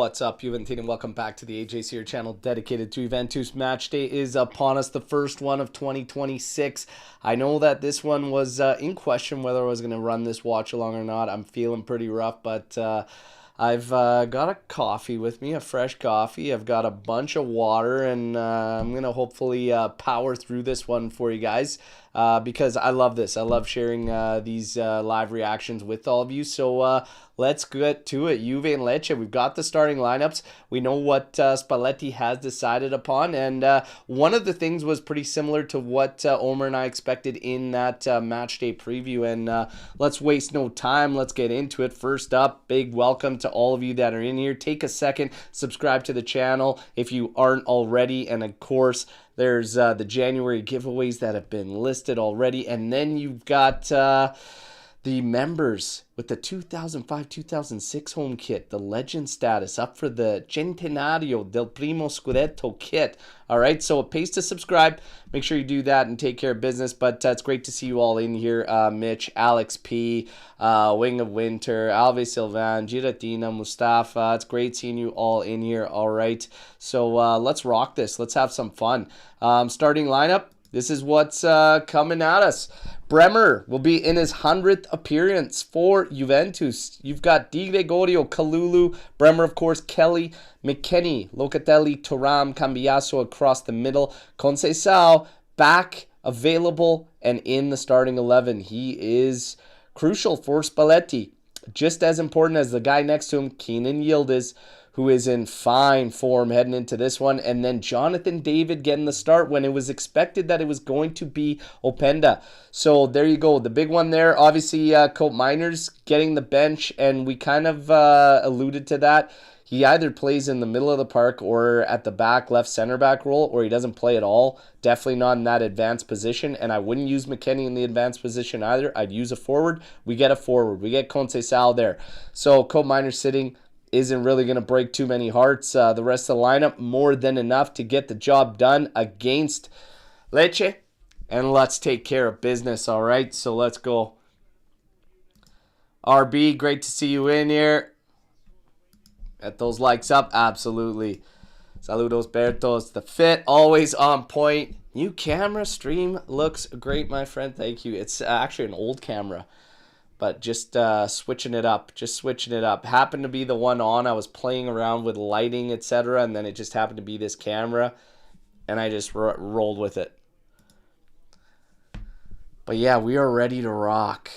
What's up, Juventine, and welcome back to the AJ's here channel dedicated to Juventus. Match day is upon us, the first one of 2026. I know that this one was in question whether I was going to run this watch along or not. I'm feeling pretty rough, but I've got a coffee with me, a fresh coffee. I've got a bunch of water, and I'm going to hopefully power through this one for you guys because I love this. I love sharing these live reactions with all of you. So let's get to it. Juve and Lecce, we've got the starting lineups. We know what Spalletti has decided upon, and one of the things was pretty similar to what Omer and I expected in that match day preview. And let's waste no time. Let's get into it. First up, big welcome to all of you that are in here. Take a second, subscribe to the channel if you aren't already, and of course, there's the January giveaways that have been listed already, and then you've got the members with the 2005-2006 home kit, the legend status, up for the Centenario del Primo Scudetto kit. All right, so it pays to subscribe. Make sure you do that and take care of business. But it's great to see you all in here. Mitch, Alex P, Wing of Winter, Alves Sylvan, Giratina, Mustafa. It's great seeing you all in here. All right, so let's rock this. Let's have some fun. Starting lineup. This is what's coming at us. Bremer will be in his 100th appearance for Juventus. You've got Di Gregorio, Kalulu, Bremer, of course, Kelly, McKennie, Locatelli, Thuram, Cambiaso across the middle. Conceição back, available, and in the starting 11. He is crucial for Spalletti. Just as important as the guy next to him, Kenan Yildiz, who is in fine form heading into this one. And then Jonathan David getting the start when it was expected that it was going to be Openda. So there you go. The big one there, obviously, Colt Miners getting the bench, and we kind of alluded to that. He either plays in the middle of the park or at the back left center back role, or he doesn't play at all. Definitely not in that advanced position, and I wouldn't use McKennie in the advanced position either. I'd use a forward. We get a forward. We get Conceição there. So Colt Miners sitting isn't really going to break too many hearts. The rest of the lineup, more than enough to get the job done against Lecce. And let's take care of business, all right? So let's go. RB, great to see you in here. Get those likes up, absolutely. Saludos, Berto. It's the fit, always on point. New camera stream looks great, my friend. Thank you. It's actually an old camera, but just switching it up, Happened to be the one on. I was playing around with lighting, etc., and then it just happened to be this camera, and I just rolled with it. But yeah, we are ready to rock.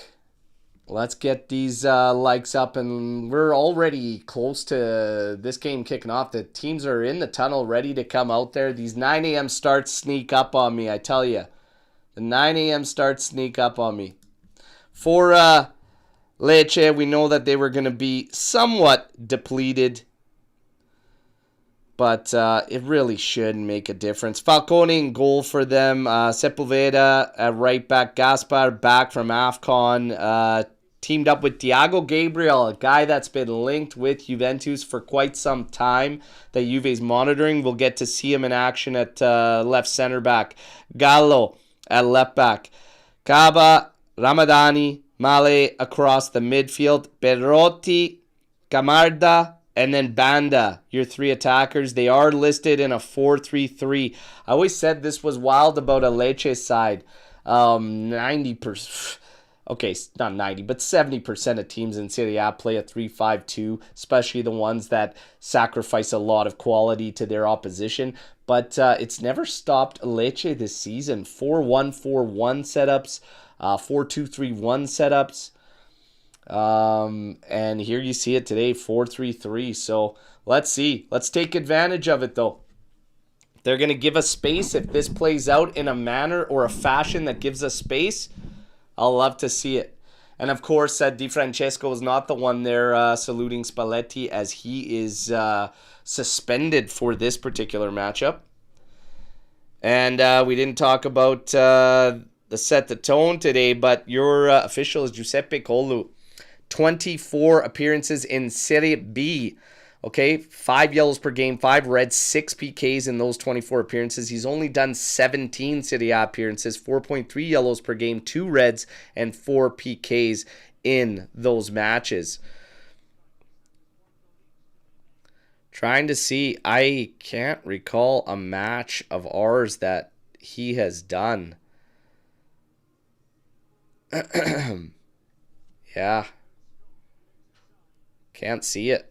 Let's get these likes up, and we're already close to this game kicking off. The teams are in the tunnel ready to come out there. These 9 a.m. starts sneak up on me, I tell you. The 9 a.m. starts sneak up on me. For Lecce, we know that they were going to be somewhat depleted, but it really shouldn't make a difference. Falcone in goal for them. Sepulveda at right back. Gaspar back from AFCON. Teamed up with Thiago Gabriel, a guy that's been linked with Juventus for quite some time that Juve's monitoring. We'll get to see him in action at left center back. Gallo at left back. Caba, Ramadani, Male across the midfield, Perotti, Camarda, and then Banda, your three attackers. They are listed in a 4-3-3. I always said this was wild about a Lecce side. 90%, okay, not 90, but 70% of teams in Serie A play a 3-5-2, especially the ones that sacrifice a lot of quality to their opposition. But it's never stopped Lecce this season. 4-1-4-1 setups. 4-2-3-1 setups. And here you see it today, 4-3-3. So let's see. Let's take advantage of it, though. They're going to give us space. If this plays out in a manner or a fashion that gives us space, I'll love to see it. And of course, Di Francesco is not the one there saluting Spalletti, as he is suspended for this particular matchup. And we didn't talk about the set the tone today, but your official is Giuseppe Collu. 24 appearances in Serie B. Okay, 5 yellows per game, 5 reds, 6 PKs in those 24 appearances. He's only done 17 Serie A appearances, 4.3 yellows per game, 2 reds, and 4 PKs in those matches. Trying to see. I can't recall a match of ours that he has done. Yeah. Can't see it.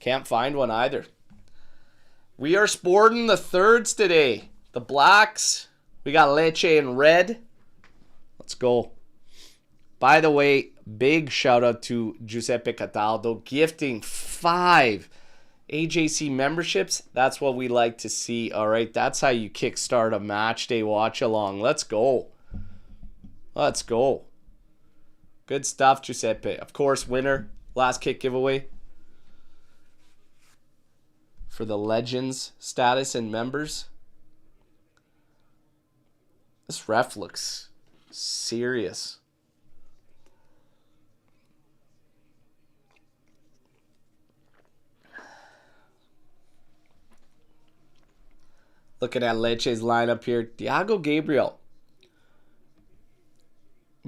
Can't find one either. We are sporting the thirds today. The blacks. We got Lecce in red. Let's go. By the way, big shout out to Giuseppe Cataldo gifting 5 AJC memberships. That's what we like to see. All right, that's how you kickstart a match day watch along. Let's go. Let's go. Good stuff, Giuseppe. Of course, winner. Last kick giveaway for the Legends status and members. This ref looks serious. Looking at Lecce's lineup here. Thiago Gabriel.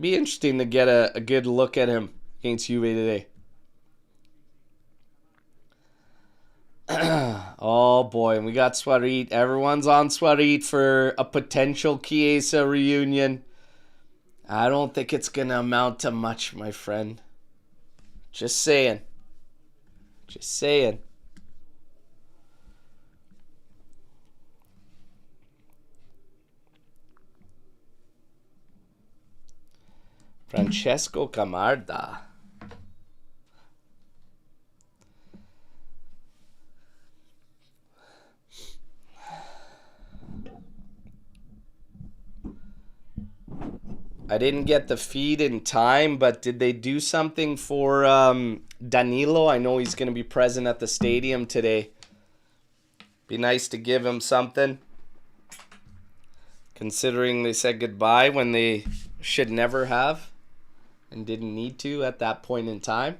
Be interesting to get a good look at him against Juve today. Oh boy, and we got Suarez. Everyone's on Suarez for a potential Chiesa reunion. I don't think it's going to amount to much, my friend. Just saying. Just saying. Francesco Camarda. I didn't get the feed in time, but did they do something for Danilo? I know he's going to be present at the stadium today. Be nice to give him something. Considering they said goodbye when they should never have and didn't need to at that point in time.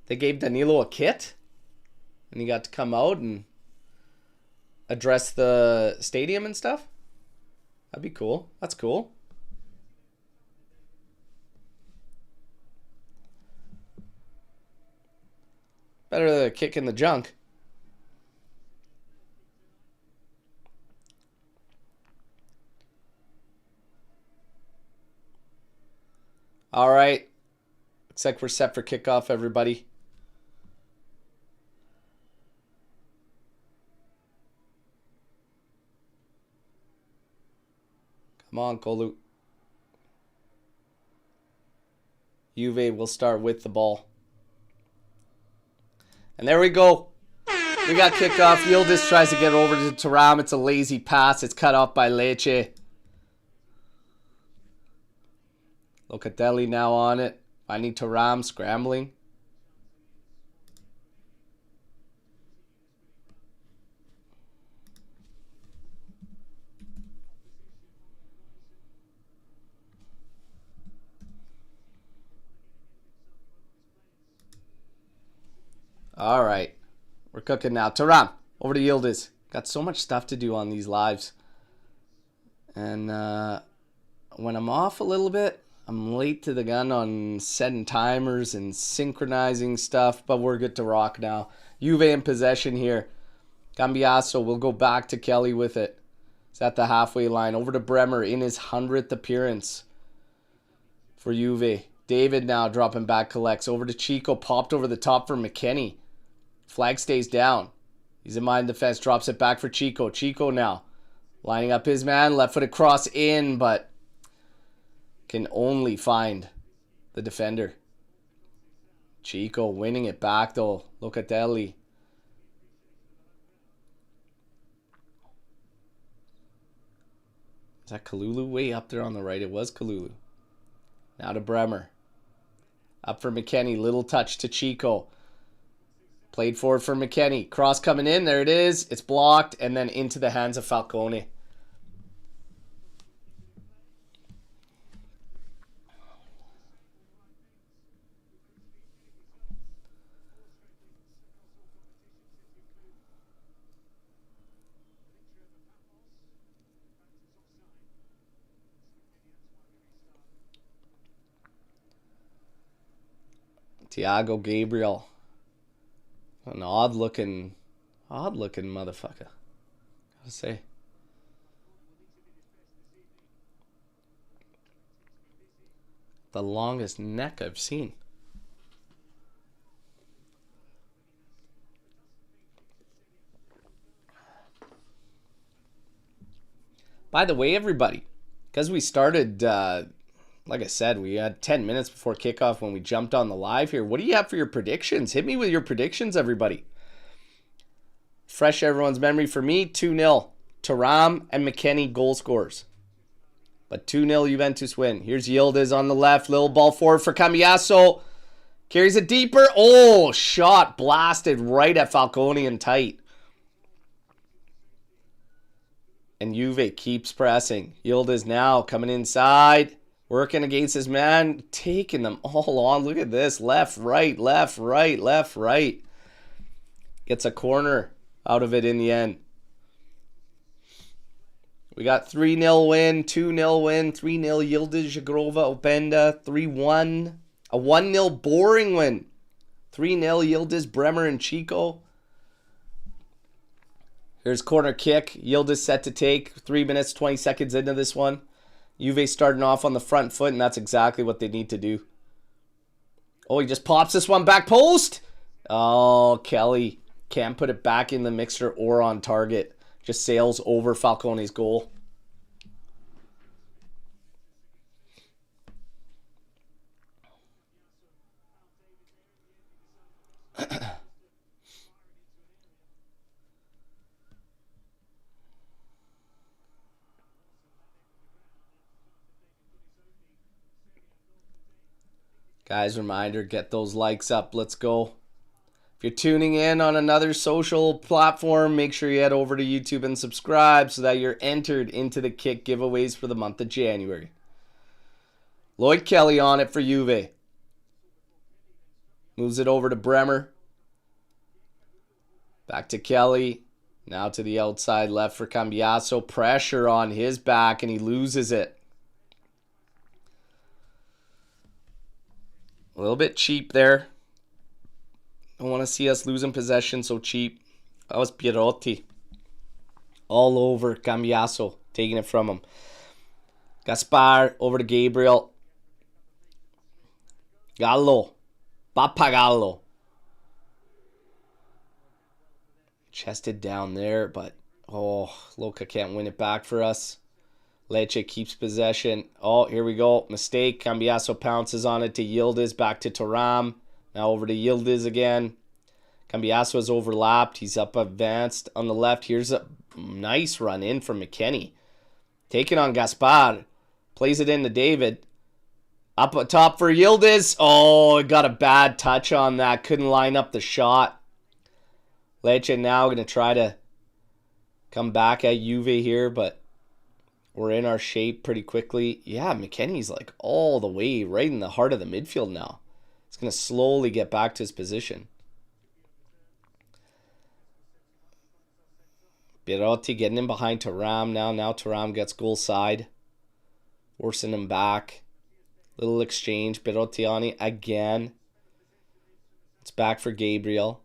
They gave Danilo a kit and he got to come out and address the stadium and stuff. That'd be cool. That's cool. Better than a kick in the junk. All right. Looks like we're set for kickoff, everybody. Come on, Kolu. Juve will start with the ball. And there we go. We got kickoff. Yildiz tries to get over to Thuram. It's a lazy pass. It's cut off by Lecce. Locatelli now on it. Finding Thuram scrambling. All right. We're cooking now. Thuram, over to Yildiz. Got so much stuff to do on these lives. And when I'm off a little bit, I'm late to the gun on setting timers and synchronizing stuff, but we're good to rock now. Juve in possession here. Cambiaso will go back to Kelly with it. It's at the halfway line. Over to Bremer in his 100th appearance for Juve. David now dropping back, collects. Over to Chico, popped over the top for McKennie. Flag stays down. He's in mind defense, drops it back for Chico. Chico now lining up his man, left-footed cross in, but can only find the defender. Chico winning it back though. Locatelli. Is that Kalulu? Way up there on the right. It was Kalulu. Now to Bremer. Up for McKennie. Little touch to Chico. Played forward for McKennie. Cross coming in. There it is. It's blocked. And then into the hands of Falcone. Thiago Gabriel. An odd-looking motherfucker. Gotta say. The longest neck I've seen. By the way, everybody, because we started, like I said, we had 10 minutes before kickoff when we jumped on the live here. What do you have for your predictions? Hit me with your predictions, everybody. Fresh everyone's memory for me, 2-0. Thuram and McKennie goal scorers. But 2-0 Juventus win. Here's Yildiz on the left. Little ball forward for Cambiaso. Carries it deeper. Oh, shot blasted right at Falcone and tight. And Juve keeps pressing. Yildiz now coming inside. Working against his man. Taking them all on. Look at this. Left, right, left, right, left, right. Gets a corner out of it in the end. We got 3-0 win, 2-0 win, 3-0 Yildiz, Jagrova, Openda, 3-1. A 1-0 boring win. 3-0 Yildiz, Bremer, and Chico. Here's corner kick. Yildiz set to take. 3 minutes, 20 seconds into this one. Juve starting off on the front foot, and that's exactly what they need to do. Oh, he just pops this one back post. Oh, Kelly can't put it back in the mixer or on target. Just sails over Falcone's goal. Guys, reminder, get those likes up. Let's go. If you're tuning in on another social platform, make sure you head over to YouTube and subscribe so that you're entered into the kick giveaways for the month of January. Lloyd Kelly on it for Juve. Moves it over to Bremer. Back to Kelly. Now to the outside left for Cambiaso. Pressure on his back and he loses it. A little bit cheap there. Don't want to see us losing possession so cheap. That was Pierotti. All over Cambiaso. Taking it from him. Gaspar over to Gabriel. Gallo. Papagallo. Chested down there, but oh, Loca can't win it back for us. Lecce keeps possession. Oh, here we go. Mistake. Cambiaso pounces on it to Yildiz. Back to Thuram. Now over to Yildiz again. Cambiaso is overlapped. He's up advanced on the left. Here's a nice run in from McKennie. Taking on Gaspar. Plays it into David. Up top for Yildiz. Oh, it got a bad touch on that. Couldn't line up the shot. Lecce now going to try to come back at Juve here, but we're in our shape pretty quickly. Yeah, McKennie's like all the way right in the heart of the midfield now. He's going to slowly get back to his position. Pierotti getting in behind Thuram now. Now Thuram gets goal side. Forcing him back. Little exchange. Pierotti again. It's back for Gabriel.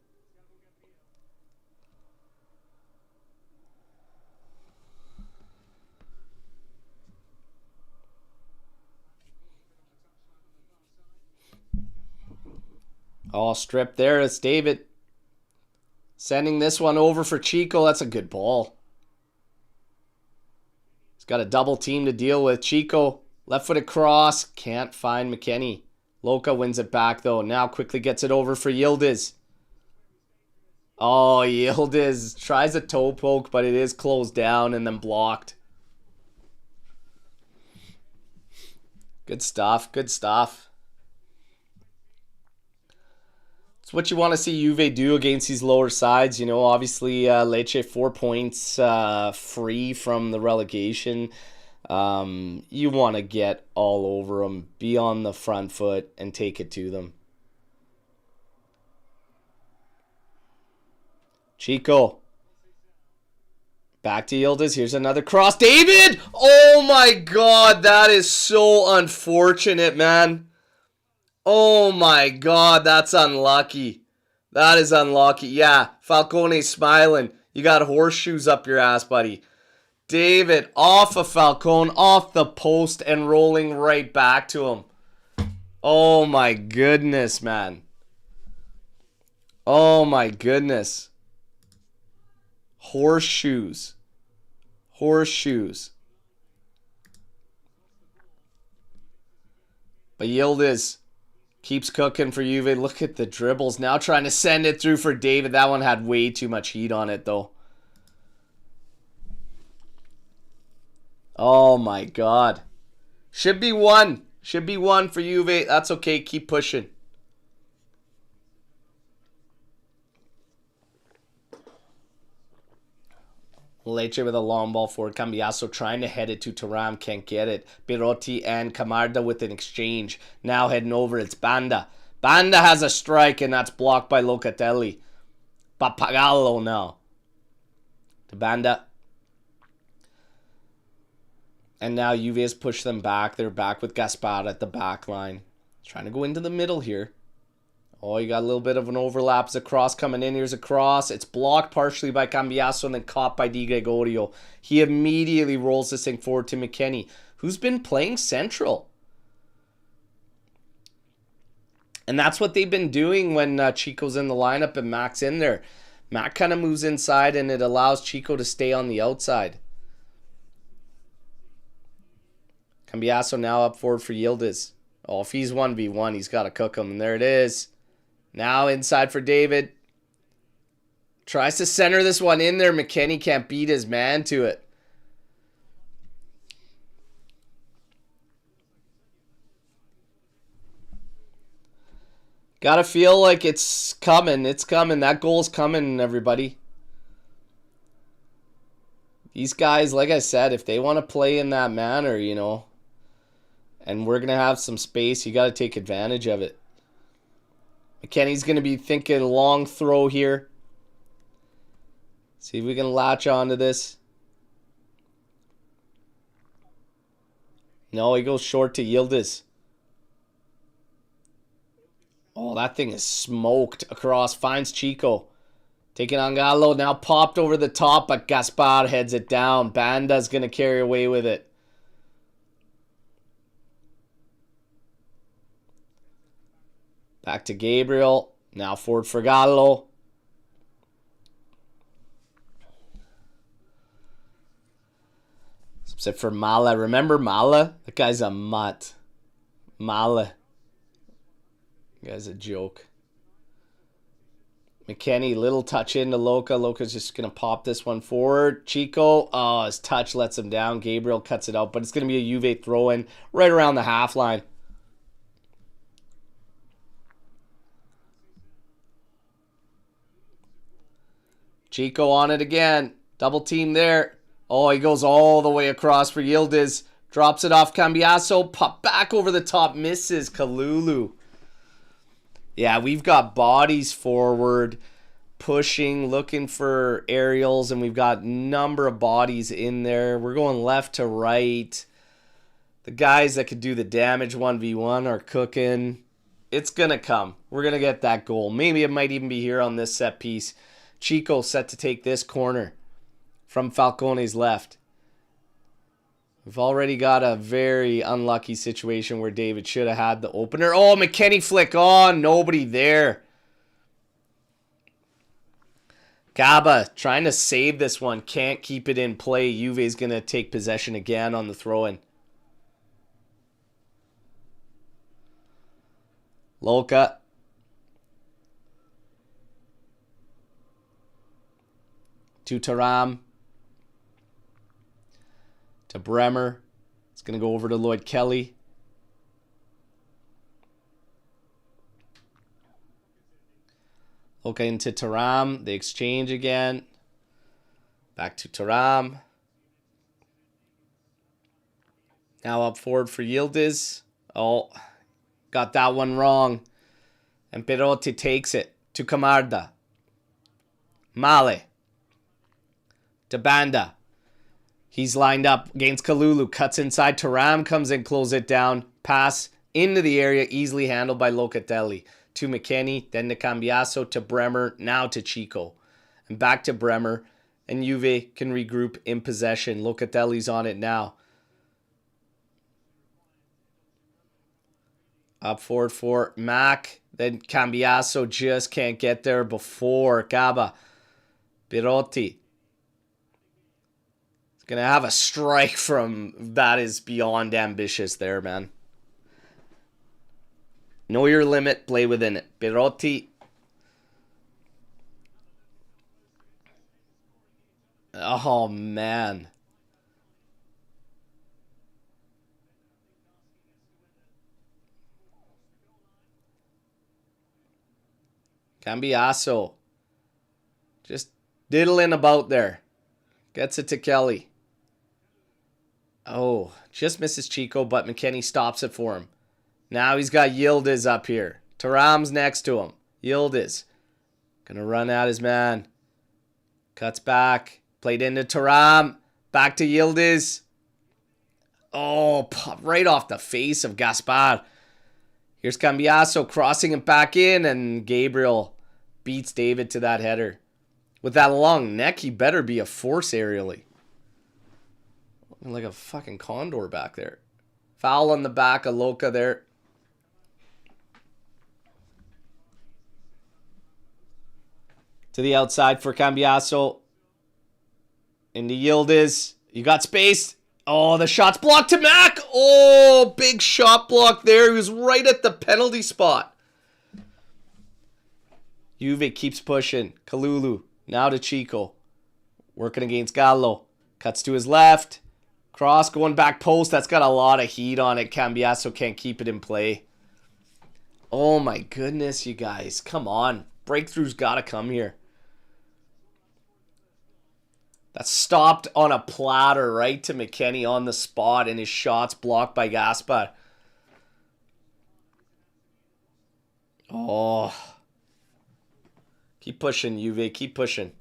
Oh, stripped there. It's David. Sending this one over for Chico. That's a good ball. He's got a double team to deal with. Chico, left-footed cross. Can't find McKennie. Loca wins it back, though. Now quickly gets it over for Yildiz. Oh, Yildiz tries a toe poke, but it is closed down and then blocked. Good stuff. Good stuff. It's what you want to see Juve do against these lower sides. You know, obviously, Lecce 4 points free from the relegation. You want to get all over them, be on the front foot, and take it to them. Chico. Back to Yildiz. Here's another cross. David! Oh my God, that is so unfortunate, man. Oh my God, that's unlucky. That is unlucky. Yeah, Falcone's smiling. You got horseshoes up your ass, buddy. David off of Falcone, off the post, and rolling right back to him. Oh my goodness, man. Oh my goodness. Horseshoes. Horseshoes. But Yildiz keeps cooking for Juve. Look at the dribbles. Now trying to send it through for David. That one had way too much heat on it, though. Oh, my God. Should be one. Should be one for Juve. That's okay. Keep pushing. Lecce with a long ball forward. Cambiaso trying to head it to Thuram. Can't get it. Berotti and Camarda with an exchange. Now heading over. It's Banda. Banda has a strike, and that's blocked by Locatelli. Papagallo now. To Banda. And now Juve has pushed them back. They're back with Gaspar at the back line. Trying to go into the middle here. Oh, you got a little bit of an overlap. There's a cross coming in. Here's a cross. It's blocked partially by Cambiaso and then caught by Di Gregorio. He immediately rolls this thing forward to McKennie, who's been playing central. And that's what they've been doing when Chico's in the lineup and Mac's in there. Mac kind of moves inside and it allows Chico to stay on the outside. Cambiaso now up forward for Yildiz. Oh, if he's 1v1, he's got to cook him. And there it is. Now inside for David. Tries to center this one in there. McKennie can't beat his man to it. Gotta feel like it's coming. It's coming. That goal's coming, everybody. These guys, like I said, if they want to play in that manner, you know, and we're going to have some space, you got to take advantage of it. McKennie's going to be thinking long throw here. See if we can latch onto this. No, he goes short to Yildiz. Oh, that thing is smoked across. Finds Chico. Taking on Gallo. Now popped over the top, but Gaspar heads it down. Banda's going to carry away with it. Back to Gabriel. Now forward for Gallo. Except for Mala. Remember Mala? That guy's a mutt. Mala. That guy's a joke. McKennie, little touch into Loca. Loca's just going to pop this one forward. Chico, oh, his touch lets him down. Gabriel cuts it out, but it's going to be a Juve throw-in right around the half line. Chico on it again. Double team there. Oh, he goes all the way across for Yildiz. Drops it off Cambiaso. Pop back over the top. Misses Kalulu. Yeah, we've got bodies forward, pushing, looking for aerials, and we've got number of bodies in there. We're going left to right. The guys that could do the damage 1v1 are cooking. It's going to come. We're going to get that goal. Maybe it might even be here on this set piece. Chico set to take this corner from Falcone's left. We've already got a very unlucky situation where David should have had the opener. Oh, McKennie flick on. Nobody there. Gaba trying to save this one. Can't keep it in play. Juve's going to take possession again on the throw-in. Loca. To Thuram. To Bremer. It's going to go over to Lloyd Kelly. Okay, into Thuram. They exchange again. Back to Thuram. Now up forward for Yildiz. Oh, got that one wrong. And Perotti takes it to Camarda. Male. To Banda. He's lined up against Kalulu. Cuts inside. Thuram comes in, close it down. Pass Into the area, easily handled by Locatelli. To McKennie, then to Cambiaso, to Bremer, now to Chico. And back to Bremer. And Juve can regroup in possession. Locatelli's on it now. Up forward for Mac. Then Cambiaso just can't get there before Gaba. Birotti. He's going to have a strike from... That is beyond ambitious there, man. Know your limit, play within it. Birotti. Oh, man. Cambiaso. Just diddling about there. Gets it to Kelly. Oh, just misses Chico, but McKennie stops it for him. Now he's got Yildiz up here. Thuram's next to him. Yildiz. Gonna run at his man. Cuts back. Played into Thuram. Back to Yildiz. Oh, pop right off the face of Gaspar. Here's Cambiaso crossing it back in, and Gabriel beats David to that header. With that long neck, he better be a force aerially. Like a fucking condor back there. Foul on the back of Loca there. To the outside for Cambiaso. Into Yildiz. You got space. Oh, the shot's blocked to Mac. Oh, big shot block there. He was right at the penalty spot. Juve keeps pushing. Kalulu. Now to Chico. Working against Gallo. Cuts to his left. Cross going back post. That's got a lot of heat on it. Cambiaso can't keep it in play. Oh my goodness, you guys. Come on. Breakthrough's got to come here. That's stopped on a platter right to McKennie on the spot, and his shot's blocked by Gaspar. Oh. Keep pushing, Juve. Keep pushing.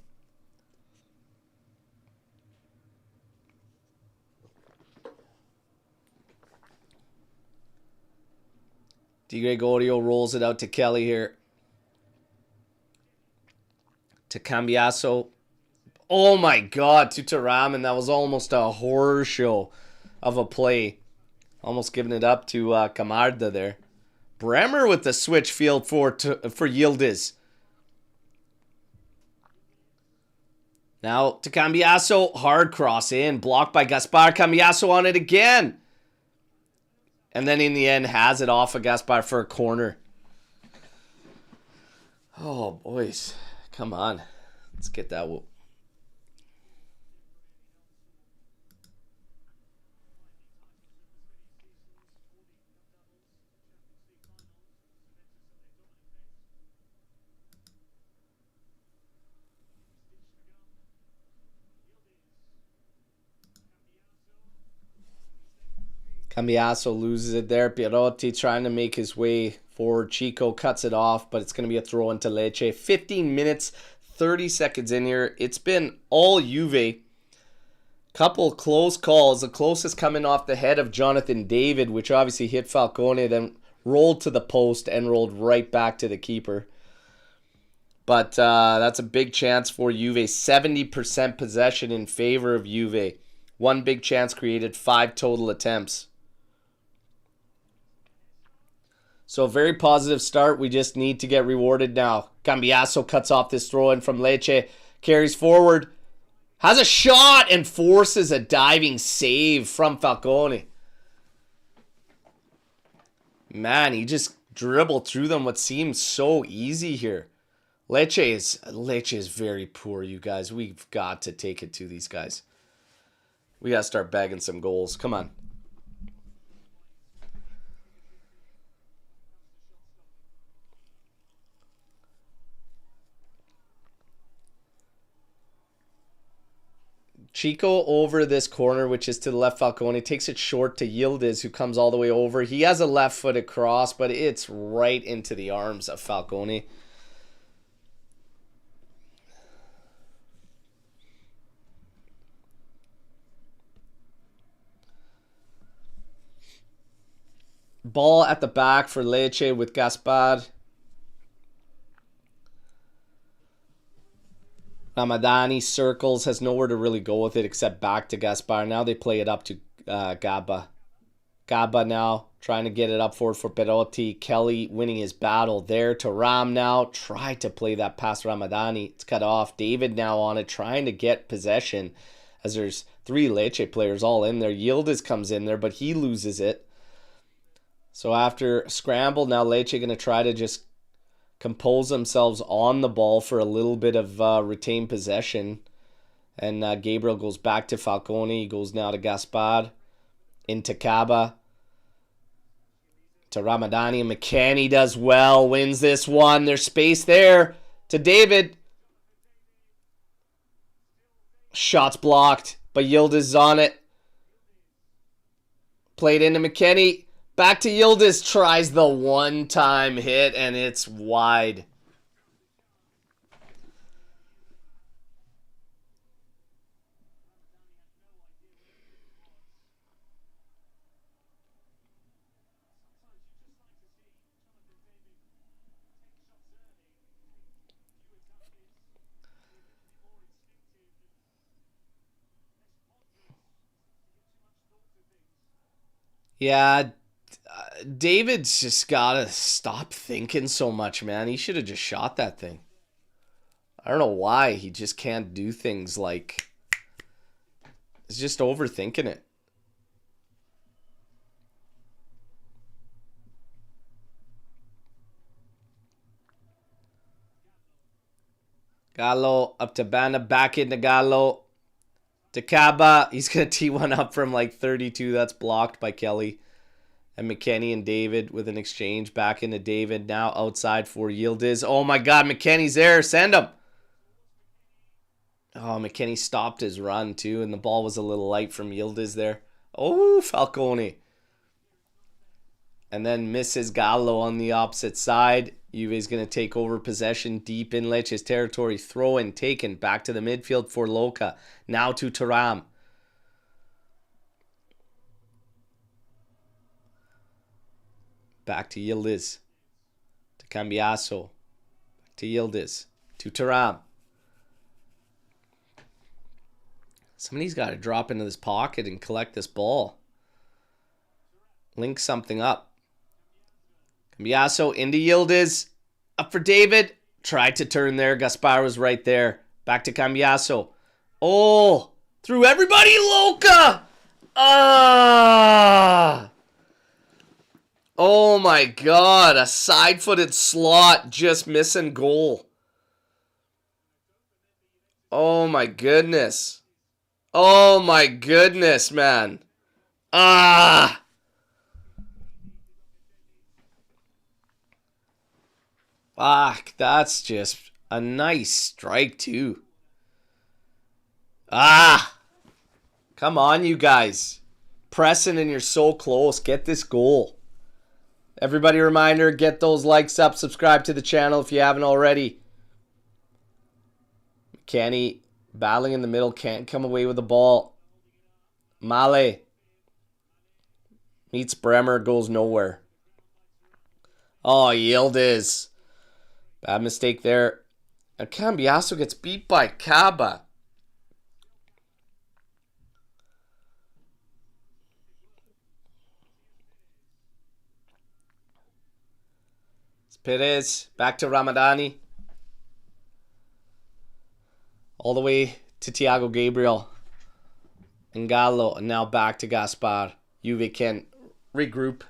Di Gregorio rolls it out to Kelly here. To Cambiaso. Oh my god, to Thuram, and that was almost a horror show of a play. Almost giving it up to Camarda there. Bremer with the switch field for Yildiz. Now to Cambiaso. Hard cross in. Blocked by Gaspar. Cambiaso on it again. And then in the end has it off of Gaspar for a corner. Oh, boys. Come on. Let's get that. Cambiaso loses it there. Birotti trying to make his way forward. Chico cuts it off, but it's going to be a throw into Lecce. 15 minutes, 30 seconds in here. It's been all Juve. Couple close calls. The closest coming off the head of Jonathan David, which obviously hit Falcone, then rolled to the post and rolled right back to the keeper. But that's a big chance for Juve. 70% possession in favor of Juve. One big chance created, 5 total attempts. So a very positive start. We just need to get rewarded now. Cambiaso cuts off this throw in from Lecce. Carries forward. Has a shot and forces a diving save from Falcone. Man, he just dribbled through them what seems so easy here. Lecce is very poor, you guys. We've got to take it to these guys. We got to start bagging some goals. Come on. Chico over this corner, which is to the left. Falcone takes it short to Yildiz, who comes all the way over. He has a left-footed cross, but it's right into the arms of Falcone. Ball at the back for Lecce with Gaspar. Ramadani circles, has nowhere to really go with it except back to Gaspar. Now they play it up to Gaba. Gaba now trying to get it up forward for Perotti. Kelly winning his battle there to Ram now. Try to play that past Ramadani. It's cut off. David now on it, trying to get possession as there's 3 Lecce players all in there. Yildiz comes in there, but he loses it. So after a scramble, now Lecce going to try to just compose themselves on the ball for a little bit of retained possession. And Gabriel goes back to Falcone. He goes now to Gaspar. Into Kaba. To Ramadani. And McKennie does well. Wins this one. There's space there. To David. Shots blocked. But Yildiz is on it. Played into McKennie. Back to Yildiz. Tries the one-time hit. And it's wide. Yeah, David's just got to stop thinking so much, man. He should have just shot that thing. I don't know why he just can't do things like... He's just overthinking it. Gallo up to Banda, back into Gallo. To Kaba. He's going to tee one up from like 32. That's blocked by Kelly. And McKennie and David with an exchange. Back into David. Now outside for Yildiz. Oh my God, McKennie's there. Send him. Oh, McKennie stopped his run too. And the ball was a little light from Yildiz there. Oh, Falcone. And then misses Gallo on the opposite side. Juve's going to take over possession deep in Lecce's territory. Throw in taken back to the midfield for Loca. Now to Thuram. Back to Yildiz. To Cambiaso. Back to Yildiz. To Thuram. Somebody's got to drop into this pocket and collect this ball. Link something up. Cambiaso into Yildiz. Up for David. Tried to turn there. Gaspar was right there. Back to Cambiaso. Oh! Through everybody, Loca! Ah! Oh my God. A side-footed slot just missing goal. Oh my goodness. Oh my goodness, man. Ah! Fuck, that's just a nice strike too. Ah! Come on, you guys. Pressing and you're so close. Get this goal. Everybody reminder, get those likes up. Subscribe to the channel if you haven't already. McKennie battling in the middle. Can't come away with the ball. Male. Meets Bremer. Goes nowhere. Oh, Yildiz. Bad mistake there. And Cambiaso gets beat by Kaba. It's Perez. Back to Ramadani. All the way to Thiago Gabriel. And Gallo. And now back to Gaspar. Juve can regroup.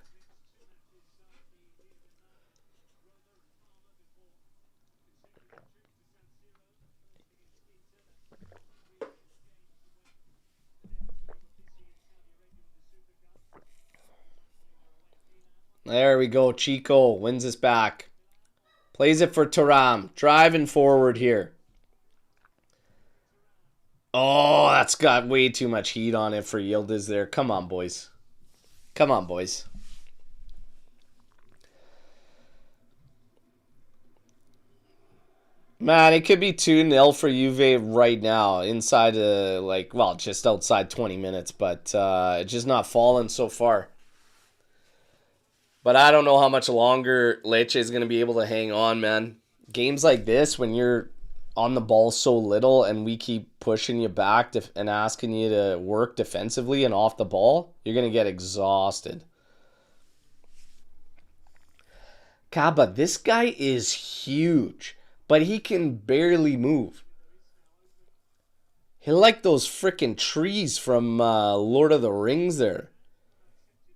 There we go. Chico wins us back. Plays it for Thuram. Driving forward here. Oh, that's got way too much heat on it for Yildiz there. Come on, boys. Come on, boys. Man, it could be 2-0 for Juve right now. Inside, just outside 20 minutes. But it's just not falling so far. But I don't know how much longer Lecce is going to be able to hang on, man. Games like this, when you're on the ball so little and we keep pushing you back and asking you to work defensively and off the ball, you're going to get exhausted. Kaba, this guy is huge, but he can barely move. He like those freaking trees from Lord of the Rings there.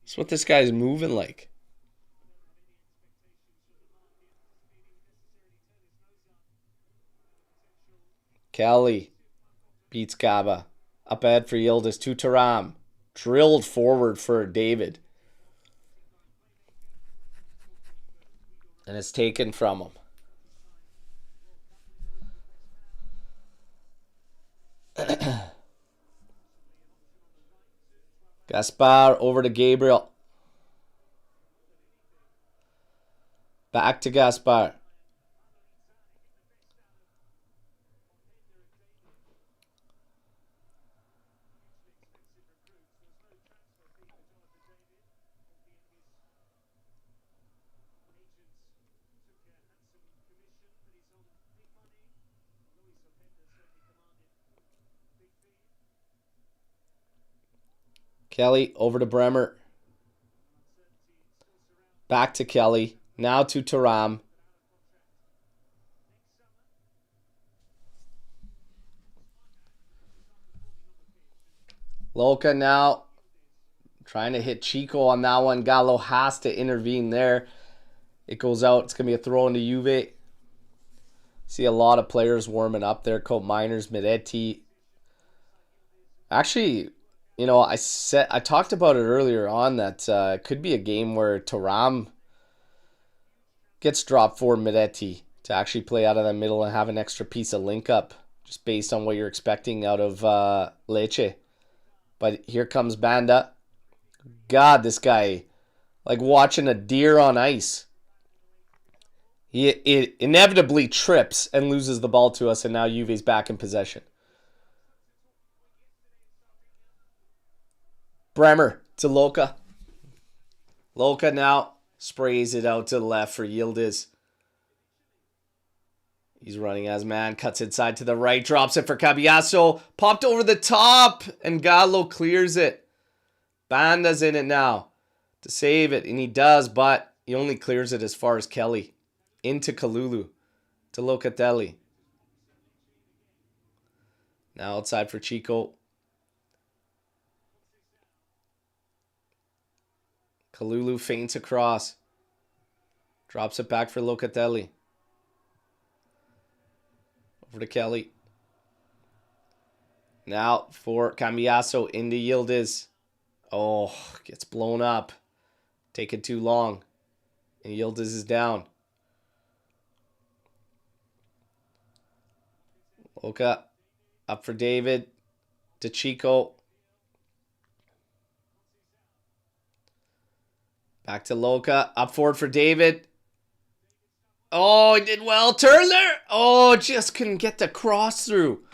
That's what this guy's moving like. Kelly beats Kaba. Up ahead for Yildiz to Taram. Drilled forward for David. And it's taken from him. Gaspar over to Gabriel. Back to Gaspar. Kelly over to Bremer. Back to Kelly. Now to Taram. Loca now trying to hit Chico on that one. Gallo has to intervene there. It goes out. It's going to be a throw into Juve. See a lot of players warming up there. Cope Miners, Miretti. Actually, you know, I talked about it earlier on that it could be a game where Taram gets dropped for Miretti to actually play out of the middle and have an extra piece of link up, just based on what you're expecting out of Lecce. But here comes Banda. God, this guy, like watching a deer on ice. It inevitably trips and loses the ball to us, and now Juve's back in possession. Bremer to Loca. Loca now sprays it out to the left for Yildiz. He's running as man, cuts inside to the right, drops it for Cabiasso. Popped over the top, and Gallo clears it. Banda's in it now to save it, and he does, but he only clears it as far as Kelly. Into Kalulu to Locatelli. Now outside for Chico. Kalulu feints across. Drops it back for Locatelli. Over to Kelly. Now for Cambiasso into Yildiz. Oh, gets blown up. Taking too long. And Yildiz is down. Loca up for David. To Chico. Back to Loca. Up forward for David. Oh, he did well. Turner. Oh, just couldn't get the cross through.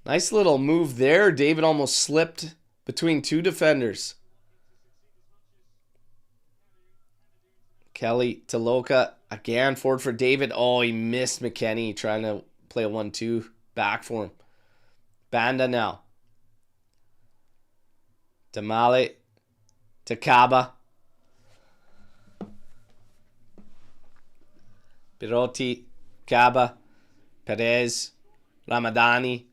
Nice little move there. David almost slipped between two defenders. Kelly to Loca. Again, forward for David. Oh, he missed McKenny trying to play a 1-2 back for him. Banda now. Damale to Kaba. Pirotti, Kaba, Perez, Ramadani,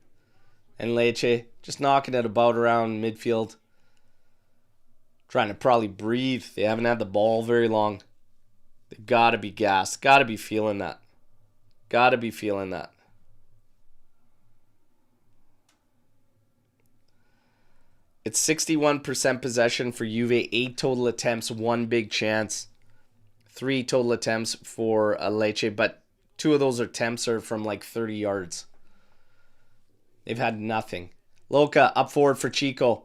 and Lecce. Just knocking it about around midfield. Trying to probably breathe. They haven't had the ball very long. They've got to be gassed. Got to be feeling that. Got to be feeling that. It's 61% possession for Juve. 8 total attempts, 1 big chance. 3 total attempts for Lecce, but 2 of those attempts are from like 30 yards. They've had nothing. Loca up forward for Chico.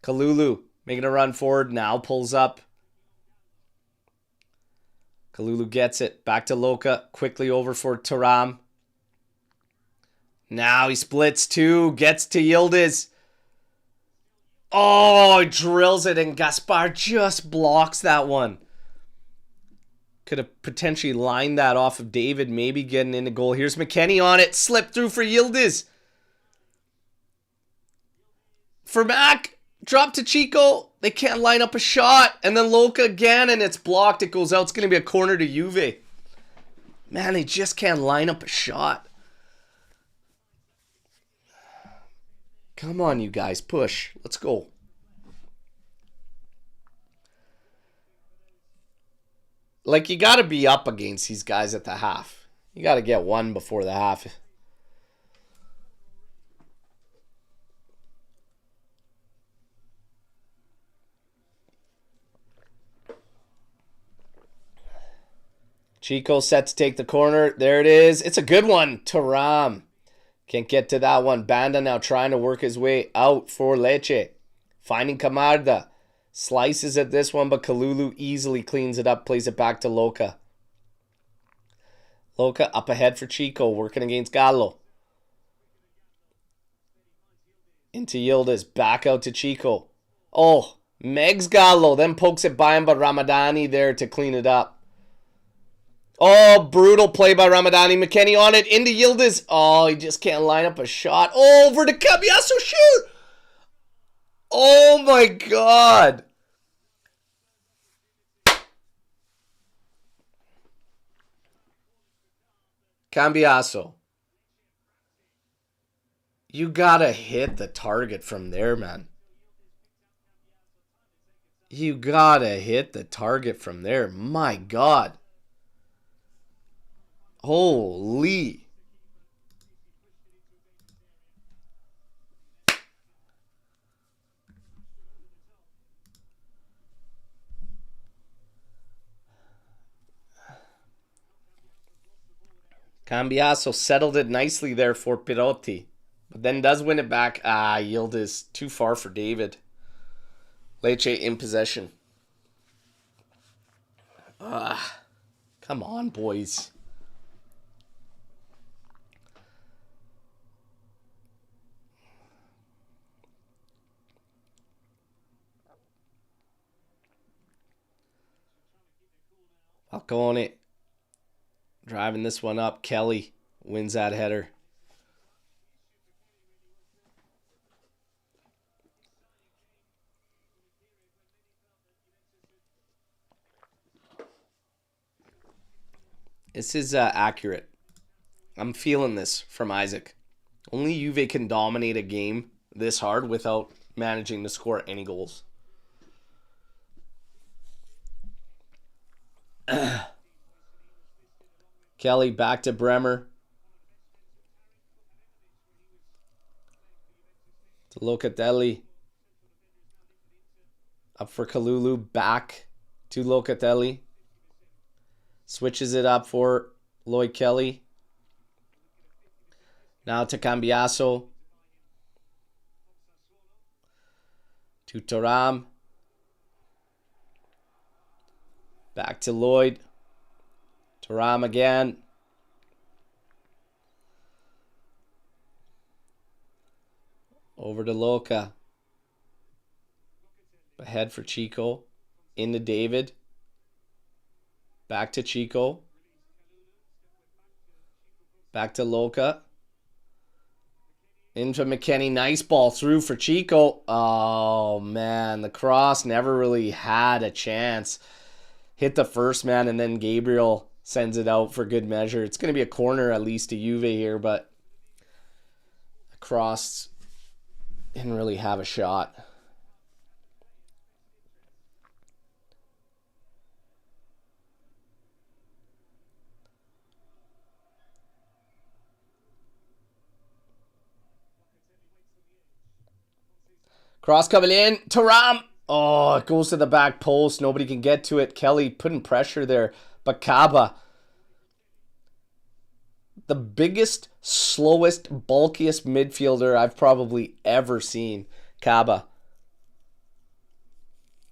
Kalulu making a run forward. Now pulls up. Kalulu gets it. Back to Loca. Quickly over for Taram. Now he splits 2. Gets to Yildiz. Oh, drills it, and Gaspar just blocks that one. Could have potentially lined that off of David, maybe getting into goal. Here's McKennie on it. Slip through for Yildiz. For Mac. Drop to Chico. They can't line up a shot. And then Loca again, and it's blocked. It goes out. It's going to be a corner to Juve. Man, they just can't line up a shot. Come on, you guys. Push. Let's go. Like, you got to be up against these guys at the half. You got to get one before the half. Chico set to take the corner. There it is. It's a good one. Thuram. Can't get to that one. Banda now trying to work his way out for Lecce. Finding Camarda. Slices at this one, but Kalulu easily cleans it up. Plays it back to Loca. Loca up ahead for Chico. Working against Gallo. Into Yildiz. Back out to Chico. Oh, Megs Gallo. Then pokes it by him, but Ramadani there to clean it up. Oh, brutal play by Ramadani. McKennie on it. Into Yildiz. Oh, he just can't line up a shot. Oh, over to Cambiasso. Shoot. Oh, my God. Cambiasso. You got to hit the target from there, man. You got to hit the target from there. My God. Holy. Cambiasso settled it nicely there for Pirotti. But then does win it back. Yildiz too far for David. Lecce in possession. Come on, boys. Falcone driving this one up. Kelly wins that header. This is accurate. I'm feeling this from Isaac. Only Juve can dominate a game this hard without managing to score any goals. Kelly back to Bremer. To Locatelli. Up for Kalulu. Back to Locatelli. Switches it up for Lloyd Kelly. Now to Cambiasso. To Thuram. Back to Lloyd. Thuram again. Over to Loca. Ahead for Chico. Into David. Back to Chico. Back to Loca. Into McKennie. Nice ball through for Chico. Oh, man. The cross never really had a chance. Hit the first man, and then Gabriel sends it out for good measure. It's going to be a corner at least to Juve here, but the cross didn't really have a shot. Cross coming in. Thuram. Oh, it goes to the back post. Nobody can get to it. Kelly putting pressure there. But Kaba, the biggest, slowest, bulkiest midfielder I've probably ever seen. Kaba.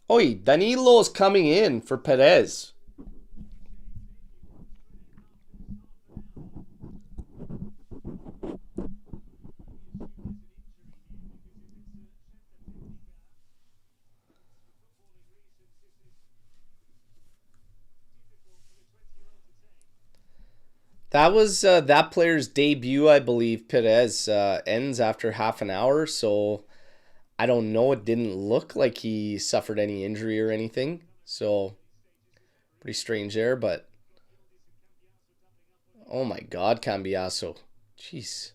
Oi, Danilo's coming in for Perez. That was that player's debut, I believe. Perez ends after half an hour, so I don't know. It didn't look like he suffered any injury or anything, so pretty strange there. But oh my God, Cambiaso, jeez,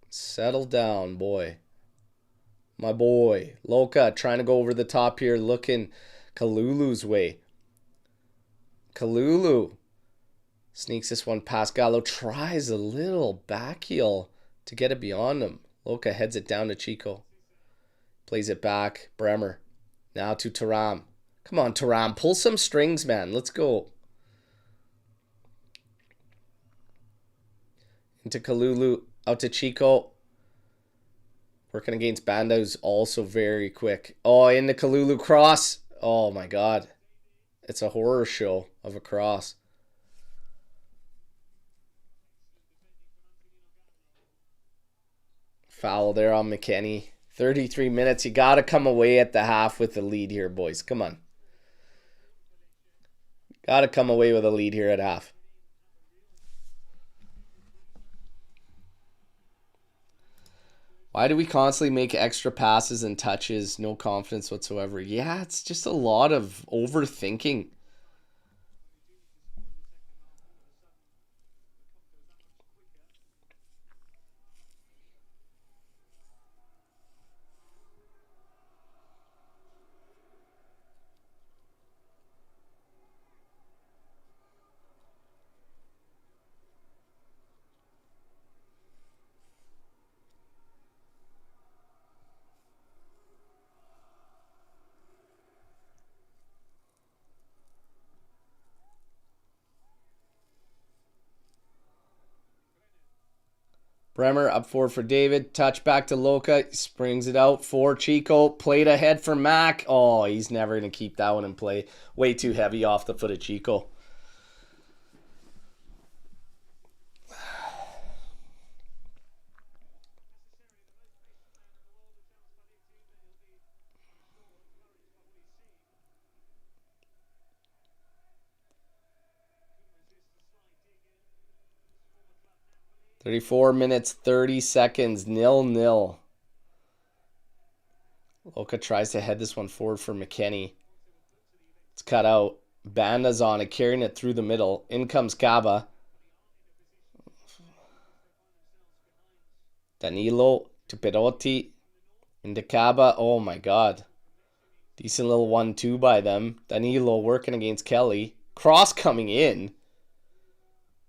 settle down, boy. My boy, Loca trying to go over the top here, looking Kalulu's way. Kalulu sneaks this one past Gallo, tries a little back heel to get it beyond him. Loca heads it down to Chico. Plays it back. Bremer. Now to Taram. Come on, Taram. Pull some strings, man. Let's go. Into Kalulu. Out to Chico. Working against Banda, who's also very quick. Oh, into Kalulu cross. Oh, my God. It's a horror show of a cross. Foul there on McKennie. 33 minutes. You got to come away at the half with the lead here, boys. Come on. Got to come away with a lead here at half. Why do we constantly make extra passes and touches? No confidence whatsoever. Yeah, it's just a lot of overthinking. Bremer up forward for David. Touch back to Loca. Springs it out for Chico. Played ahead for Mac. Oh, he's never going to keep that one in play. Way too heavy off the foot of Chico. .34 minutes, 30 seconds, 0-0. Loca tries to head this one forward for McKennie. It's cut out. Banda's on it, carrying it through the middle. In comes Caba. Danilo to Perotti. Into Caba. Oh my God. Decent little 1-2 by them. Danilo working against Kelly. Cross coming in.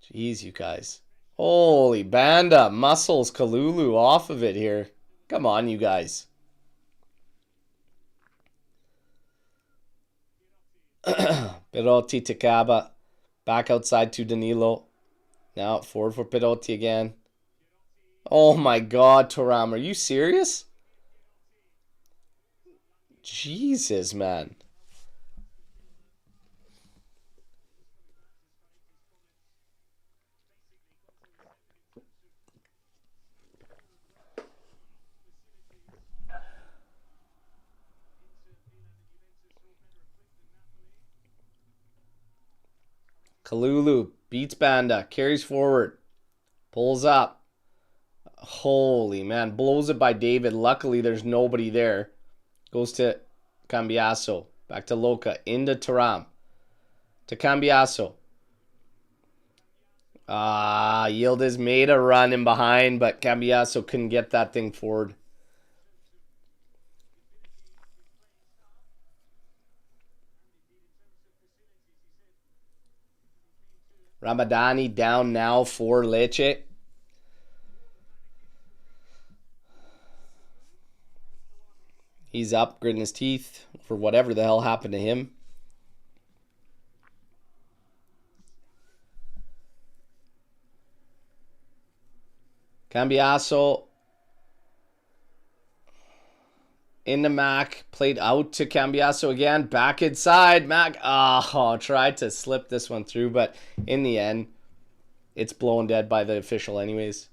Jeez, you guys. Holy Banda, muscles Kalulu off of it here. Come on, you guys. Perotti to Caba. Back outside to Danilo. Now forward for Perotti again. Oh my God, Thuram, are you serious? Jesus, man. Kalulu beats Banda, carries forward, pulls up. Holy man, blows it by David. Luckily, there's nobody there. Goes to Cambiaso, back to Loca, into Thuram, to Cambiaso. Yildiz made a run in behind, but Cambiaso couldn't get that thing forward. Ramadani down now for Lecce. He's up, gritting his teeth for whatever the hell happened to him. Cambiaso into Mac, played out to Cambiaso again, back inside. Mac, tried to slip this one through, but in the end, it's blown dead by the official anyways.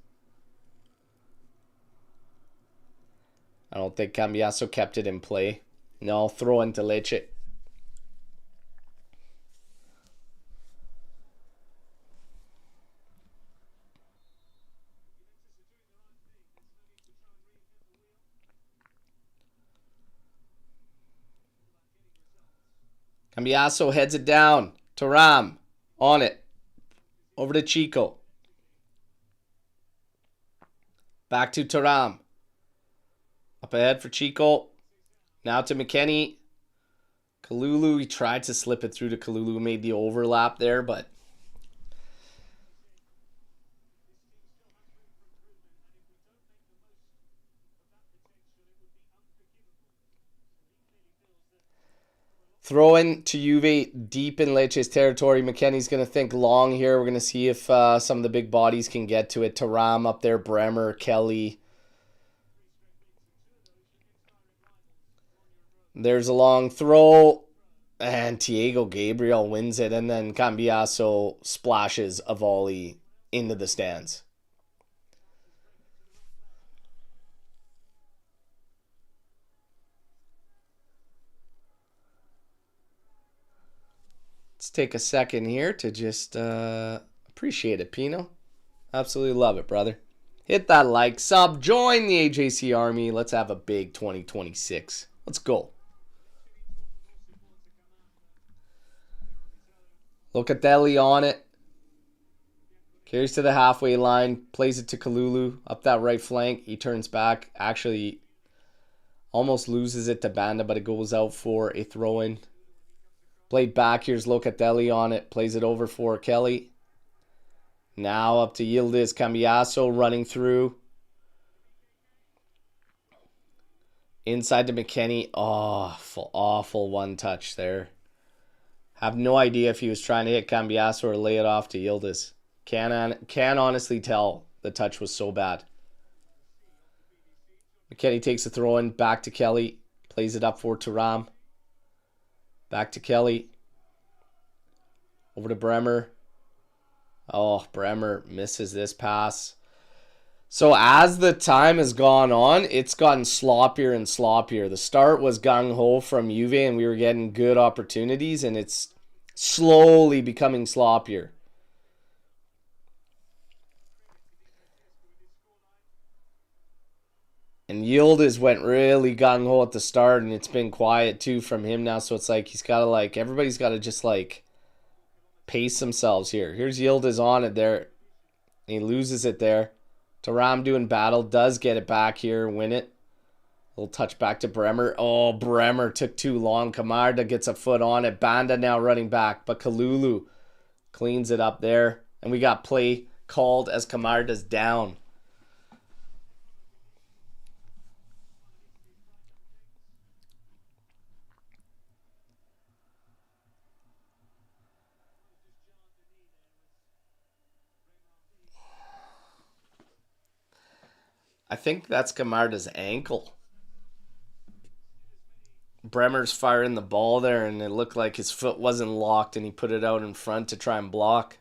I don't think Cambiaso kept it in play. No, throw into Lecce. Cambiaso heads it down. Thuram on it. Over to Chico. Back to Thuram. Up ahead for Chico. Now to McKennie. Kalulu, he tried to slip it through to Kalulu. Made the overlap there, but... Throw in to Juve deep in Lecce's territory. McKennie's going to think long here. We're going to see if some of the big bodies can get to it. Thuram up there, Bremer, Kelly. There's a long throw. And Thiago Gabriel wins it. And then Cambiaso splashes a volley into the stands. Let's take a second here to just appreciate it, Pino. Absolutely love it, brother. Hit that like, sub, join the AJC Army. Let's have a big 2026. Let's go. Locatelli on it. Carries to the halfway line. Plays it to Kalulu. Up that right flank. He turns back. Actually, almost loses it to Banda, but it goes out for a throw-in. Played back. Here's Locatelli on it. Plays it over for Kelly. Now up to Yildiz Cambiaso running through. Inside to McKennie. Awful, awful one touch there. Have no idea if he was trying to hit Cambiaso or lay it off to Yildiz. Can't honestly tell. The touch was so bad. McKennie takes a throw in. Back to Kelly. Plays it up for Thuram. Back to Kelly. Over to Bremer. Oh, Bremer misses this pass. So as the time has gone on, it's gotten sloppier and sloppier. The start was gung-ho from Juve and we were getting good opportunities, and it's slowly becoming sloppier. And Yildiz went really gung-ho at the start, and it's been quiet too from him now. So it's like he's got to everybody's got to just pace themselves here. Here's Yildiz on it there. He loses it there. Thuram doing battle. Does get it back here. Win it. Little touch back to Bremer. Oh, Bremer took too long. Camarda gets a foot on it. Banda now running back. But Kalulu cleans it up there. And we got play called as Camarda's down. I think that's Camarda's ankle. Bremer's firing the ball there, and it looked like his foot wasn't locked, and he put it out in front to try and block.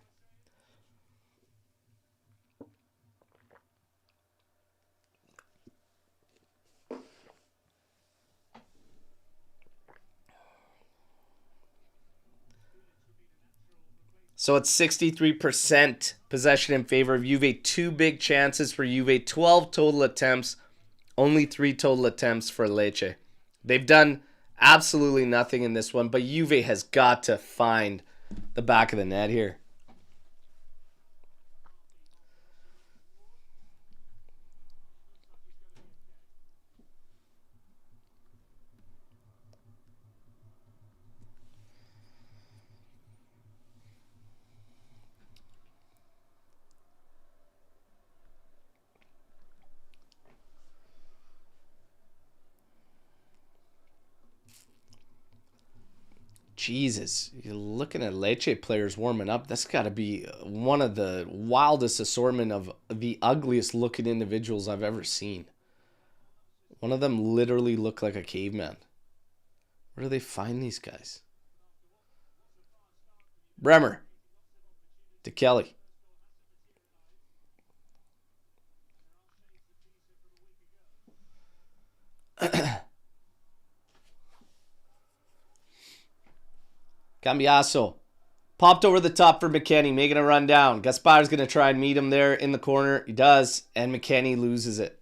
So it's 63% possession in favor of Juve. 2 big chances for Juve. 12 total attempts. Only 3 total attempts for Lecce. They've done absolutely nothing in this one, but Juve has got to find the back of the net here. Jesus, you're looking at Lecce players warming up. That's got to be one of the wildest assortment of the ugliest looking individuals I've ever seen. One of them literally looked like a caveman. Where do they find these guys? Bremer to Kelly. Cambiaso popped over the top for McKennie, making a run down. Gaspar's going to try and meet him there in the corner. He does, and McKennie loses it.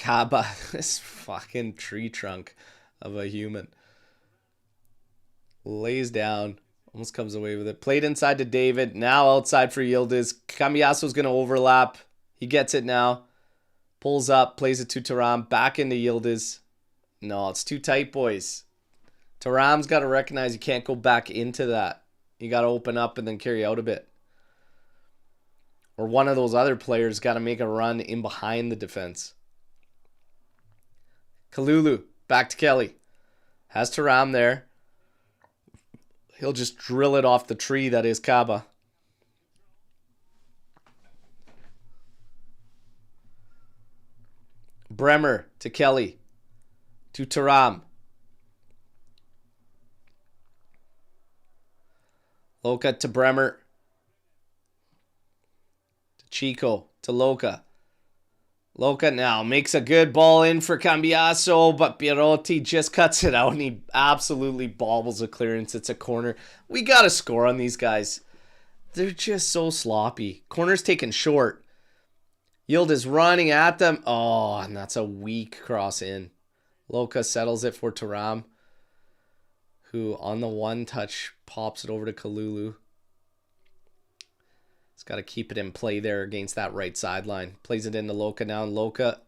Kaba, this fucking tree trunk of a human. Lays down. Almost comes away with it. Played inside to David. Now outside for Yildiz. Cambiaso's going to overlap. He gets it now. Pulls up. Plays it to Thuram. Back into Yildiz. No, it's too tight, boys. Thuram's got to recognize you can't go back into that. You got to open up and then carry out a bit. Or one of those other players got to make a run in behind the defense. Kalulu. Back to Kelly. Has Thuram there. He'll just drill it off the tree that is Kaba. Bremer to Kelly. To Thuram. Loka to Bremer. To Chico. To Loka. Loka now makes a good ball in for Cambiaso, but Pierotti just cuts it out and he absolutely bobbles a clearance. It's a corner. We got to score on these guys. They're just so sloppy. Corner's taken short. Yildiz running at them. Oh, and that's a weak cross in. Loka settles it for Thuram, who on the one touch pops it over to Kalulu. He's got to keep it in play there against that right sideline. Plays it into Loka now, and Loka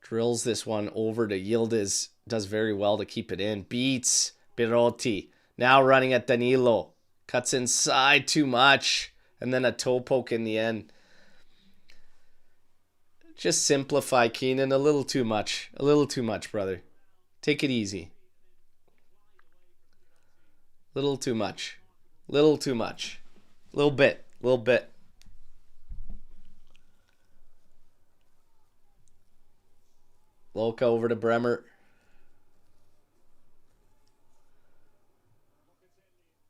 drills this one over to Yildiz. Does very well to keep it in. Beats Pierotti. Now running at Danilo. Cuts inside too much. And then a toe poke in the end. Just simplify, Keenan. A little too much. A little too much, brother. Take it easy. Little too much. Little too much. Little bit. Little bit. Loka over to Bremer.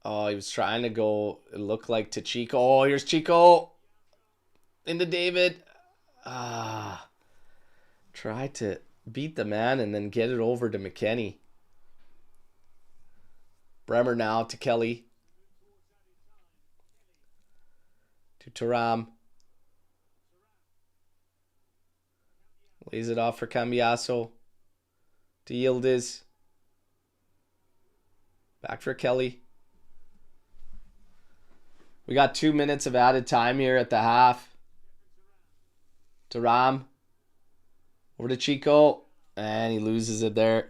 Oh, he was trying to go, it looked like to Chico. Oh, here's Chico. Into David. Try to beat the man and then get it over to McKennie. Bremer now to Kelly. To Thuram. Lays it off for Cambiaso. To Yildiz. Back for Kelly. We got 2 minutes of added time here at the half. Thuram. Over to Chico. And he loses it there.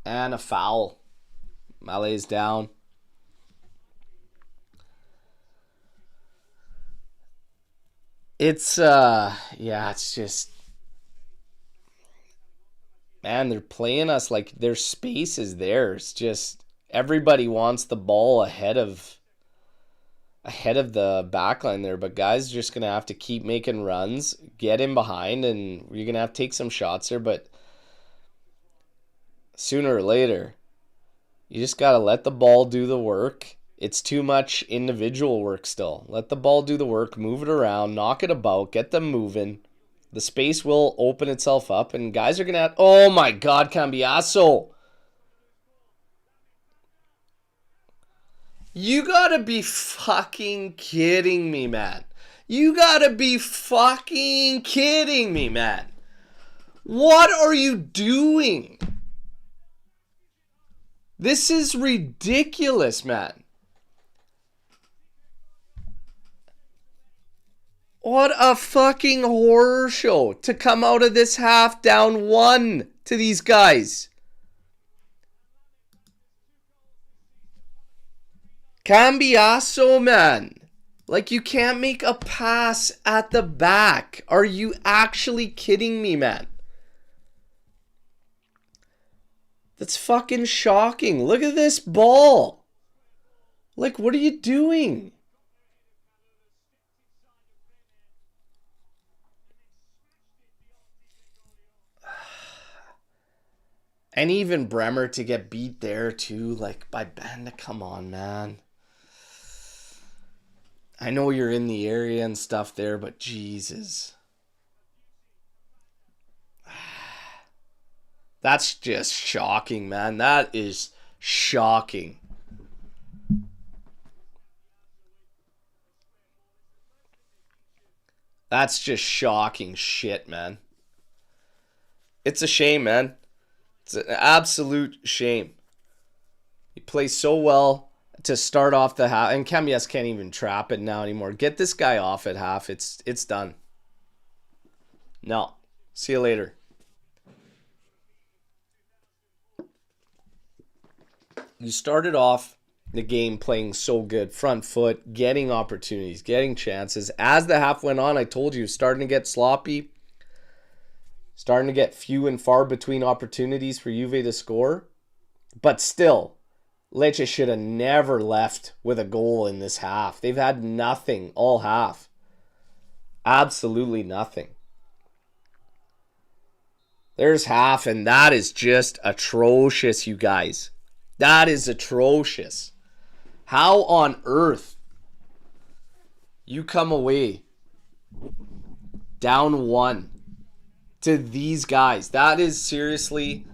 And a foul. Male's down. It's, yeah, it's just, man, they're playing us like their space is there. It's just, everybody wants the ball ahead of the back line there, but guys are just going to have to keep making runs, get in behind, and you're going to have to take some shots there, but sooner or later, you just got to let the ball do the work. It's too much individual work still. Let the ball do the work, move it around, knock it about, get them moving. The space will open itself up, and guys are going to have... Oh my God, Cambiaso! You gotta be fucking kidding me, man. You gotta be fucking kidding me, man. What are you doing? This is ridiculous, man. What a fucking horror show to come out of this half down 1 to these guys. Cambiaso, man. Like, you can't make a pass at the back. Are you actually kidding me, man? That's fucking shocking. Look at this ball. Like, what are you doing? And even Bremer to get beat there too, like by Banda. Come on, man. I know you're in the area and stuff there, but Jesus. That's just shocking, man. That is shocking. That's just shocking shit, man. It's a shame, man. It's an absolute shame. He plays so well to start off the half, and Cambias can't even trap it now anymore. Get this guy off at half. It's done. No. See you later. You started off the game playing so good, front foot, getting opportunities, getting chances. As the half went on, I told you, starting to get sloppy, starting to get few and far between opportunities for Juve to score. But still, Lecce should have never left with a goal in this half. They've had nothing all half. Absolutely nothing. There's half, and that is just atrocious, you guys. That is atrocious. How on earth you come away down 1 to these guys? That is seriously,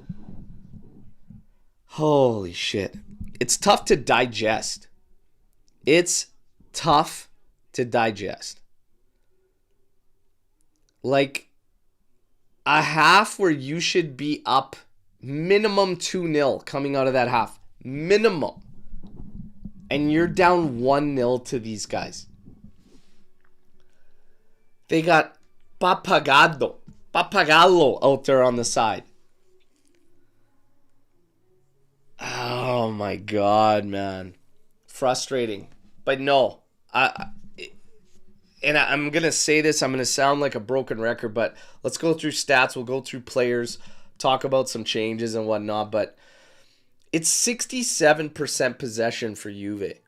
holy shit. It's tough to digest. It's tough to digest. Like a half where you should be up minimum 2-0 coming out of that half. Minimum. And you're down 1-0 to these guys. They got Papagallo out there on the side. Oh my God, man. Frustrating. But no, I'm going to say this, I'm going to sound like a broken record, but let's go through stats. We'll go through players, talk about some changes and whatnot, but it's 67% possession for Juve.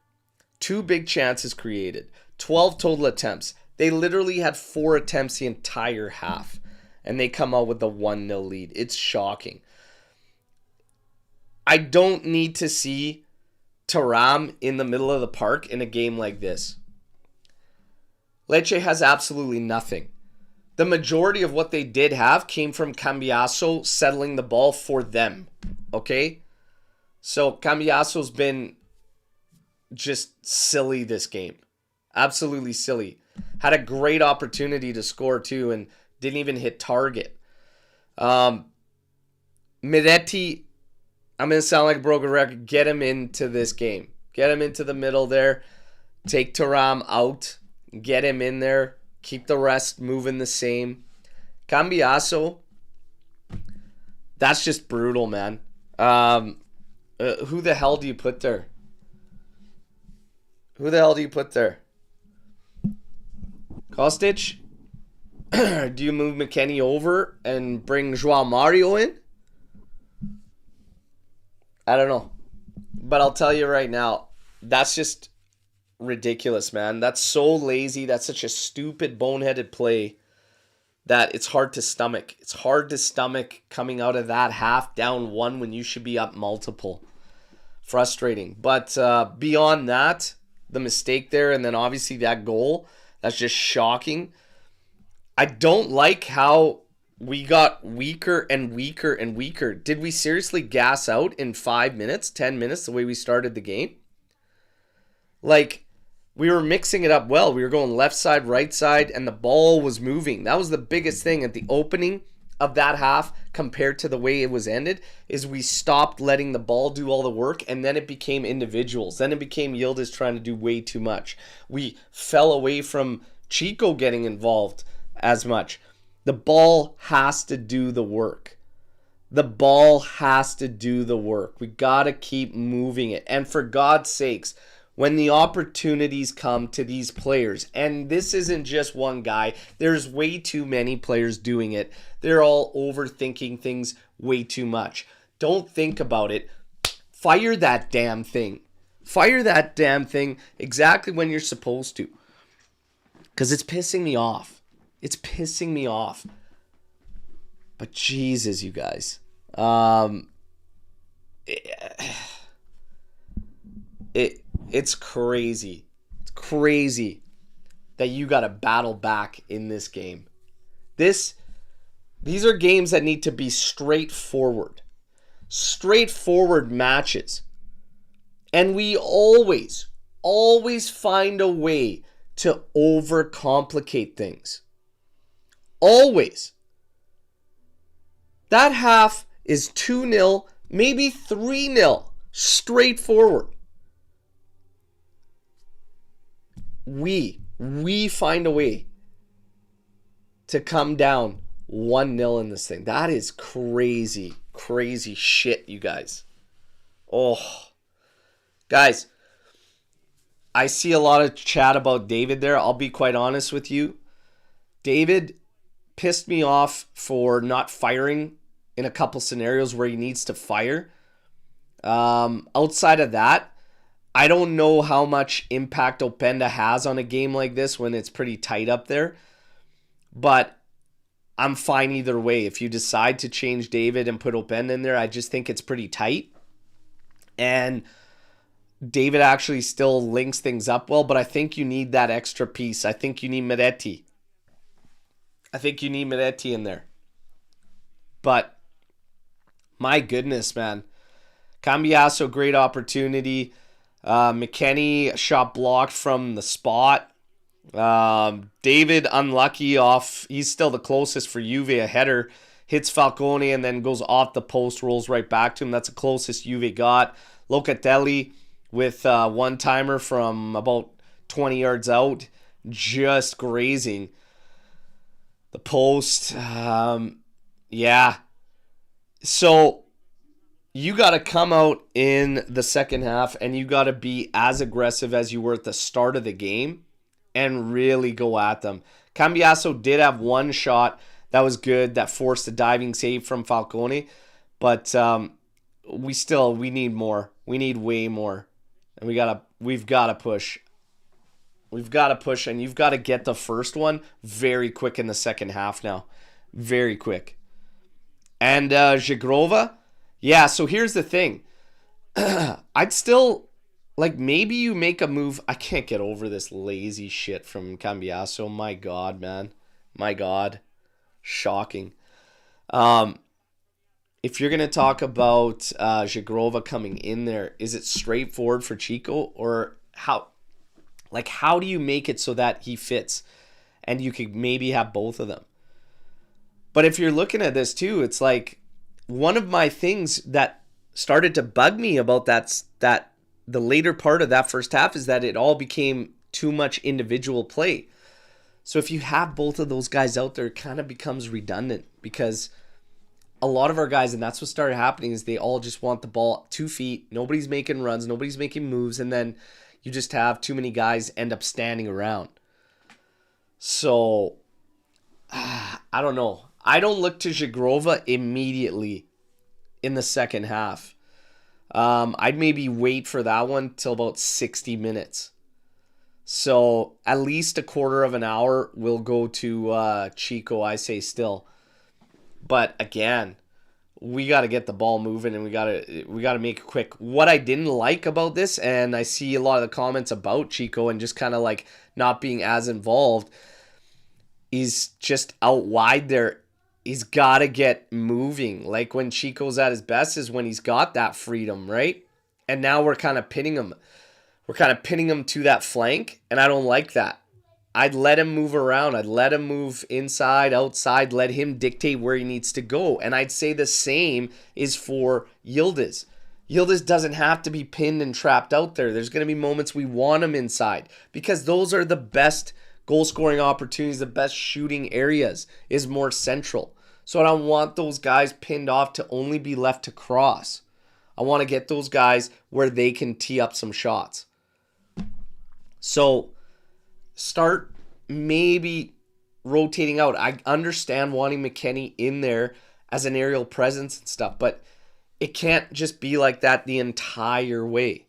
2 big chances created. 12 total attempts. They literally had 4 attempts the entire half, and they come out with the 1-0 lead. It's shocking. I don't need to see Thuram in the middle of the park in a game like this. Lecce has absolutely nothing. The majority of what they did have came from Cambiaso settling the ball for them. Okay? So Cambiaso's been just silly this game. Absolutely silly. Had a great opportunity to score too and didn't even hit target. Miretti, I'm going to sound like a broken record. Get him into this game. Get him into the middle there. Take Thuram out. Get him in there. Keep the rest moving the same. Cambiaso, that's just brutal, man. Who the hell do you put there? Who the hell do you put there? Kostic? Do you move McKennie over and bring João Mario in? I don't know. But I'll tell you right now, that's just ridiculous, man. That's so lazy. That's such a stupid, boneheaded play that it's hard to stomach. It's hard to stomach coming out of that half down 1 when you should be up multiple. Frustrating. But beyond that, the mistake there, and then obviously that goal, that's just shocking. I don't like how we got weaker and weaker and weaker. Did we seriously gas out in 5 minutes, 10 minutes, the way we started the game? Like, we were mixing it up well. We were going left side, right side, and the ball was moving. That was the biggest thing at the opening of that half compared to the way it was ended, is we stopped letting the ball do all the work, and then it became individuals. Then it became Yildiz trying to do way too much. We fell away from Chico getting involved as much. The ball has to do the work. The ball has to do the work. We got to keep moving it. And for God's sakes, when the opportunities come to these players, and this isn't just one guy, there's way too many players doing it. They're all overthinking things way too much. Don't think about it. Fire that damn thing. Fire that damn thing exactly when you're supposed to. Because it's pissing me off. It's pissing me off. But Jesus, you guys. It's crazy. It's crazy that you got to battle back in this game. These are games that need to be straightforward. Straightforward matches. And we always find a way to overcomplicate things. Always. That half is 2-0, maybe 3-0. Straightforward. We find a way to come down 1-0 in this thing. That is crazy, crazy shit, you guys. Oh. Guys, I see a lot of chat about David there. I'll be quite honest with you. David pissed me off for not firing in a couple scenarios where he needs to fire. Outside of that, I don't know how much impact Openda has on a game like this when it's pretty tight up there. But I'm fine either way. If you decide to change David and put Openda in there, I just think it's pretty tight. And David actually still links things up well, but I think you need that extra piece. I think you need Meretti. In there. But my goodness, man. Cambiasso, great opportunity. McKennie shot blocked from the spot. David unlucky off. He's still the closest for Juve. A header hits Falcone and then goes off the post, rolls right back to him. That's the closest Juve got. Locatelli with one-timer from about 20 yards out, just grazing the post. Yeah. So you got to come out in the second half and you got to be as aggressive as you were at the start of the game and really go at them. Cambiasso did have one shot that was good that forced a diving save from Falcone, but we need more. We need way more. And we've got to push. We've got to push, and you've got to get the first one very quick in the second half now. Very quick. And Zhigrova, yeah, so here's the thing. I'd still, maybe you make a move. I can't get over this lazy shit from Cambiasso. My God, man. My God. Shocking. If you're going to talk about Zhigrova coming in there, is it straightforward for Chico? Or how do you make it so that he fits and you could maybe have both of them? But if you're looking at this too, it's like one of my things that started to bug me about that the later part of that first half is that it all became too much individual play. So if you have both of those guys out there, it kind of becomes redundant because a lot of our guys, and that's what started happening, is they all just want the ball at 2 feet. Nobody's making runs. Nobody's making moves. And then you just have too many guys end up standing around. So, I don't know. I don't look to Zhigrova immediately in the second half. I'd maybe wait for that one till about 60 minutes. So at least a quarter of an hour will go to Chico, I say still. But again, we got to get the ball moving and we got to make it quick. What I didn't like about this, and I see a lot of the comments about Chico and just kind of like not being as involved, is just out wide there. He's got to get moving. Like when Chico's at his best is when he's got that freedom, right? And now we're kind of pinning him. We're kind of pinning him to that flank, and I don't like that. I'd let him move around. I'd let him move inside, outside, let him dictate where he needs to go. And I'd say the same is for Yildiz. Yildiz doesn't have to be pinned and trapped out there. There's going to be moments we want him inside because those are the best goal-scoring opportunities, the best shooting areas is more central. So I don't want those guys pinned off to only be left to cross. I want to get those guys where they can tee up some shots. So start maybe rotating out. I understand wanting McKennie in there as an aerial presence and stuff, but it can't just be like that the entire way.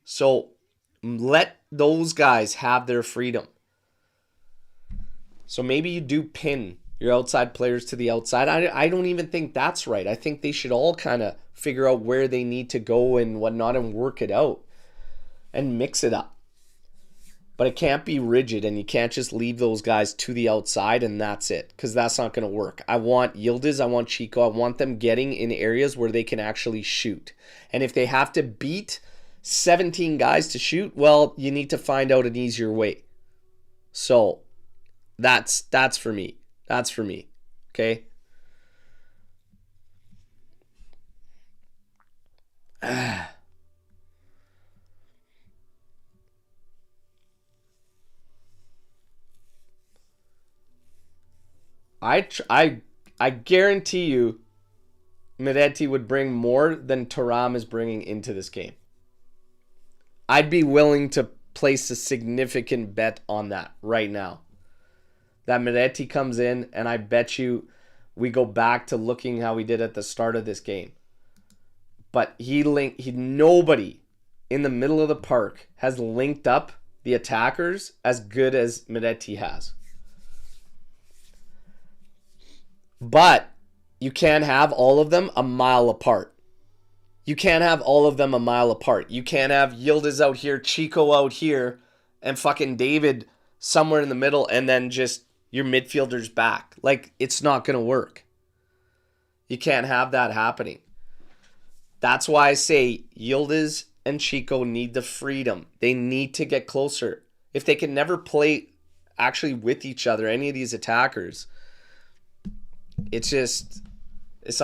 So let those guys have their freedom. So maybe you do pin your outside players to the outside. I don't even think that's right. I think they should all kind of figure out where they need to go and whatnot and work it out and mix it up. But it can't be rigid, and you can't just leave those guys to the outside and that's it, because that's not going to work. I want Yildiz, I want Chico, I want them getting in areas where they can actually shoot. And if they have to beat 17 guys to shoot, well, you need to find out an easier way. So That's for me. That's for me. Okay? I guarantee you Miretti would bring more than Thuram is bringing into this game. I'd be willing to place a significant bet on that right now. That Miretti comes in, and I bet you we go back to looking how we did at the start of this game. But nobody in the middle of the park has linked up the attackers as good as Miretti has. But you can't have all of them a mile apart. You can't have all of them a mile apart. You can't have Yildiz out here, Chico out here, and fucking David somewhere in the middle, and then just your midfielders back. Like, it's not going to work. You can't have that happening. That's why I say Yildiz and Chico need the freedom. They need to get closer. If they can never play actually with each other, any of these attackers, it's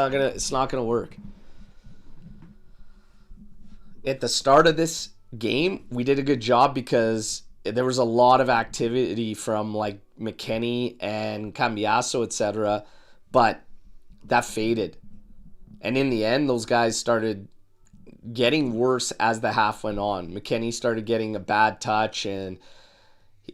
not gonna work. At the start of this game, we did a good job because there was a lot of activity from like McKennie and Cambiasso, etc. But that faded. And in the end, those guys started getting worse as the half went on. McKennie started getting a bad touch, and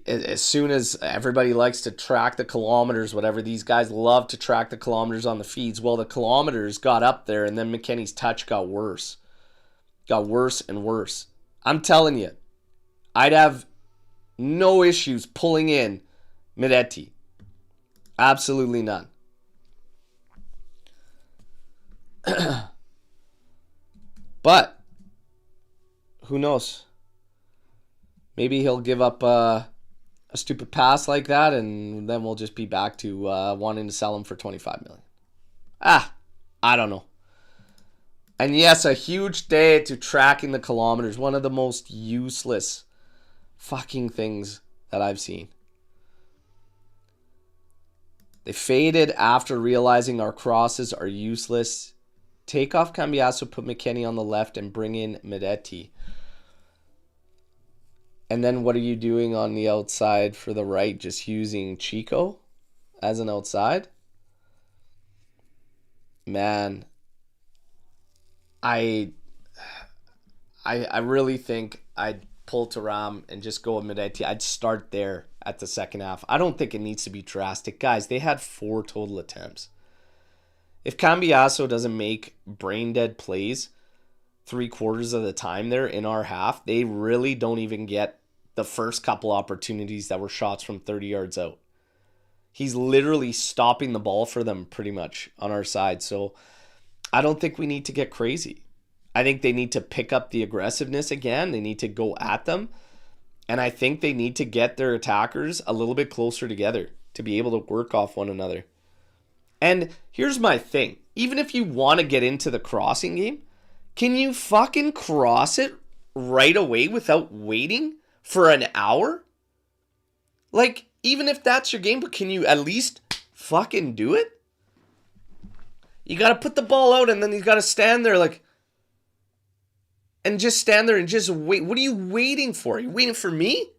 as soon as everybody likes to track the kilometers, whatever, these guys love to track the kilometers on the feeds. Well, the kilometers got up there, and then McKennie's touch got worse. Got worse and worse. I'm telling you, I'd have no issues pulling in Miretti. Absolutely none. But who knows? Maybe he'll give up a stupid pass like that, and then we'll just be back to wanting to sell him for $25 million. I don't know. And yes, a huge day to tracking the kilometers. One of the most useless fucking things that I've seen. They faded after realizing our crosses are useless. Take off Cambiasso, put McKennie on the left, and bring in Miretti. And then what are you doing on the outside for the right? Just using Chico as an outside? Man, I really think I'd pull Thuram and just go with Miretti. I'd start there at the second half. I don't think it needs to be drastic. Guys, they had 4 total attempts. If Cambiasso doesn't make brain-dead plays 3/4 of the time there in our half, they really don't even get the first couple opportunities that were shots from 30 yards out. He's literally stopping the ball for them pretty much on our side. So I don't think we need to get crazy. I think they need to pick up the aggressiveness again. They need to go at them. And I think they need to get their attackers a little bit closer together to be able to work off one another. And here's my thing. Even if you want to get into the crossing game, can you fucking cross it right away without waiting for an hour? Like, even if that's your game, but can you at least fucking do it? You got to put the ball out, and then you got to stand there like, and just stand there and just wait. What are you waiting for? Are you waiting for me?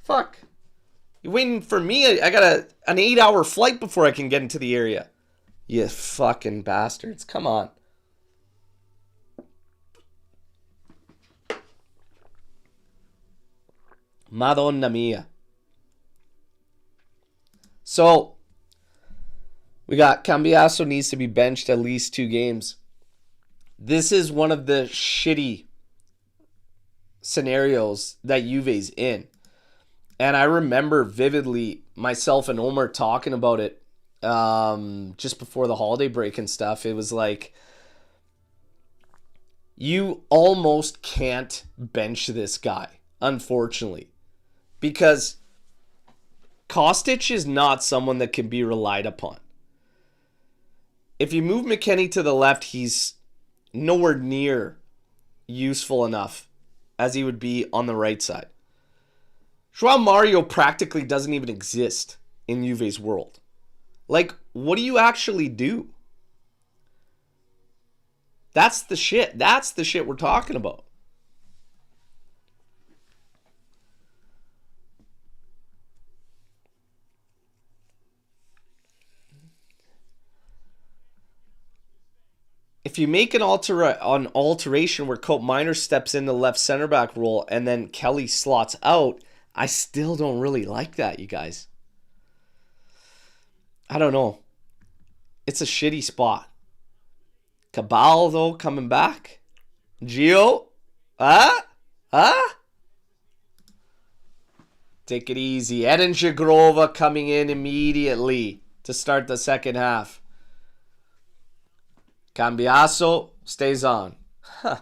Fuck. You waiting for me? I got an 8-hour flight before I can get into the area. You fucking bastards. Come on. Madonna mia. So, we got Cambiasso needs to be benched at least 2 games. This is one of the shitty scenarios that Juve's in. And I remember vividly myself and Omar talking about it just before the holiday break and stuff. It was like, you almost can't bench this guy, unfortunately. Because Kostic is not someone that can be relied upon. If you move McKennie to the left, he's nowhere near useful enough as he would be on the right side. Joao Mario practically doesn't even exist in Juve's world. Like, what do you actually do? That's the shit. That's the shit we're talking about. If you make an alteration where Cope Minor steps in the left center back role and then Kelly slots out, I still don't really like that, you guys. I don't know. It's a shitty spot. Cabal, though, coming back. Gio? Take it easy. Edin Jagrova coming in immediately to start the second half. Cambiaso stays on. Huh.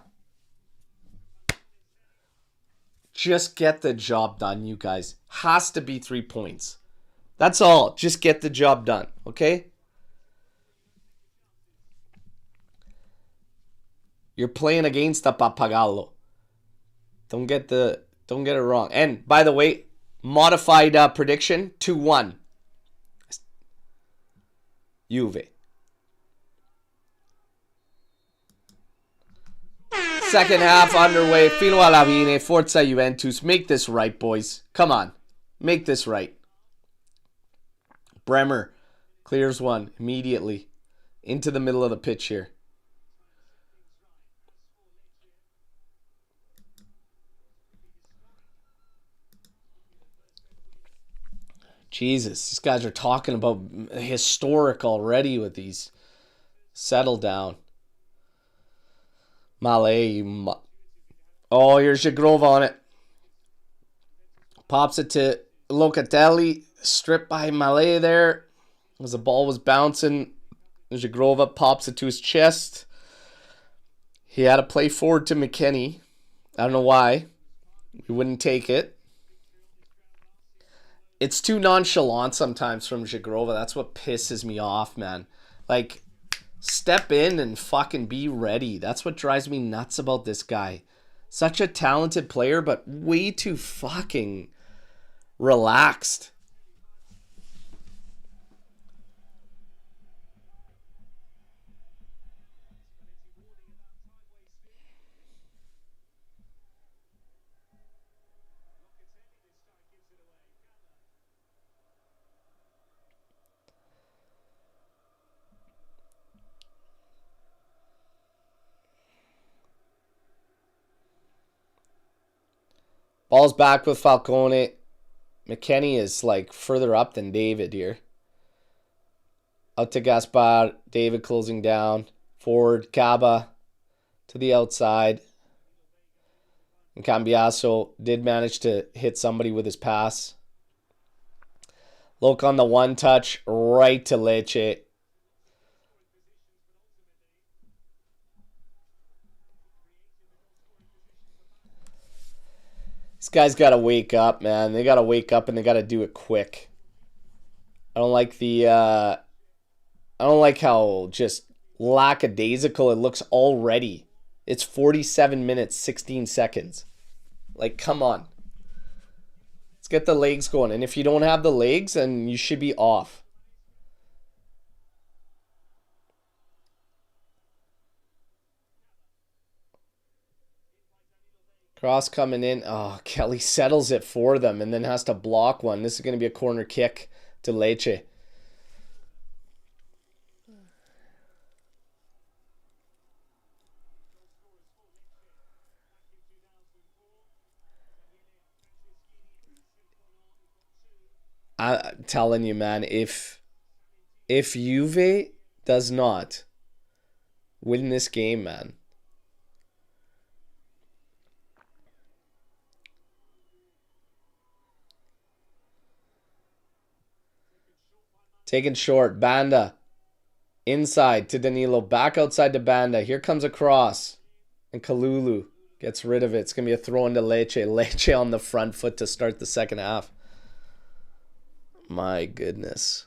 Just get the job done, you guys. Has to be 3 points. That's all. Just get the job done, okay? You're playing against a Pappagallo. Don't get it wrong. And by the way, modified prediction 2-1. Juve. Second half underway. Fino alla fine. Forza Juventus. Make this right, boys. Come on. Make this right. Bremer clears one immediately into the middle of the pitch here. Jesus, these guys are talking about historic already with these. Settle down. Malé. Oh, here's Jagrova on it. Pops it to Locatelli. Stripped by Malé there. As the ball was bouncing, Jagrova pops it to his chest. He had to play forward to McKennie. I don't know why. He wouldn't take it. It's too nonchalant sometimes from Jagrova. That's what pisses me off, man. Like, step in and fucking be ready. That's what drives me nuts about this guy. Such a talented player, but way too fucking relaxed. Ball's back with Falcone. McKennie is like further up than David here. Out to Gaspar. David closing down. Forward. Caba to the outside. And Cambiaso did manage to hit somebody with his pass. Look on the one touch right to Lecce. This guy's got to wake up, man. They got to wake up and they got to do it quick. I don't like how just lackadaisical it looks already. It's 47 minutes, 16 seconds. Like, come on. Let's get the legs going. And if you don't have the legs, then you should be off. Cross coming in. Oh, Kelly settles it for them and then has to block one. This is going to be a corner kick to Lecce. I'm telling you, man, if Juve does not win this game, man, taken short, Banda inside to Danilo, back outside to Banda. Here comes a cross, and Kalulu gets rid of it. It's gonna be a throw into Lecce. Lecce on the front foot to start the second half. My goodness.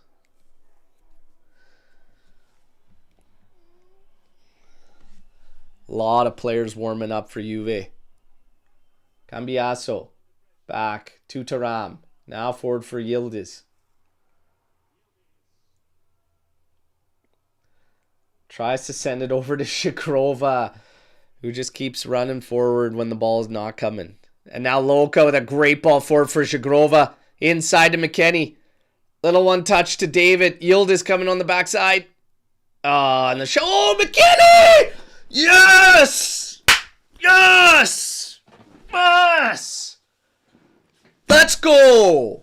A lot of players warming up for Juve. Cambiaso. Back to Taram. Now forward for Yildiz. Tries to send it over to Shakrova, who just keeps running forward when the ball is not coming. And now Loka with a great ball forward for Shakrova. Inside to McKenny. Little one touch to David. Yildiz coming on the backside. And the show. Oh, McKenny! Yes! Yes! Yes! Let's go!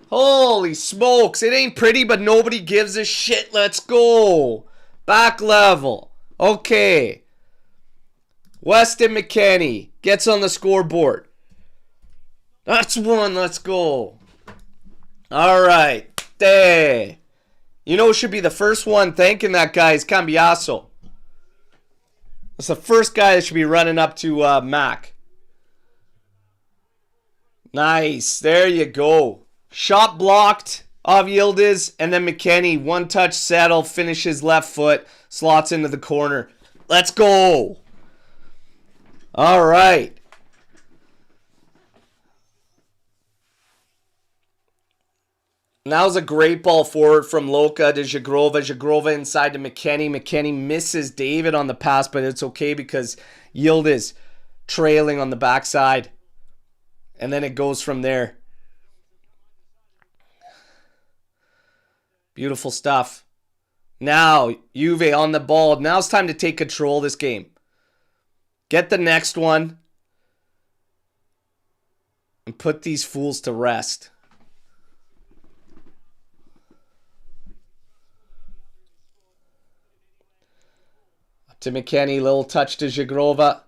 Holy smokes. It ain't pretty, but nobody gives a shit. Let's go. Back level. Okay. Weston McKennie gets on the scoreboard. That's one. Let's go. All right. There. You know who should be the first one thanking that guy is Cambiaso. That's the first guy that should be running up to Mac. Nice. There you go. Shot blocked of Yildiz, and then McKennie, one touch settle, finishes left foot, slots into the corner. Let's go. All right. And that was a great ball forward from Loka to Zagrova. Zagrova inside to McKennie. McKennie misses David on the pass, but it's okay because Yildiz trailing on the backside. And then it goes from there. Beautiful stuff. Now, Juve on the ball. Now it's time to take control of this game. Get the next one. And put these fools to rest. Up to McKennie. Little touch to Zagrova.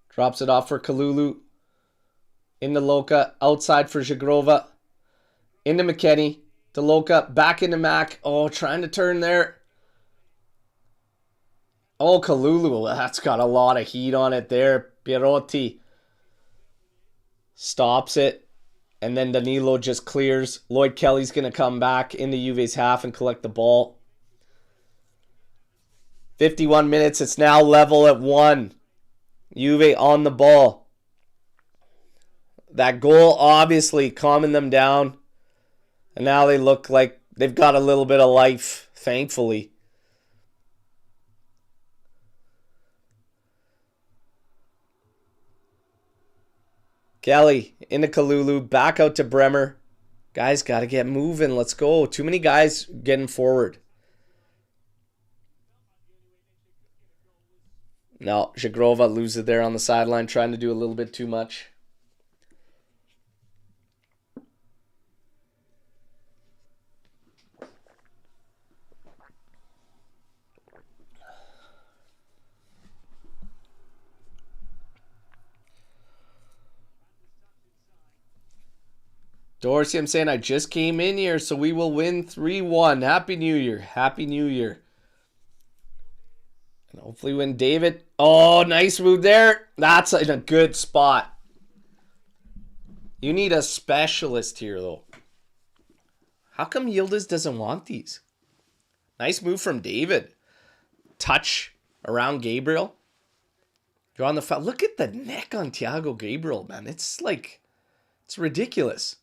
Drops it off for Kalulu. Into Loka. Outside for Zagrova. Into McKennie. To Loka. Back into Mac. Oh, trying to turn there. Oh, Kalulu. That's got a lot of heat on it there. Pierotti stops it. And then Danilo just clears. Lloyd Kelly's going to come back into Juve's half and collect the ball. 51 minutes. It's now level at 1. Juve on the ball. That goal obviously calming them down. And now they look like they've got a little bit of life, thankfully. Kelly into Kalulu, back out to Bremer. Guys, got to get moving. Let's go. Too many guys getting forward. No, Zagrova loses there on the sideline, trying to do a little bit too much. Dorsey, I'm saying I just came in here, so we will win 3-1. Happy New Year. Happy New Year. And hopefully win David. Oh, nice move there. That's in a good spot. You need a specialist here, though. How come Yildiz doesn't want these? Nice move from David. Touch around Gabriel. Drawing the foul. Look at the neck on Thiago Gabriel, man. It's like, it's ridiculous.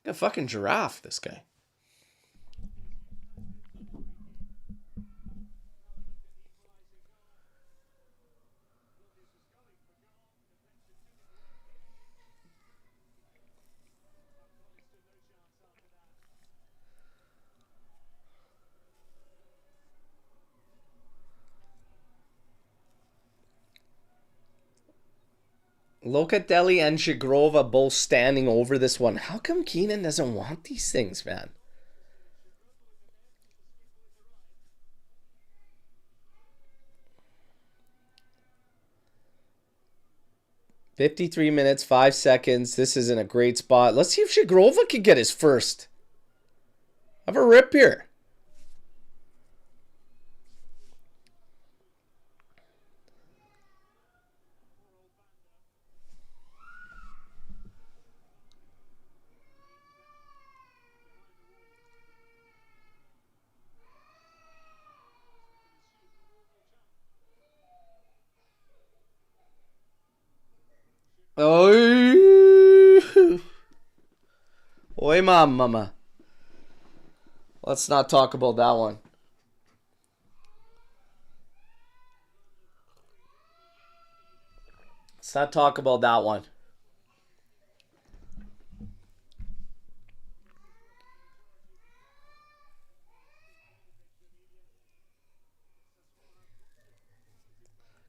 A fucking giraffe, this guy. Locatelli and Zagrova both standing over this one. How come Keenan doesn't want these things, man? $53, 5 seconds. This is in a great spot. Let's see if Zagrova can get his first. Have a rip here. Oh, oi, mama. Let's not talk about that one. Let's not talk about that one.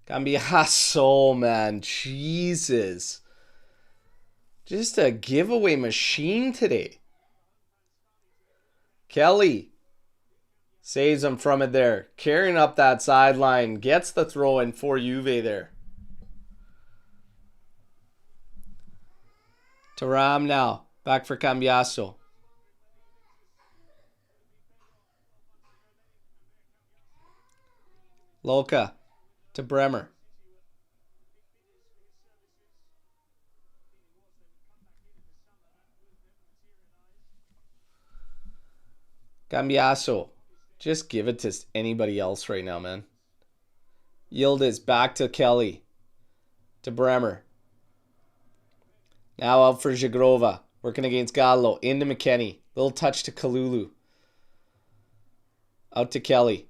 Cambiaso, man. Jesus. Just a giveaway machine today. Kelly saves him from it there. Carrying up that sideline. Gets the throw in for Juve there. Thuram now. Back for Cambiaso. Loca to Bremer. Cambiaso. Just give it to anybody else right now, man. Yildiz back to Kelly. To Bremer. Now out for Zagrova. Working against Gallo. Into McKennie. Little touch to Kalulu. Out to Kelly.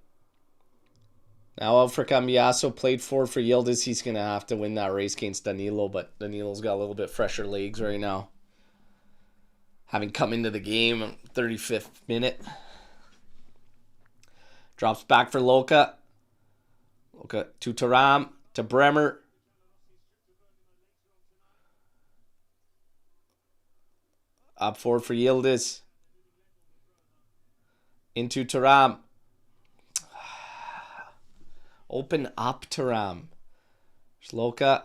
Now out for Cambiaso. Played forward for Yildiz. He's going to have to win that race against Danilo. But Danilo's got a little bit fresher legs right now. Having come into the game. 35th minute. Drops back for Loca. Loca to Thuram. To Bremer. Up forward for Yildiz. Into Thuram. Open up Thuram. Loca.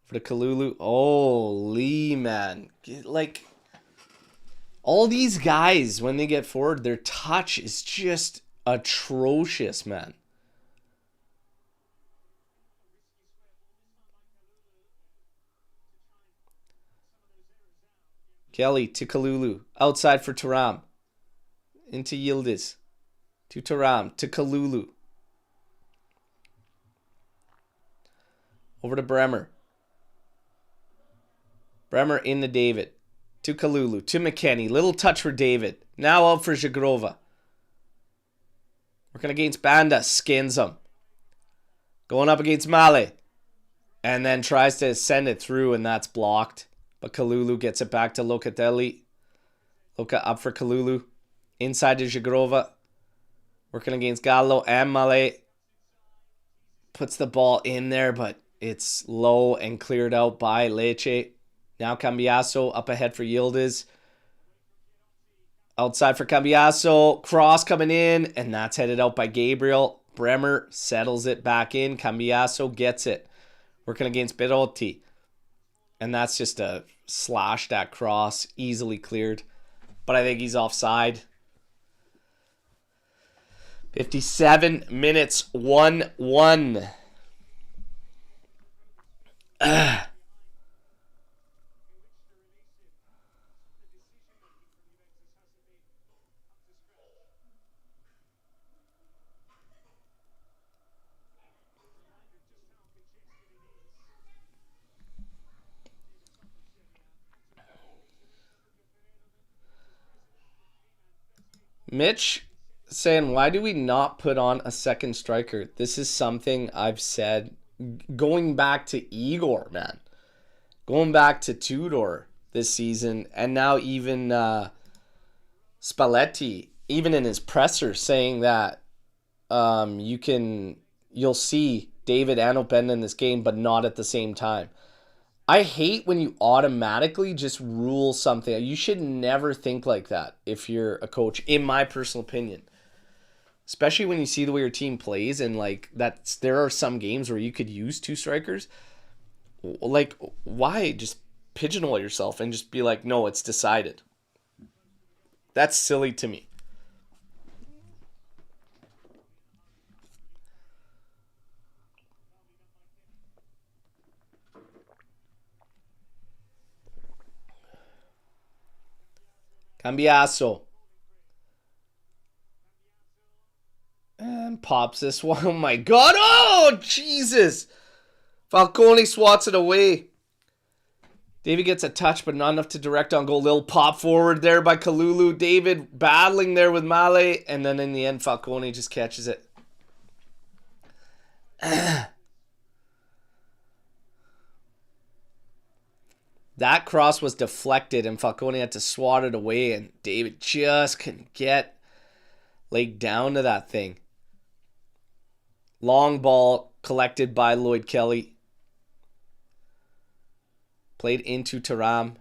For the Kalulu. Holy man. Like, all these guys, when they get forward, their touch is just atrocious, man. Kelly to Kalulu. Outside for Thuram. Into Yildiz. To Thuram. To Kalulu. Over to Bremer. Bremer into David. To Kalulu. To McKennie. Little touch for David. Now out for Zagrova. Working against Banda. Skins him. Going up against Male. And then tries to send it through, and that's blocked. But Kalulu gets it back to Locatelli. Loca up for Kalulu. Inside to Zagrova. Working against Gallo and Male. Puts the ball in there, but it's low and cleared out by Lecce. Now Cambiaso up ahead for Yildiz. Outside for Cambiaso. Cross coming in, and that's headed out by Gabriel. Bremer settles it back in. Cambiaso gets it. Working against Berotti. And that's just a slash that cross. Easily cleared. But I think he's offside. 57 minutes. 1-1. Mitch saying, why do we not put on a second striker? This is something I've said going back to Igor, man. Going back to Tudor this season. And now even Spalletti, even in his presser, saying that you'll see David and Openda in this game, but not at the same time. I hate when you automatically just rule something. You should never think like that if you're a coach, in my personal opinion. Especially when you see the way your team plays, and like there are some games where you could use two strikers. Like, why just pigeonhole yourself and just be like, no, it's decided? That's silly to me. Cambiaso. And pops this one. Oh my god. Oh, Jesus. Falcone swats it away. David gets a touch, but not enough to direct on goal. Little pop forward there by Kalulu. David battling there with Male. And then in the end, Falcone just catches it. That cross was deflected, and Falcone had to swat it away, and David just couldn't get leg down to that thing. Long ball collected by Lloyd Kelly. Played into Taram.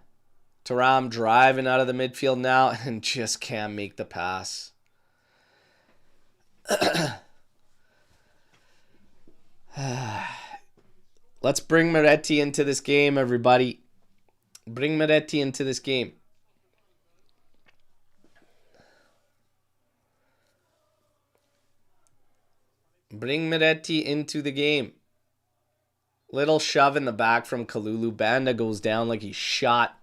Taram driving out of the midfield now and just can't make the pass. Let's bring Moretti into this game, everybody. Bring Moretti into this game. Bring Moretti into the game. Little shove in the back from Kalulu. Banda goes down like he's shot.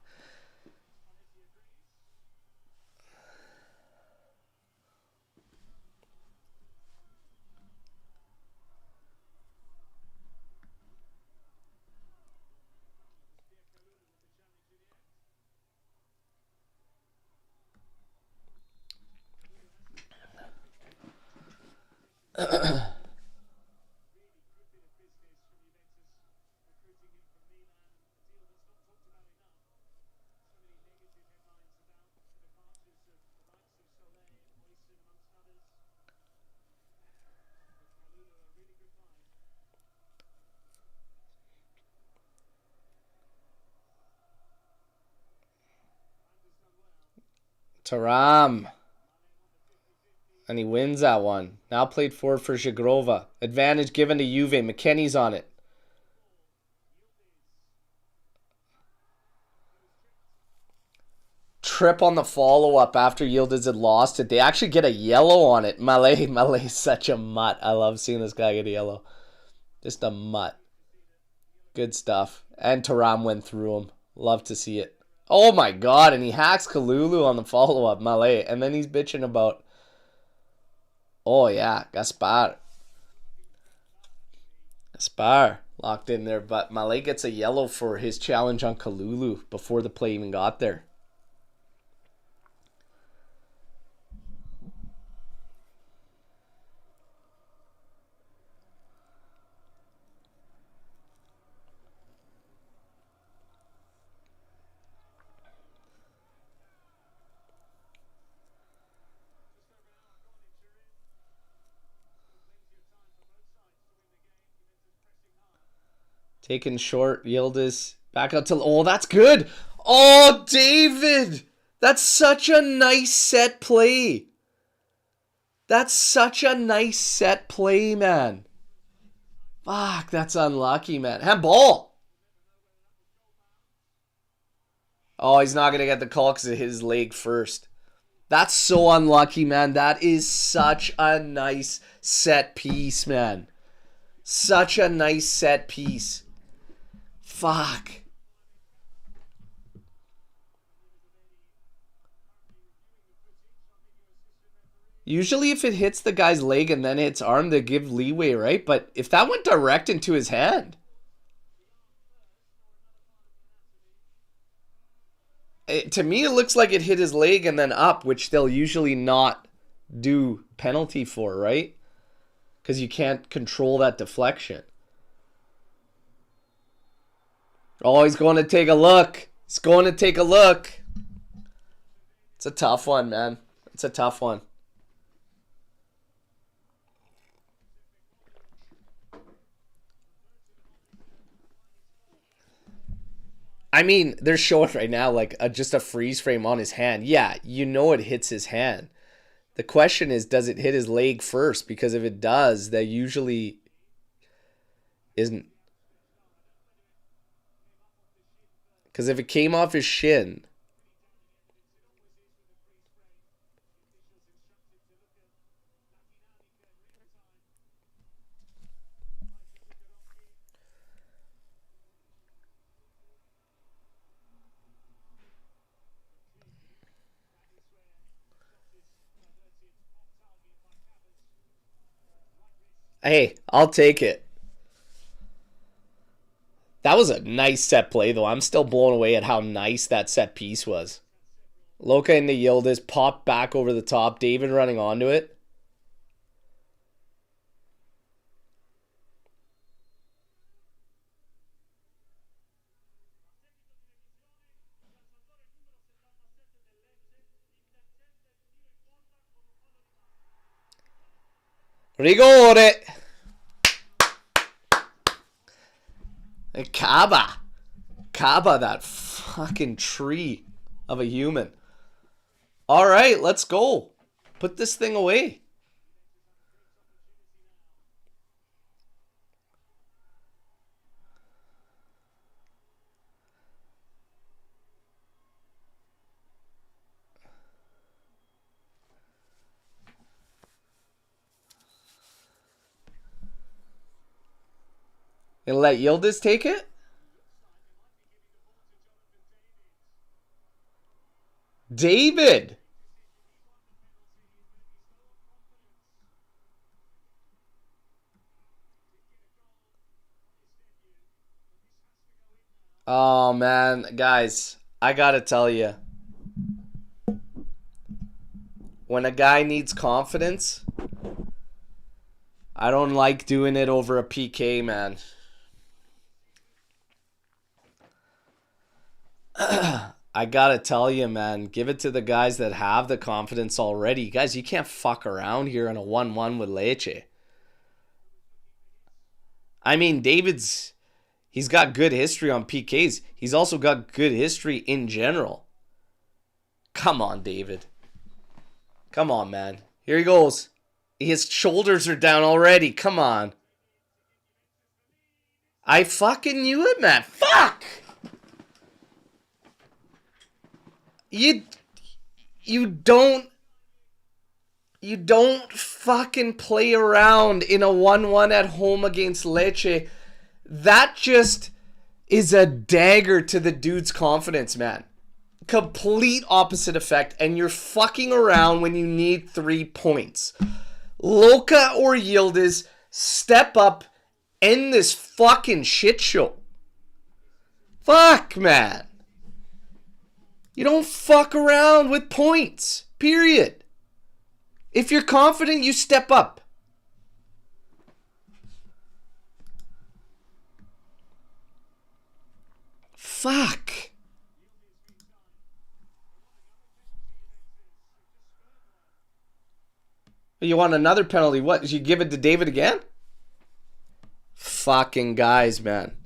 Taram. And he wins that one. Now played forward for Zhigrova. Advantage given to Juve. McKennie's on it. Trip on the follow-up after Yildiz had lost it. They actually get a yellow on it. Male's such a mutt. I love seeing this guy get a yellow. Just a mutt. Good stuff. And Taram went through him. Love to see it. Oh my god, and he hacks Kalulu on the follow-up, Male. And then he's bitching about... Oh yeah, Gaspar locked in there, but Male gets a yellow for his challenge on Kalulu before the play even got there. Taken short, Yildiz. Back out to... Oh, that's good. Oh, David. That's such a nice set play. That's such a nice set play, man. Fuck, that's unlucky, man. Handball. Oh, he's not going to get the call because it hit his leg first. That's so unlucky, man. That is such a nice set piece, man. Such a nice set piece. Fuck. Usually if it hits the guy's leg and then hits arm, they give leeway, right? But if that went direct into his hand... to me, it looks like it hit his leg and then up, which they'll usually not do penalty for, right? Because you can't control that deflection. Oh, he's going to take a look. He's going to take a look. It's a tough one, man. It's a tough one. I mean, they're showing right now like just a freeze frame on his hand. Yeah, you know it hits his hand. The question is, does it hit his leg first? Because if it does, that usually isn't. Because if it came off his shin... Hey, I'll take it. That was a nice set play, though. I'm still blown away at how nice that set piece was. Loka into Yildiz, popped back over the top. David running onto it. Rigore! Kaba, that fucking tree of a human. All right, let's go. Put this thing away. And let Yildiz take it? David! Oh, man. Guys, I gotta tell you. When a guy needs confidence, I don't like doing it over a PK, man. I gotta tell you, man, give it to the guys that have the confidence already. Guys, you can't fuck around here on a 1-1 with Lecce. I mean, he's got good history on PKs. He's also got good history in general. Come on, David. Come on, man. Here he goes. His shoulders are down already. Come on. I fucking knew it, man. Fuck! You don't fucking play around in a 1-1 at home against Lecce. That just is a dagger to the dude's confidence, man. Complete opposite effect, and you're fucking around when you need 3 points. Loka or Yildiz, step up, end this fucking shit show. Fuck, man. You don't fuck around with points. Period. If you're confident, you step up. Fuck. You want another penalty? What? Did you give it to David again? Fucking guys, man.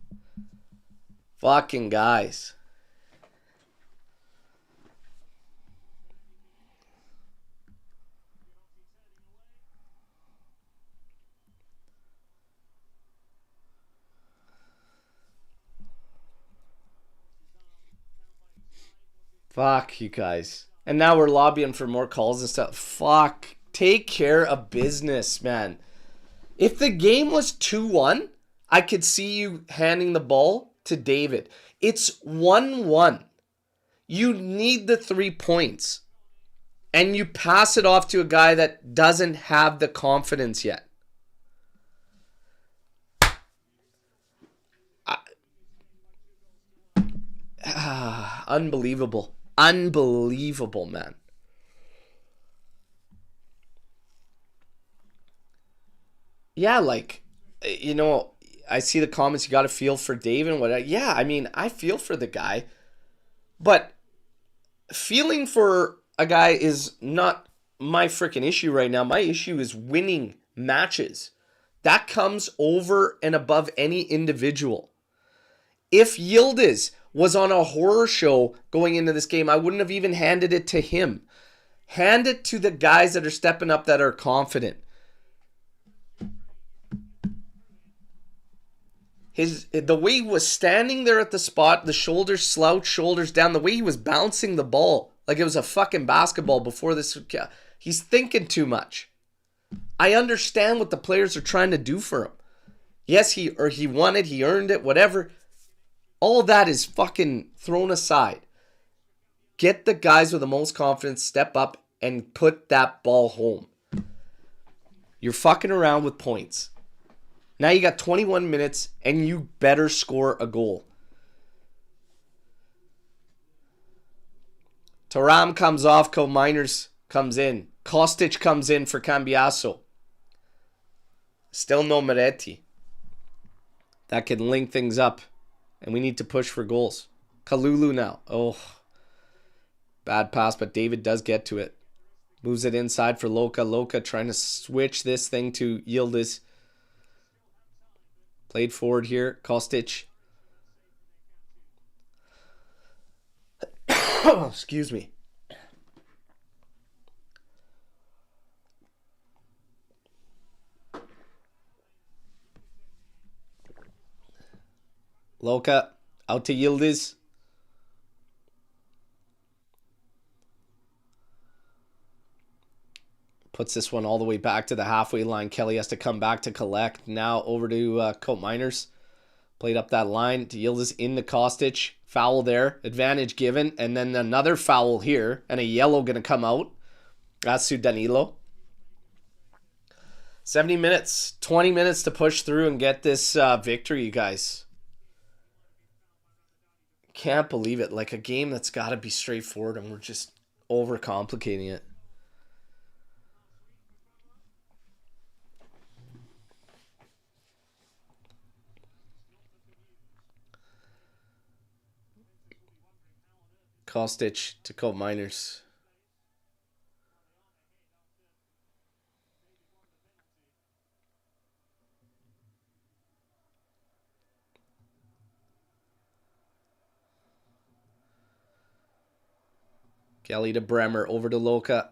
Fucking guys. Fuck you guys. And now we're lobbying for more calls and stuff. Fuck. Take care of business, man. If the game was 2-1, I could see you handing the ball to David. It's 1-1. You need the 3 points. And you pass it off to a guy that doesn't have the confidence yet. Unbelievable. Unbelievable, man. Yeah, like, you know, I see the comments, you got to feel for Dave and whatever. Yeah, I mean, I feel for the guy. But feeling for a guy is not my freaking issue right now. My issue is winning matches. That comes over and above any individual. If Yildiz was on a horror show going into this game, I wouldn't have even handed it to him. Hand it to the guys that are stepping up, that are confident. The way he was standing there at the spot, the shoulders slouched, shoulders down, the way he was bouncing the ball like it was a fucking basketball before this. He's thinking too much. I understand what the players are trying to do for him. Yes, he won it, he earned it, whatever. All that is fucking thrown aside. Get the guys with the most confidence, step up, and put that ball home. You're fucking around with points. Now you got 21 minutes, and you better score a goal. Thuram comes off. Miners comes in. Kostic comes in for Cambiaso. Still no Moretti. That can link things up. And we need to push for goals. Kalulu now. Oh. Bad pass, but David does get to it. Moves it inside for Loka. Loka trying to switch this thing to Yildiz. Played forward here. Kostic. Excuse me. Loka out to Yildiz. Puts this one all the way back to the halfway line. Kelly has to come back to collect. Now over to Coat Miners. Played up that line to Yildiz into Kostic. Foul there. Advantage given. And then another foul here. And a yellow going to come out. That's to Danilo. 70 minutes. 20 minutes to push through and get this victory, you guys. Can't believe it. Like a game that's got to be straightforward and we're just overcomplicating it. Kostic to Coat Miners. Kelly to Bremer. Over to Loka.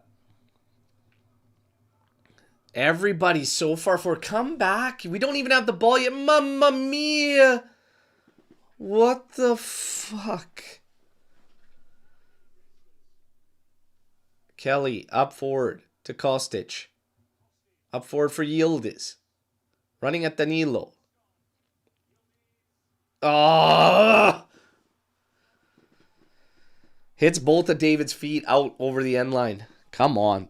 Everybody so far for come back. We don't even have the ball yet. Mamma mia. What the fuck? Kelly up forward to Kostic. Up forward for Yildiz. Running at Danilo. Oh! Hits both of David's feet out over the end line. Come on.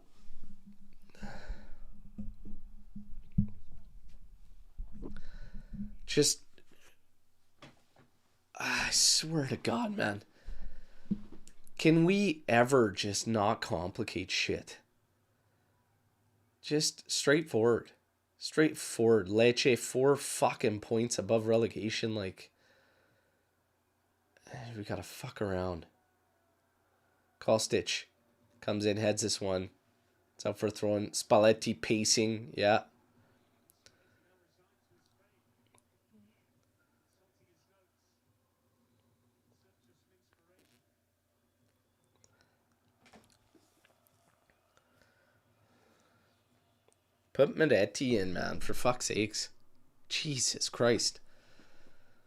Just, I swear to God, man. Can we ever just not complicate shit? Just straightforward. Straightforward. Lecce 4 fucking points above relegation. Like, we gotta fuck around. Kostic comes in, heads this one. It's up for throwing. Spalletti pacing. Yeah. Put Moretti in, man, for fuck's sakes. Jesus Christ.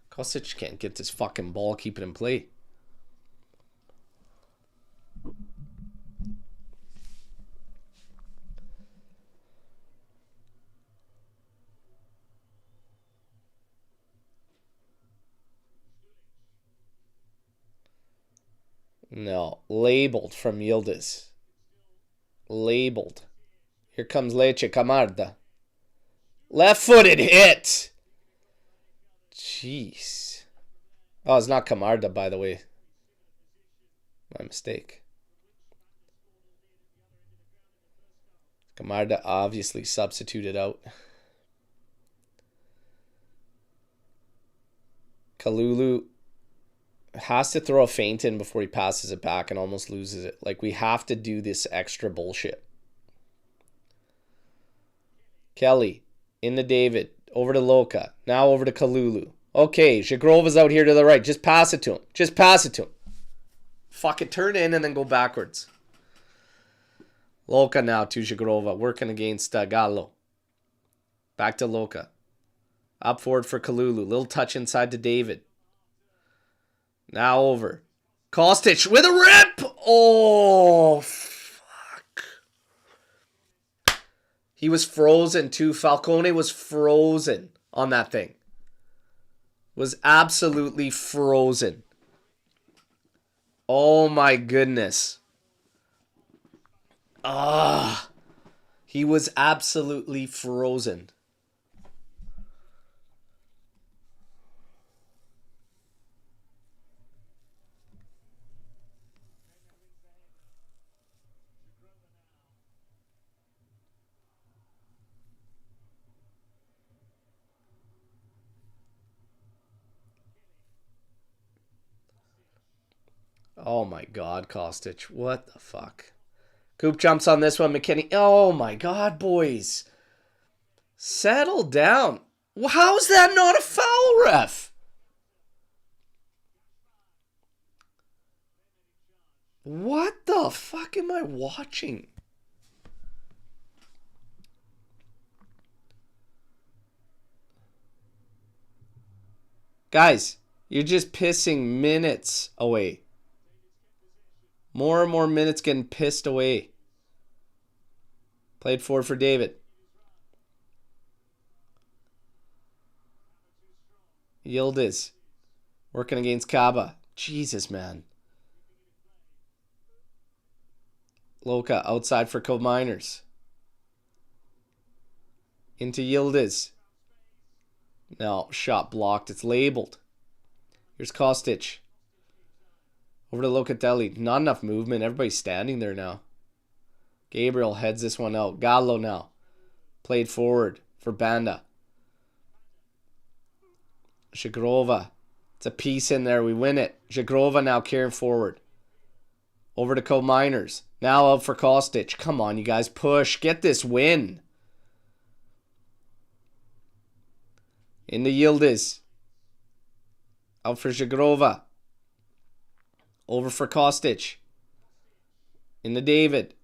Kostic can't get this fucking ball, keep it in play. No, labeled from Yildiz. Labeled. Here comes Lecce Camarda. Left-footed hit. Jeez. Oh, it's not Camarda, by the way. My mistake. Camarda obviously substituted out. Kalulu has to throw a feint in before he passes it back and almost loses it. Like, we have to do this extra bullshit. Kelly, into David, over to Loka, now over to Kalulu. Okay, Zhagrova's out here to the right. Just pass it to him. Just pass it to him. Fuck it, turn in and then go backwards. Loka now to Zhagrova, working against Gallo. Back to Loka. Up forward for Kalulu. Little touch inside to David. Now over. Kostic with a rip! Oh, fuck. He was frozen too. Falcone was frozen on that thing. Was absolutely frozen. Oh my goodness. Ah. He was absolutely frozen. Oh my God, Kostic. What the fuck? Coop jumps on this one. McKinney. Oh my God, boys. Settle down. How's that not a foul, ref? What the fuck am I watching? Guys, you're just pissing minutes away. More and more minutes getting pissed away. Played forward for David. Yildiz. Working against Kaba. Jesus, man. Loka outside for Co-Miners. Into Yildiz. No, shot blocked. It's labeled. Here's Kostic. Over to Locatelli. Not enough movement. Everybody's standing there now. Gabriel heads this one out. Gallo now. Played forward for Banda. Zagrova. It's a piece in there. We win it. Zagrova now carrying forward. Over to Co-Miners. Now out for Kostic. Come on, you guys. Push. Get this win. Into Yildiz. Out for Zagrova. Over for Kostic. Into David.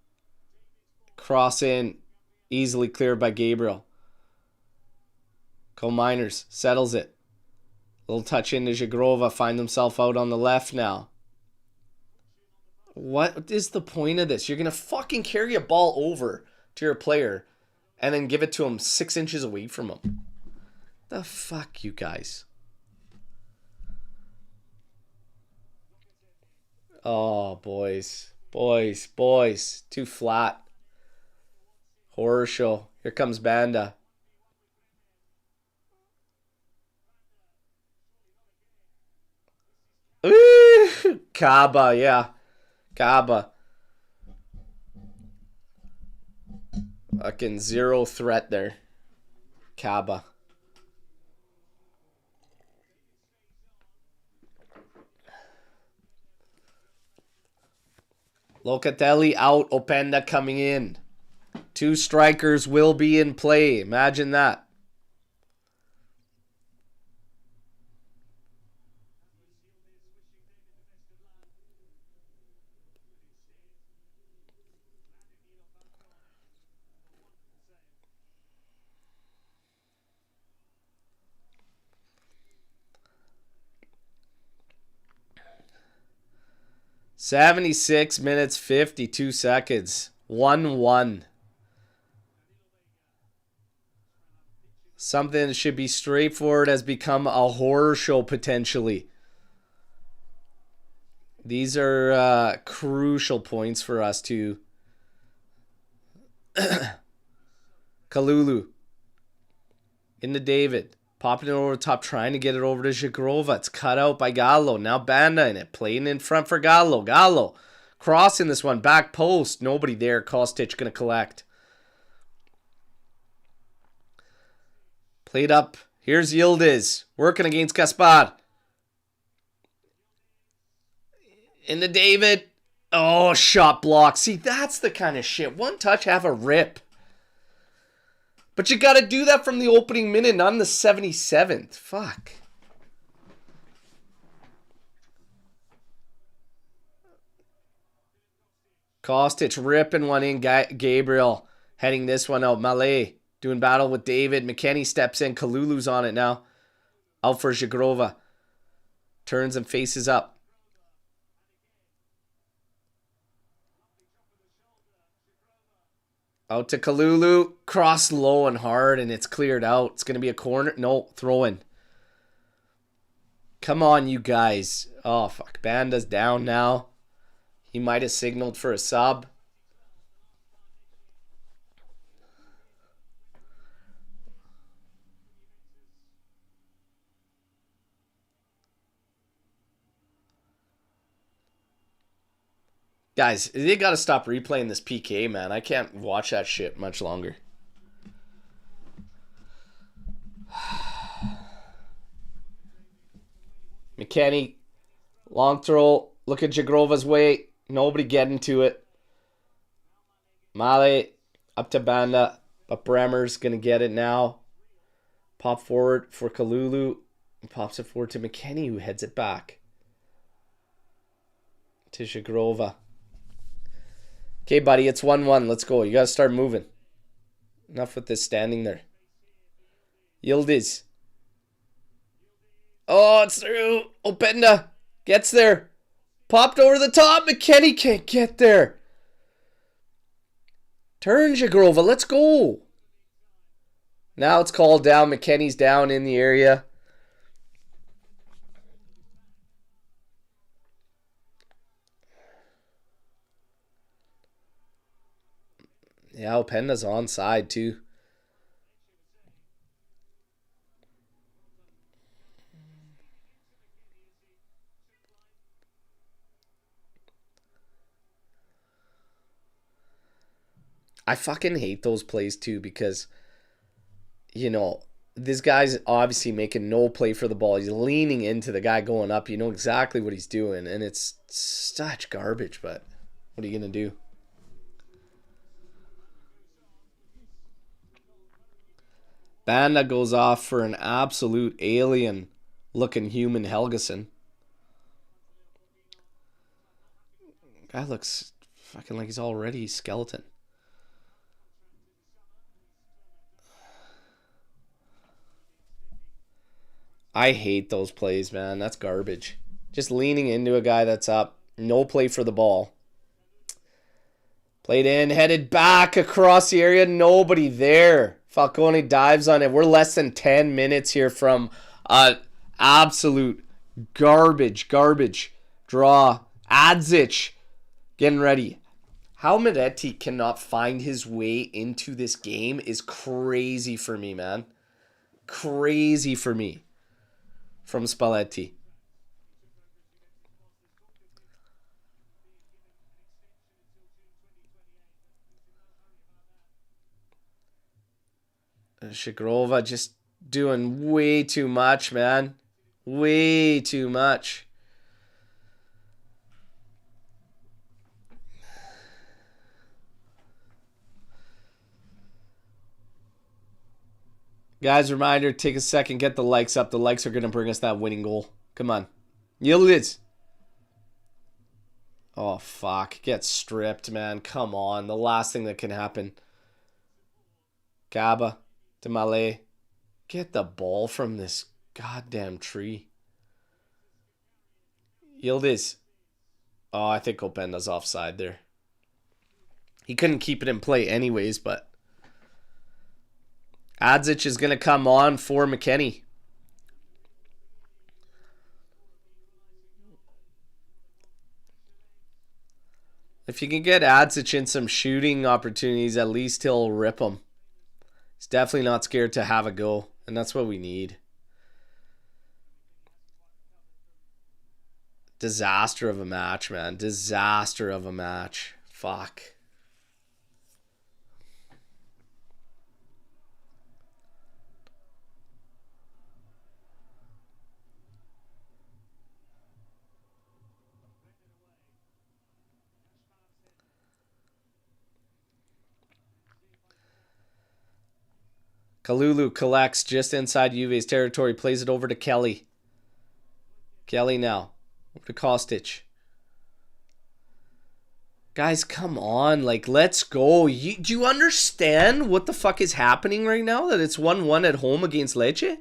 Cross in. Easily cleared by Gabriel. Co-Miners settles it. Little touch into Zagrova. Find himself out on the left now. What is the point of this? You're going to fucking carry a ball over to your player and then give it to him 6 inches away from him. The fuck, you guys. Oh, boys. Boys. Too flat. Horror show. Here comes Banda. Ooh, Kaba, yeah. Kaba. Fucking zero threat there. Kaba. Locatelli out. Openda coming in. 2 strikers will be in play. Imagine that. "76 minutes, 52 seconds. 1-1. Something that should be straightforward has become a horror show potentially. These are crucial points for us to... Kalulu. Into David. Popping it over the top, trying to get it over to Zagrova. It's cut out by Gallo. Now Banda in it. Playing in front for Gallo. Gallo crossing this one. Back post. Nobody there. Kostic going to collect. Played up. Here's Yildiz. Working against Gaspar. Into David. Oh, shot block. See, that's the kind of shit. One touch, have a rip. But you got to do that from the opening minute, not in the 77th. Fuck. Kostic ripping one in. Gabriel heading this one out. Malay doing battle with David. McKennie steps in. Kalulu's on it now. Out for Zagrova. Turns and faces up. Out to Kalulu. Cross low and hard, and it's cleared out. It's going to be a corner. No, throw in. Come on, you guys. Oh, fuck. Banda's down now. He might have signaled for a sub. Guys, they got to stop replaying this PK, man. I can't watch that shit much longer. McKennie, long throw, Look at Jagrova's way. Nobody getting to it. Male up to Banda. But Bremer's going to get it now. Pop forward for Kalulu. Pops it forward to McKennie, who heads it back to Jagrova. Okay, buddy, it's 1-1. Let's go. You got to start moving. Enough with this standing there. Yildiz. Oh, it's through. Openda gets there. Popped over the top. McKennie can't get there. Turn, Jagrova. Let's go. Now it's called down. McKennie's down in the area. Yeah, Openda's onside too. I fucking hate those plays too because, you know, this guy's obviously making no play for the ball. He's leaning into the guy going up. You know exactly what he's doing, and it's such garbage, but what are you going to do? Banda goes off for an absolute alien-looking human Helgeson. Guy looks fucking like he's already a skeleton. I hate those plays, man. That's garbage. Just leaning into a guy that's up. No play for the ball. Played in, headed back across the area. Nobody there. Falcone dives on it. We're less than 10 minutes here from absolute garbage draw. Adzic getting ready. How Miretti cannot find his way into this game is crazy for me, man. Crazy for me. From Spalletti. Jagrova just doing way too much, man. Way too much. Guys, reminder, take a second, get the likes up. The likes are going to bring us that winning goal. Come on. Yildiz. Oh, fuck. Get stripped, man. Come on. The last thing that can happen. Gaba to Malay. Get the ball from this goddamn tree. Yildiz. Oh, I think Openda's offside there. He couldn't keep it in play anyways, but Adzic is going to come on for McKennie. If you can get Adzic in some shooting opportunities, at least he'll rip them. He's definitely not scared to have a go, and that's what we need. Disaster of a match, man. Disaster of a match. Fuck. Kalulu collects just inside Juve's territory, plays it over to Kelly. Kelly now. Over to Kostic. Guys, come on. Like, let's go. Do you understand what the fuck is happening right now? That it's 1-1 at home against Lecce?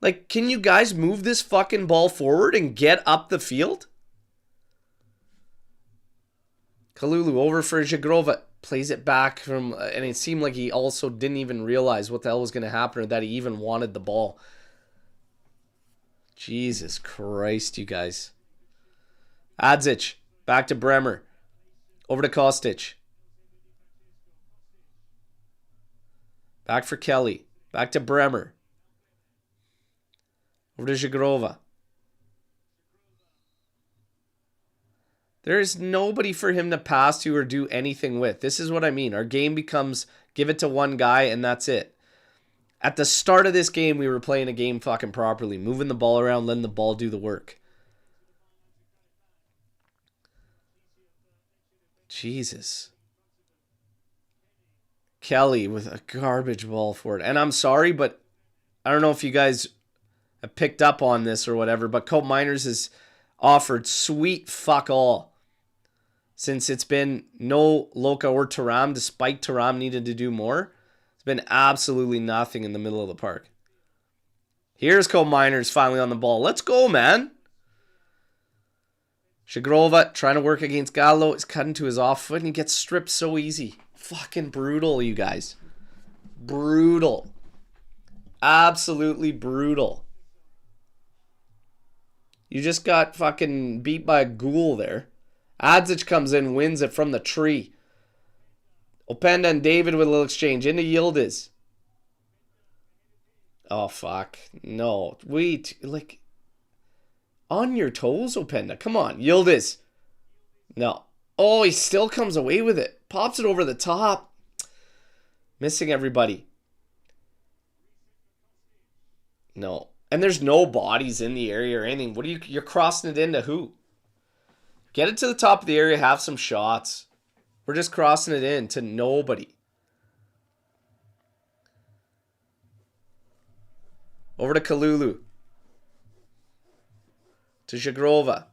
Like, can you guys move this fucking ball forward and get up the field? Kalulu over for Jagrova. Plays it back from, and it seemed like he also didn't even realize what the hell was going to happen or that he even wanted the ball. Jesus Christ, you guys. Adzic, back to Bremer. Over to Kostic. Back for Kelly. Back to Bremer. Over to Jagrova. There is nobody for him to pass to or do anything with. This is what I mean. Our game becomes give it to one guy and that's it. At the start of this game, we were playing a game fucking properly. Moving the ball around, letting the ball do the work. Jesus. Kelly with a garbage ball for it. And I'm sorry, but I don't know if you guys have picked up on this or whatever, but Cope Miners has offered sweet fuck all since it's been no Loca or Taram, despite Taram needed to do more. It's been absolutely nothing in the middle of the park. Here's Cope Miners finally on the ball. Let's go, man. Shagrova trying to work against Gallo. Is cut into his off foot and he gets stripped so easy. Fucking brutal, you guys. Brutal. Absolutely brutal. You just got fucking beat by a ghoul there. Adzic comes in, wins it from the tree. Openda and David with a little exchange. Into Yildiz. Oh, fuck. No. Wait. Like, on your toes, Openda. Come on. Yildiz. No. Oh, he still comes away with it. Pops it over the top. Missing everybody. No. And there's no bodies in the area or anything. What are you're crossing it into who? Get it to the top of the area, have some shots. We're just crossing it in to nobody. Over to Kalulu. To Shagrova.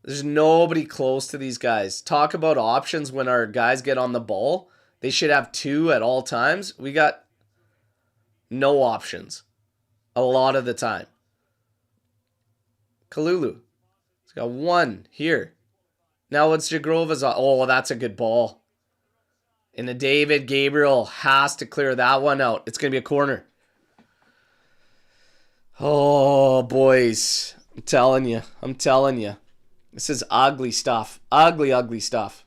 There's nobody close to these guys. Talk about options when our guys get on the ball. They should have two at all times. We got no options. A lot of the time. Kalulu. He's got one here. Now it's Jagrova's. Oh, that's a good ball. And the David Gabriel has to clear that one out. It's going to be a corner. Oh, boys. I'm telling you. I'm telling you. This is ugly stuff. Ugly, ugly stuff.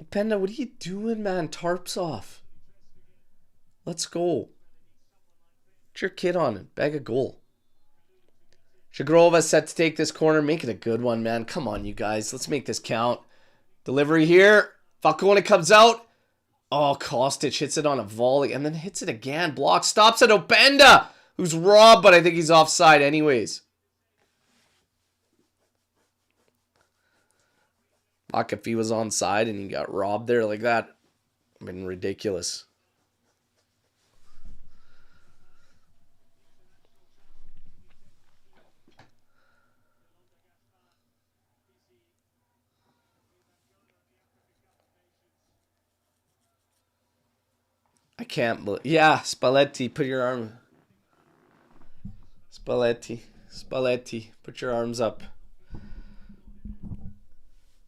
Penda, what are you doing, man? Tarp's off. Let's go. Put your kid on it. Bag a goal. Shagrova set to take this corner. Make it a good one, man. Come on, you guys. Let's make this count. Delivery here. Falcone comes out. Oh, Kostic hits it on a volley and then hits it again. Block. Stops at Openda, who's robbed, but I think he's offside anyways. Fuck, if he was onside and he got robbed there like that, it would have been ridiculous. I can't believe. Yeah, Spalletti, put your arm. Spalletti, put your arms up.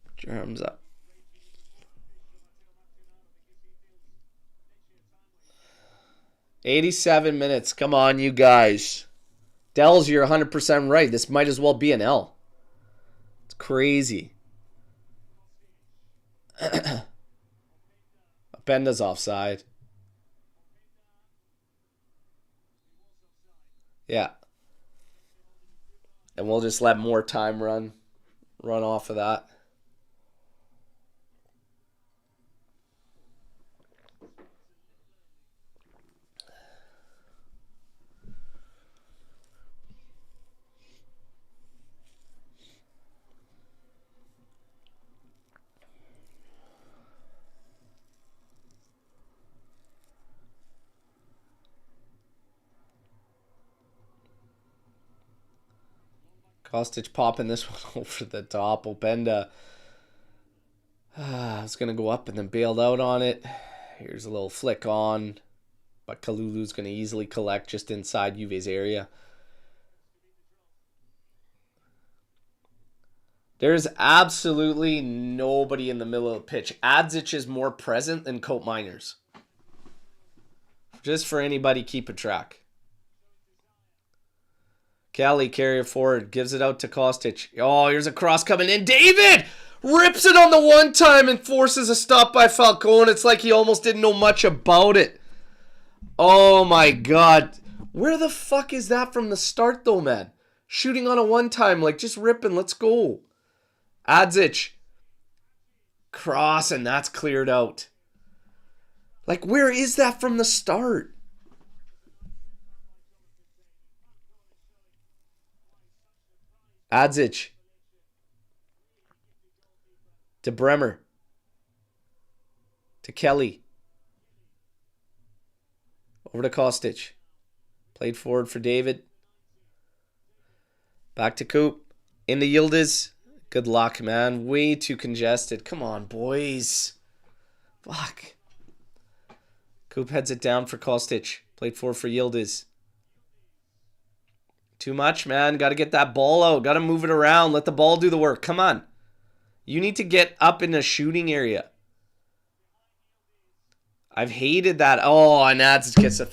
Put your arms up. "87 minutes. Come on, you guys. Dells, you're 100% right. This might as well be an L. It's crazy. Benda's offside. Yeah. And we'll just let more time run off of that. Kostic popping this one over the top. Openda was going to go up and then bailed out on it. Here's a little flick on. But Kalulu's going to easily collect just inside Juve's area. There's absolutely nobody in the middle of the pitch. Adzic is more present than Cope Miners. Just for anybody keeping track. Kelly carrier forward, gives it out to Kostic. Oh, here's a cross coming in. David rips it on the one time and forces a stop by Falcone. It's like he almost didn't know much about it. Oh my God. Where the fuck is that from the start though, man? Shooting on a one time, like just ripping, let's go. Adzic. Cross and that's cleared out. Like where is that from the start? Adzic. To Bremer. To Kelly. Over to Kostic. Played forward for David. Back to Coop. Into Yildiz. Good luck, man. Way too congested. Come on, boys. Fuck. Coop heads it down for Kostic. Played forward for Yildiz. Too much, man. Got to get that ball out. Got to move it around. Let the ball do the work. Come on. You need to get up in the shooting area. I've hated that. Oh, and that's gets a...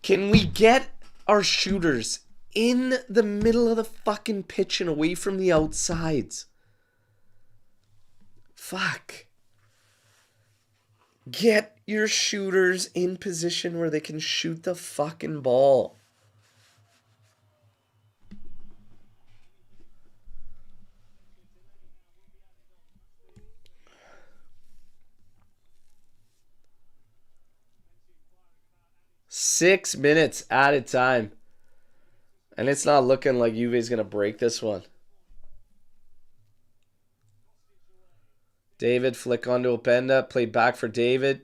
Can we get our shooters in the middle of the fucking pitch and away from the outsides? Fuck. Get your shooters in position where they can shoot the fucking ball. Six minutes at a time. And it's not looking like Juve's going to break this one. David flick onto Openda. Play back for David.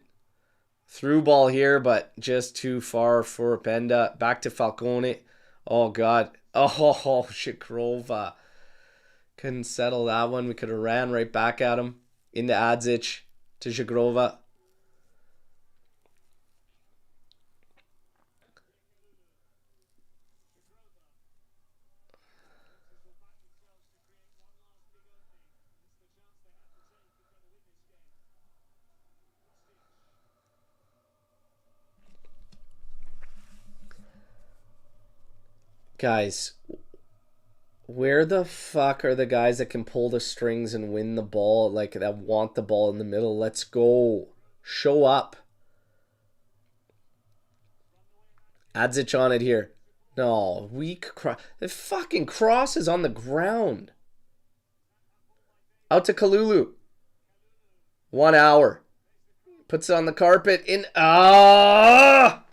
Through ball here, but just too far for Openda. Back to Falcone. Oh, God. Oh, Shakrova. Couldn't settle that one. We could have ran right back at him. Into Adzic. To Shakrova. Guys, where the fuck are the guys that can pull the strings and win the ball, like that want the ball in the middle? Let's go. Show up. Adzic on it here. No, weak cross. The fucking cross is on the ground. Out to Kalulu. 1 hour. Puts it on the carpet. In. Ah!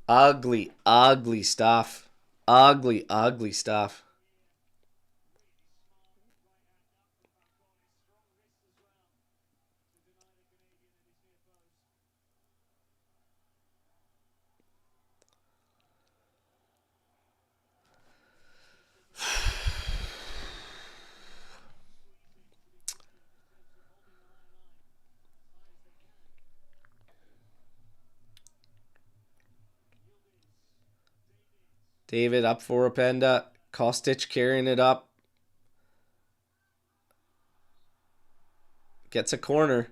Ugly, ugly stuff. Ugly, ugly stuff. David up for Openda. Kostic carrying it up. Gets a corner.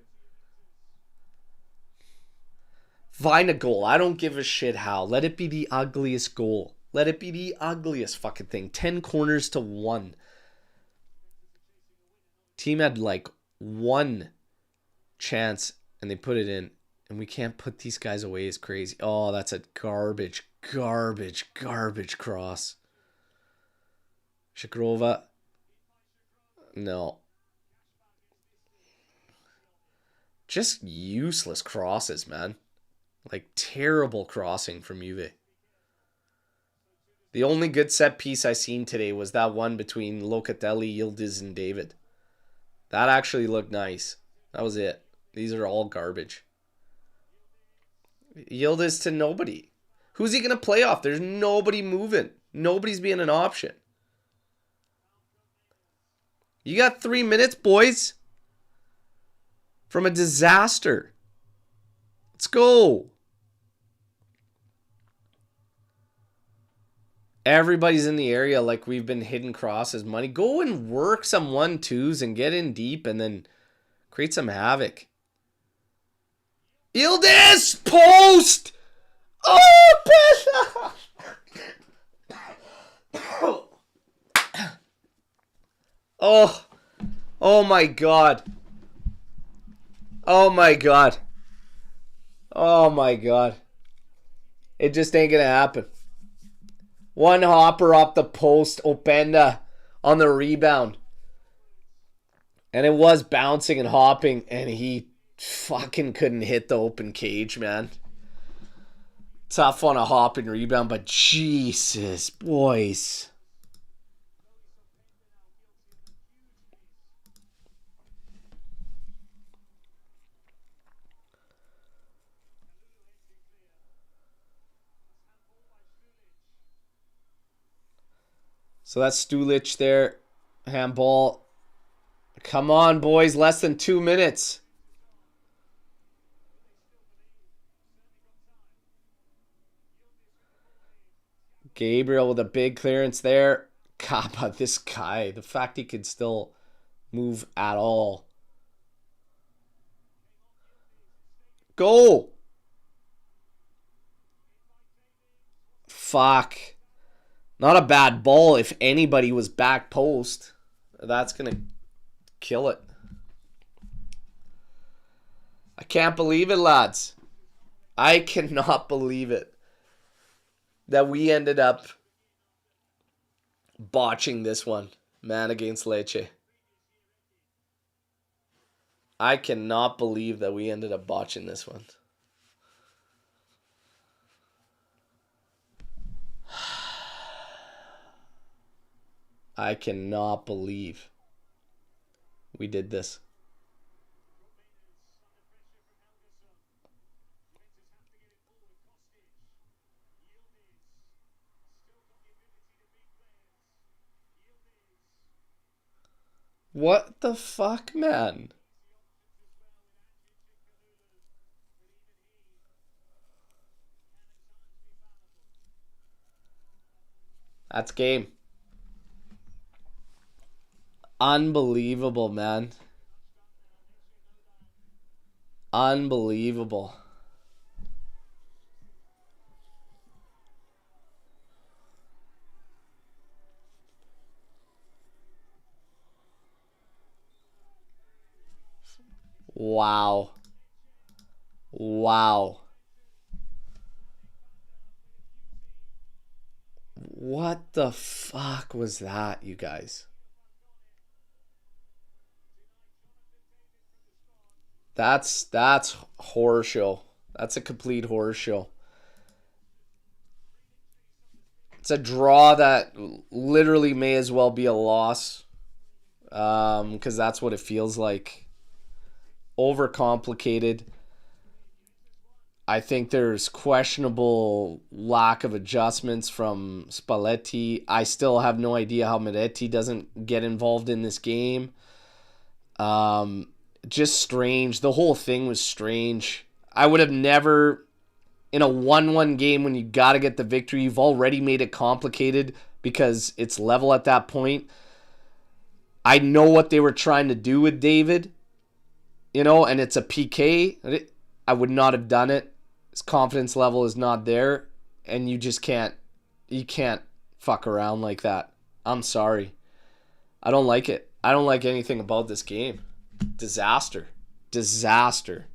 Find a goal. I don't give a shit how. Let it be the ugliest goal. Let it be the ugliest fucking thing. 10 corners to 1. Team had like 1 chance and they put it in. And we can't put these guys away is crazy. Oh, that's a garbage cross. Shakrova. No. Just useless crosses, man. Like terrible crossing from Juve. The only good set piece I seen today was that one between Locatelli, Yildiz, and David. That actually looked nice. That was it. These are all garbage. Yildiz to nobody. Who's he going to play off? There's nobody moving. Nobody's being an option. You got 3 minutes, boys. From a disaster. Let's go. Everybody's in the area like we've been hitting crosses. Money. Go and work some 1-2s and get in deep and then create some havoc. Yildiz! Post! Oh, oh, oh my God. Oh my God. Oh my God. It just ain't gonna happen. One hopper off the post. Openda on the rebound. And it was bouncing and hopping, and he fucking couldn't hit the open cage, man. Tough on a hop and rebound, but Jesus, boys. So that's Stulic there. Handball. Come on, boys. Less than 2 minutes. Gabriel with a big clearance there. Kappa, this guy. The fact he could still move at all. Go! Fuck. Not a bad ball if anybody was back post. That's going to kill it. I can't believe it, lads. I cannot believe it that we ended up botching this one, man, against Lecce. I cannot believe that we ended up botching this one. I cannot believe we did this. What the fuck, man? That's game. Unbelievable, man. Unbelievable. Wow. Wow. What the fuck was that, you guys? That's horror show. That's a complete horror show. It's a draw that literally may as well be a loss. Because that's what it feels like. Overcomplicated. I think there's questionable lack of adjustments from Spalletti. I still have no idea how Miretti doesn't get involved in this game. Just strange. The whole thing was strange. I would have never, in a 1-1 game when you got to get the victory, you've already made it complicated because it's level at that point. I know what they were trying to do with David, and it's a PK. I would not have done it. His confidence level is not there, and you just can't fuck around like that. I'm sorry. I don't like it. I don't like anything about this game. Disaster. Disaster.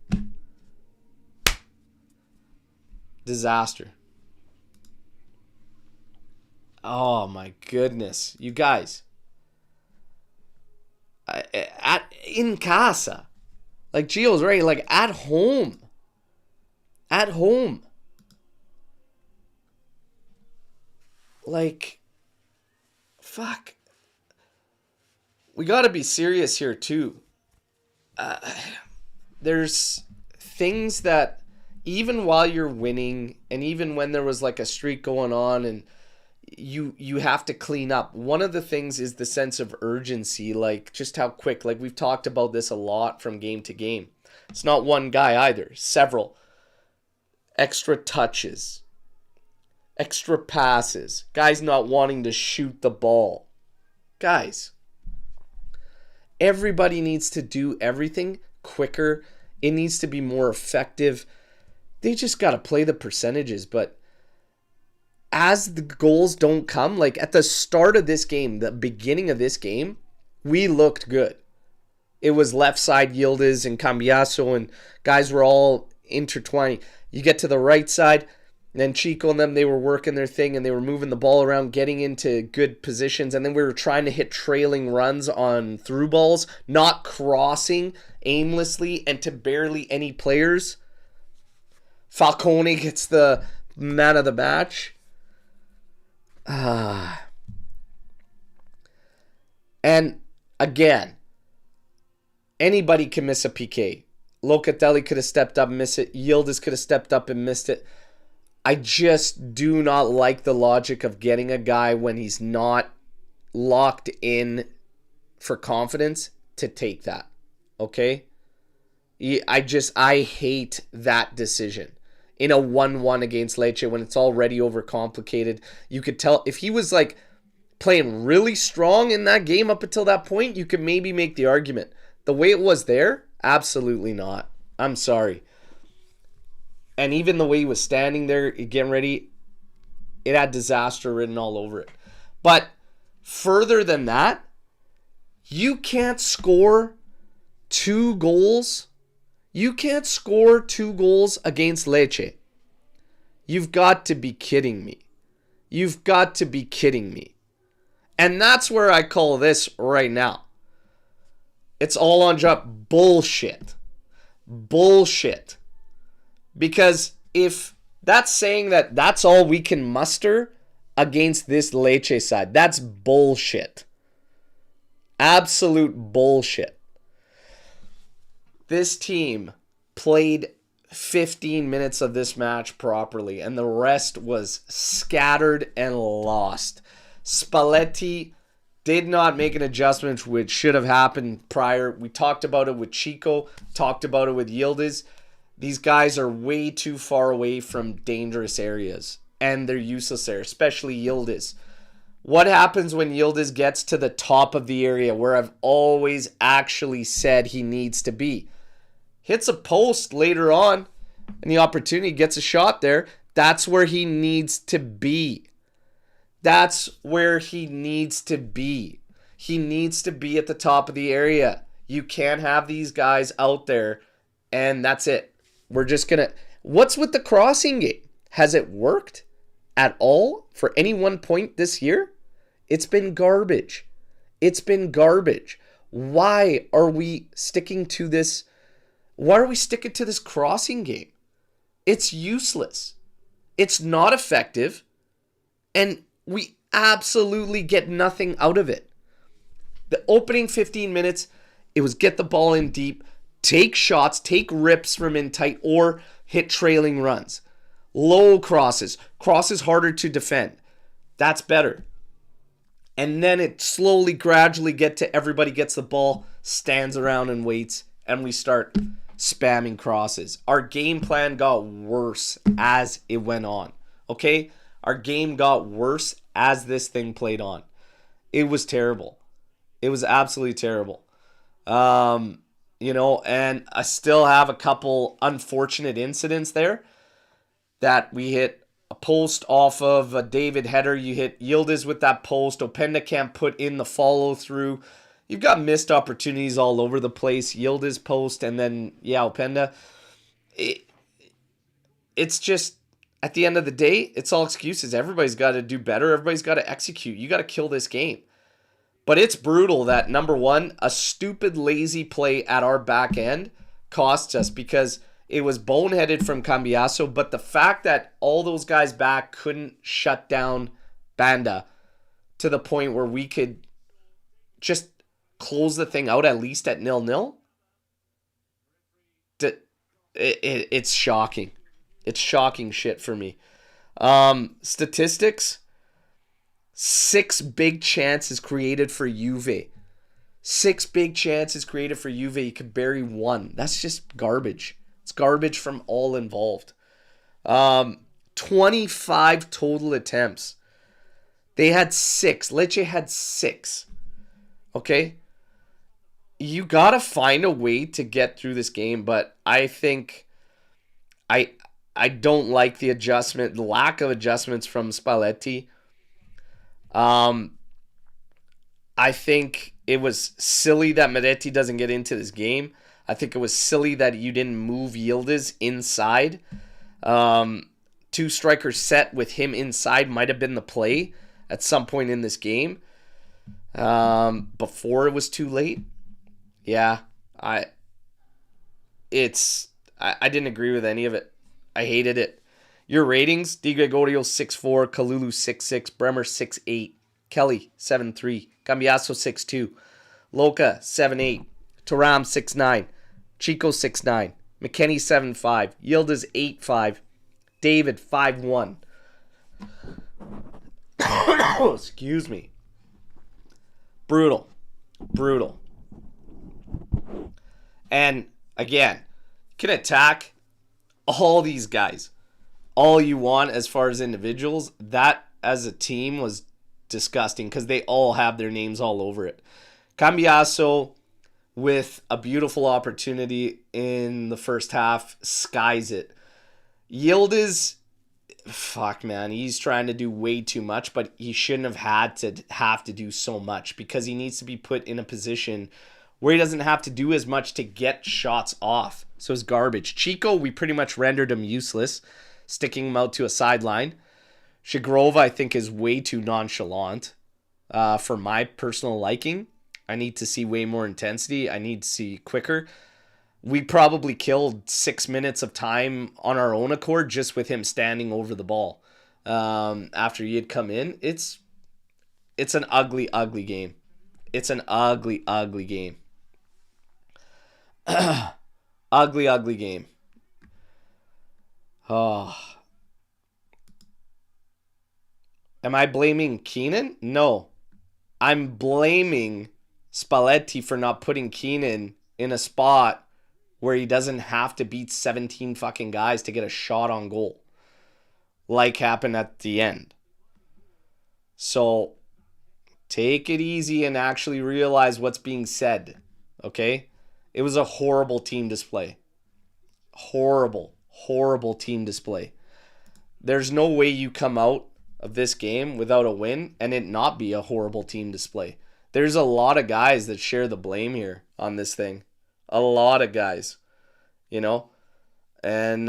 Disaster. Oh my goodness. You guys. In casa. Like Gio's right, like at home. At home. Like, fuck. We got to be serious here too. There's things that even while you're winning and even when there was like a streak going on and you have to clean up. One of the things is the sense of urgency, like just how quick, like we've talked about this a lot from game to game. It's not one guy either, several. Extra touches, extra passes, guys not wanting to shoot the ball. Guys, everybody needs to do everything quicker. It needs to be more effective. They just got to play the percentages. But as the goals don't come, like at the start of this game, the beginning of this game, we looked good. It was left side Yildiz and Cambiaso, and guys were all intertwining. You get to the right side, and then Chico and them, they were working their thing, and they were moving the ball around, getting into good positions, and then we were trying to hit trailing runs on through balls, not crossing aimlessly and to barely any players. Falcone gets the man of the match. And again, anybody can miss a PK. Locatelli could have stepped up and missed it. Yildiz could have stepped up and missed it. I just do not like the logic of getting a guy when he's not locked in for confidence to take that. Okay? I hate that decision. In a 1-1 against Lecce when it's already overcomplicated. You could tell if he was like playing really strong in that game up until that point, you could maybe make the argument. The way it was there, absolutely not. I'm sorry. And even the way he was standing there getting ready, it had disaster written all over it. But further than that, you can't score 2 goals. You can't score 2 goals against Lecce. You've got to be kidding me. You've got to be kidding me. And that's where I call this right now. It's all on job bullshit. Bullshit. Because if that's saying that that's all we can muster against this Lecce side, that's bullshit. Absolute bullshit. This team played 15 minutes of this match properly, and the rest was scattered and lost. Spalletti did not make an adjustment, which should have happened prior. We talked about it with Chico, talked about it with Yildiz. These guys are way too far away from dangerous areas, and they're useless there, especially Yildiz. What happens when Yildiz gets to the top of the area where I've always actually said he needs to be? Hits a post later on, and the opportunity gets a shot there. That's where he needs to be. That's where he needs to be. He needs to be at the top of the area. You can't have these guys out there, and that's it. We're just going to... What's with the crossing game? Has it worked at all for any one point this year? It's been garbage. It's been garbage. Why are we sticking to this? Why are we sticking to this crossing game? It's useless. It's not effective. And we absolutely get nothing out of it. The opening 15 minutes, it was get the ball in deep, take shots, take rips from in tight, or hit trailing runs. Low crosses. Crosses harder to defend. That's better. And then it slowly, gradually get to everybody gets the ball, stands around and waits, and we start spamming crosses. Our game plan got worse as it went on. Okay? Our game got worse as this thing played on. It was terrible. It was absolutely terrible. And I still have a couple unfortunate incidents there that we hit a post off of a David header. You hit Yildiz with that post. Openda can't put in the follow through. You've got missed opportunities all over the place. Yildiz post and then, Openda. It's just, at the end of the day, it's all excuses. Everybody's got to do better. Everybody's got to execute. You got to kill this game. But it's brutal that, number one, a stupid, lazy play at our back end costs us because it was boneheaded from Cambiaso. But the fact that all those guys back couldn't shut down Banda to the point where we could just close the thing out at least at 0-0, it's shocking. It's shocking shit for me. Statistics, 6 big chances created for Juve. 6 big chances created for Juve. You could bury 1. That's just garbage. It's garbage from all involved. 25 total attempts. They had 6. Lecce had 6. Okay? You got to find a way to get through this game, but I think I don't like the lack of adjustments from Spalletti. I think it was silly that Miretti doesn't get into this game. I think it was silly that you didn't move Yildiz inside. 2 strikers set with him inside might have been the play at some point in this game. Before it was too late. Yeah, I didn't agree with any of it. I hated it. Your ratings: Di Gregorio 6'4", Kalulu 6'6", Bremer 6'8", Kelly 7'3", Cambiasso 6'2", Loca 7'8", Turam 6'9", Chico 6'9", McKenny 7'5", Yildiz 8'5", David 5'1". Excuse me. Brutal. And again, you can attack all these guys all you want as far as individuals. That as a team was disgusting because they all have their names all over it. Cambiasso, with a beautiful opportunity in the first half, skies it. Yildiz, fuck man, he's trying to do way too much, but he shouldn't have to do so much because he needs to be put in a position where he doesn't have to do as much to get shots off. So it's garbage. Chico, we pretty much rendered him useless, sticking him out to a sideline. Shigrova, I think, is way too nonchalant for my personal liking. I need to see way more intensity. I need to see quicker. We probably killed 6 minutes of time on our own accord just with him standing over the ball after he had come in. It's an ugly game. It's an ugly game. ugly game. Oh. Am I blaming Keenan? No. I'm blaming Spalletti for not putting Keenan in a spot where he doesn't have to beat 17 fucking guys to get a shot on goal, like happened at the end. So take it easy and actually realize what's being said, okay? It was a horrible team display. Horrible team display. There's no way you come out of this game without a win and it not be a horrible team display. There's a lot of guys that share the blame here on this thing. A lot of guys, you know? And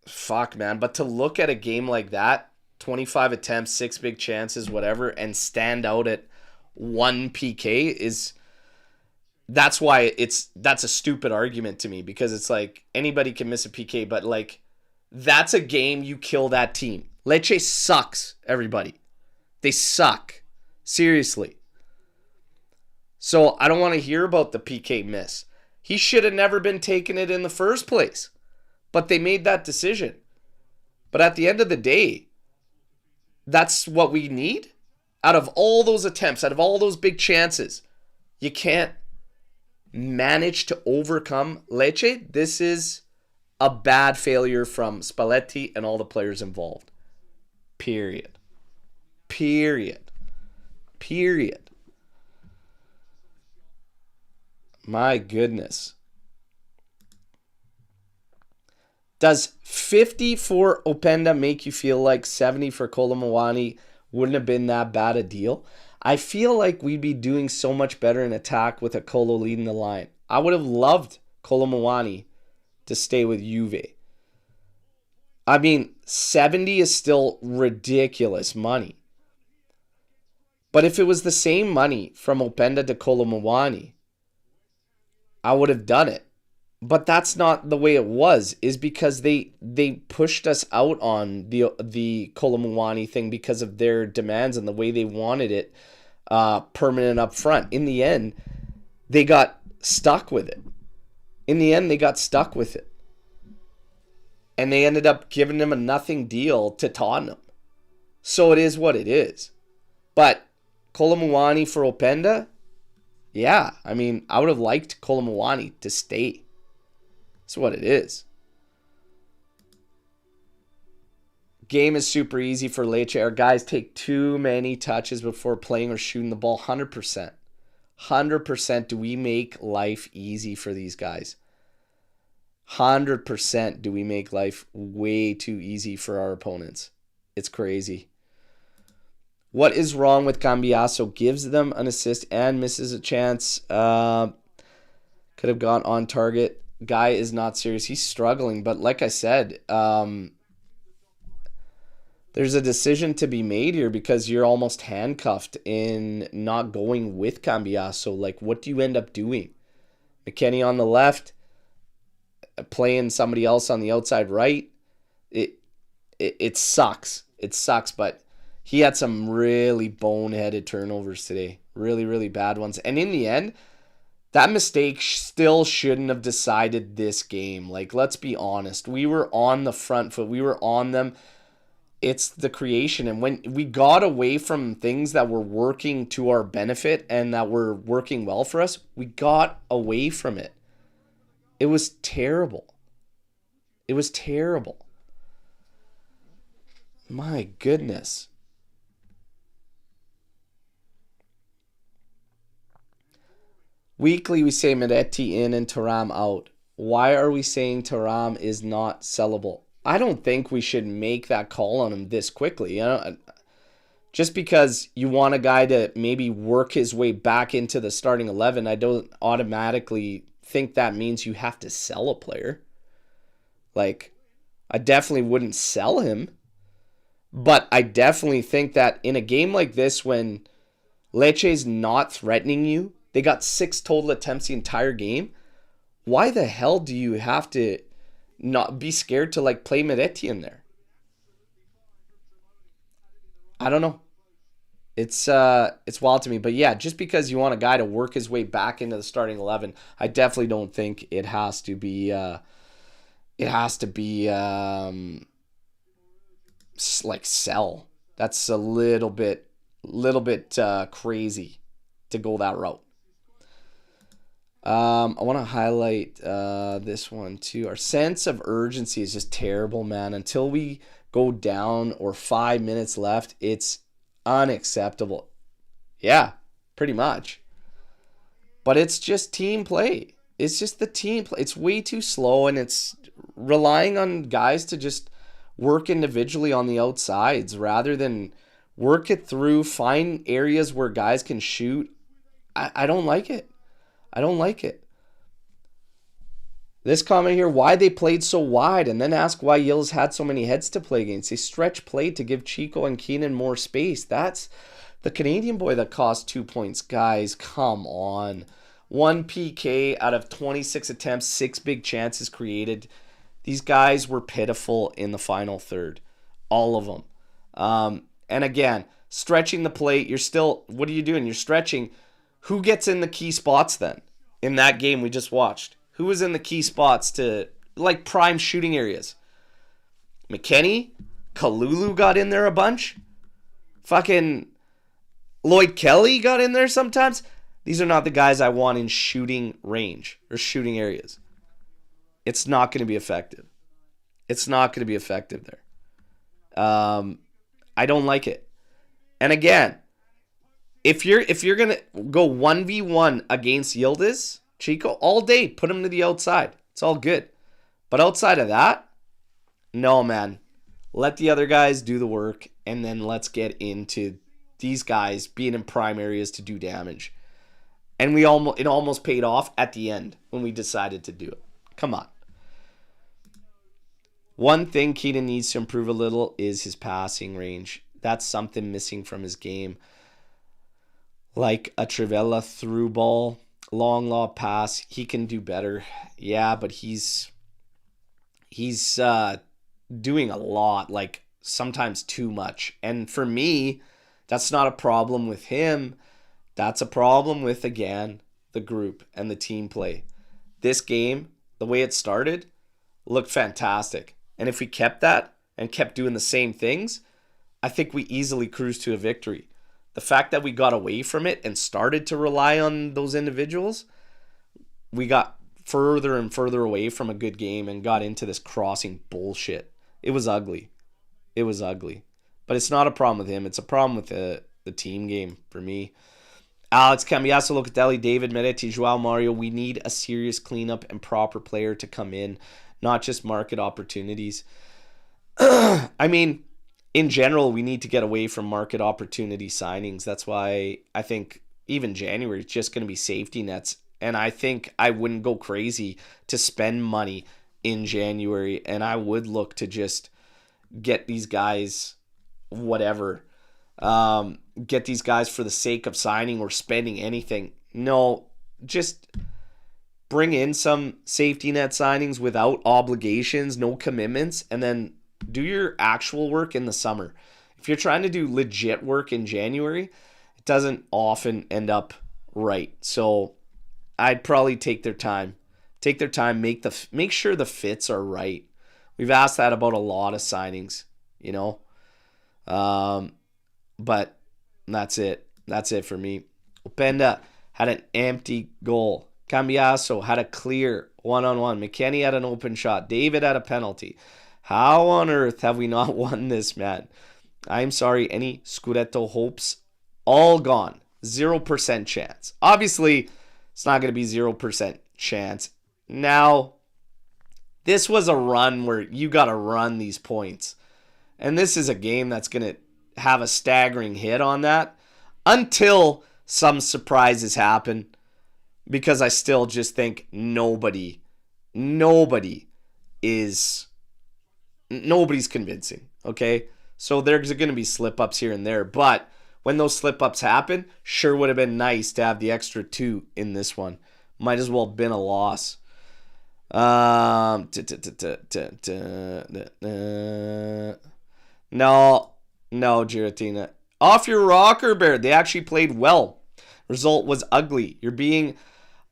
fuck, man. But to look at a game like that, 25 attempts, 6 big chances, whatever, and stand out at 1 PK is... That's why that's a stupid argument to me, because it's like anybody can miss a PK, but like that's a game you kill that team. Lecce sucks, everybody. They suck. Seriously. So I don't want to hear about the PK miss. He should have never been taking it in the first place. But they made that decision. But at the end of the day, that's what we need. Out of all those attempts, out of all those big chances, you can't manage to overcome Lecce. This is a bad failure from Spalletti and all the players involved. Period. My goodness. Does 50 for Openda make you feel like 70 for Colomwani wouldn't have been that bad a deal? I feel like we'd be doing so much better in attack with a Colo leading the line. I would have loved Colomwani to stay with Juve. I mean, 70 is still ridiculous money. But if it was the same money from Openda to Colomwani, I would have done it. But that's not the way it was, is because they pushed us out on the Colomwani thing because of their demands and the way they wanted it permanent up front. In the end, they got stuck with it. And they ended up giving him a nothing deal to Tottenham. So it is what it is. But Colomwani for Openda? Yeah, I mean, I would have liked Colomwani to stay. That's what it is. Game is super easy for Lecce. Our guys take too many touches before playing or shooting the ball. 100%. 100% do we make life easy for these guys. 100% do we make life way too easy for our opponents. It's crazy. What is wrong with Cambiasso? Gives them an assist and misses a chance. Could have gone on target. Guy is not serious. He's struggling. But like I said, there's a decision to be made here because you're almost handcuffed in not going with Cambiasso. Like, what do you end up doing? McKenny on the left, playing somebody else on the outside right. It it sucks. It sucks, but he had some really boneheaded turnovers today. Really, really bad ones. And in the end, that mistake still shouldn't have decided this game. Like, let's be honest. We were on the front foot. We were on them. It's the creation. And when we got away from things that were working to our benefit and that were working well for us, we got away from it. It was terrible. It was terrible. My goodness. Weekly, we say Medetti in and Thuram out. Why are we saying Thuram is not sellable? I don't think we should make that call on him this quickly. You know, just because you want a guy to maybe work his way back into the starting 11, I don't automatically think that means you have to sell a player. Like, I definitely wouldn't sell him. But I definitely think that in a game like this, when Lecce's not threatening you, they got 6 total attempts the entire game. Why the hell do you have to not be scared to like play Medetti in there? I don't know. It's wild to me. But yeah, just because you want a guy to work his way back into the starting 11, I definitely don't think it has to be like sell. That's a little bit crazy to go that route. I want to highlight this one too. Our sense of urgency is just terrible, man. Until we go down or 5 minutes left, it's unacceptable. Yeah, pretty much. But it's just team play. It's just the team play. It's way too slow, and it's relying on guys to just work individually on the outsides rather than work it through, find areas where guys can shoot. I don't like it. I don't like it. This comment here, why they played so wide, and then ask why Yills had so many heads to play against. They stretch played to give Chico and Keenan more space. That's the Canadian boy that cost 2 points. Guys, come on. 1 PK out of 26 attempts, 6 big chances created. These guys were pitiful in the final third. All of them. And again, stretching the plate, you're still, what are you doing? You're stretching. Who gets in the key spots then? In that game we just watched. Who was in the key spots to, like, prime shooting areas? McKenny? Kalulu got in there a bunch? Fucking Lloyd Kelly got in there sometimes? These are not the guys I want in shooting range or shooting areas. It's not going to be effective. It's not going to be effective there. I don't like it. And again, if you're going to go 1v1 against Yildiz, Chico, all day, put him to the outside. It's all good. But outside of that, no, man. Let the other guys do the work, and then let's get into these guys being in prime areas to do damage. And it almost paid off at the end when we decided to do it. Come on. One thing Keaton needs to improve a little is his passing range. That's something missing from his game. Like a Trivella through ball, long lob pass, he can do better. Yeah, but he's doing a lot, like sometimes too much. And for me, that's not a problem with him. That's a problem with, again, the group and the team play. This game, the way it started, looked fantastic. And if we kept that and kept doing the same things, I think we easily cruise to a victory. The fact that we got away from it and started to rely on those individuals, we got further and further away from a good game and got into this crossing bullshit. It was ugly. It was ugly. But it's not a problem with him. It's a problem with the team game for me. Alex Cambiaso, Locatelli, David Medetti, Joao Mario. We need a serious cleanup and proper player to come in, not just market opportunities. I mean, in general, we need to get away from market opportunity signings. That's why I think even January is just going to be safety nets. And I think I wouldn't go crazy to spend money in January. And I would look to just get these guys, whatever, get these guys for the sake of signing or spending anything. No, just bring in some safety net signings without obligations, no commitments, and then Do your actual work in the summer. If you're trying to do legit work in January, it doesn't often end up right. So I'd probably take their time. Take their time, make sure the fits are right. We've asked that about a lot of signings, you know. But that's it. That's it for me. Openda had an empty goal. Cambiaso had a clear one-on-one. McKennie had an open shot. David had a penalty. How on earth have we not won this, man? I'm sorry, any Scudetto hopes all gone. 0% chance. Obviously, it's not going to be 0% chance. Now, this was a run where you got to run these points. And this is a game that's going to have a staggering hit on that until some surprises happen, because I still just think nobody's convincing, okay? So there's going to be slip-ups here and there, but when those slip-ups happen, sure would have been nice to have the extra 2 in this one. Might as well have been a loss. No, Giratina. Off your rocker, Bear. They actually played well. Result was ugly. You're being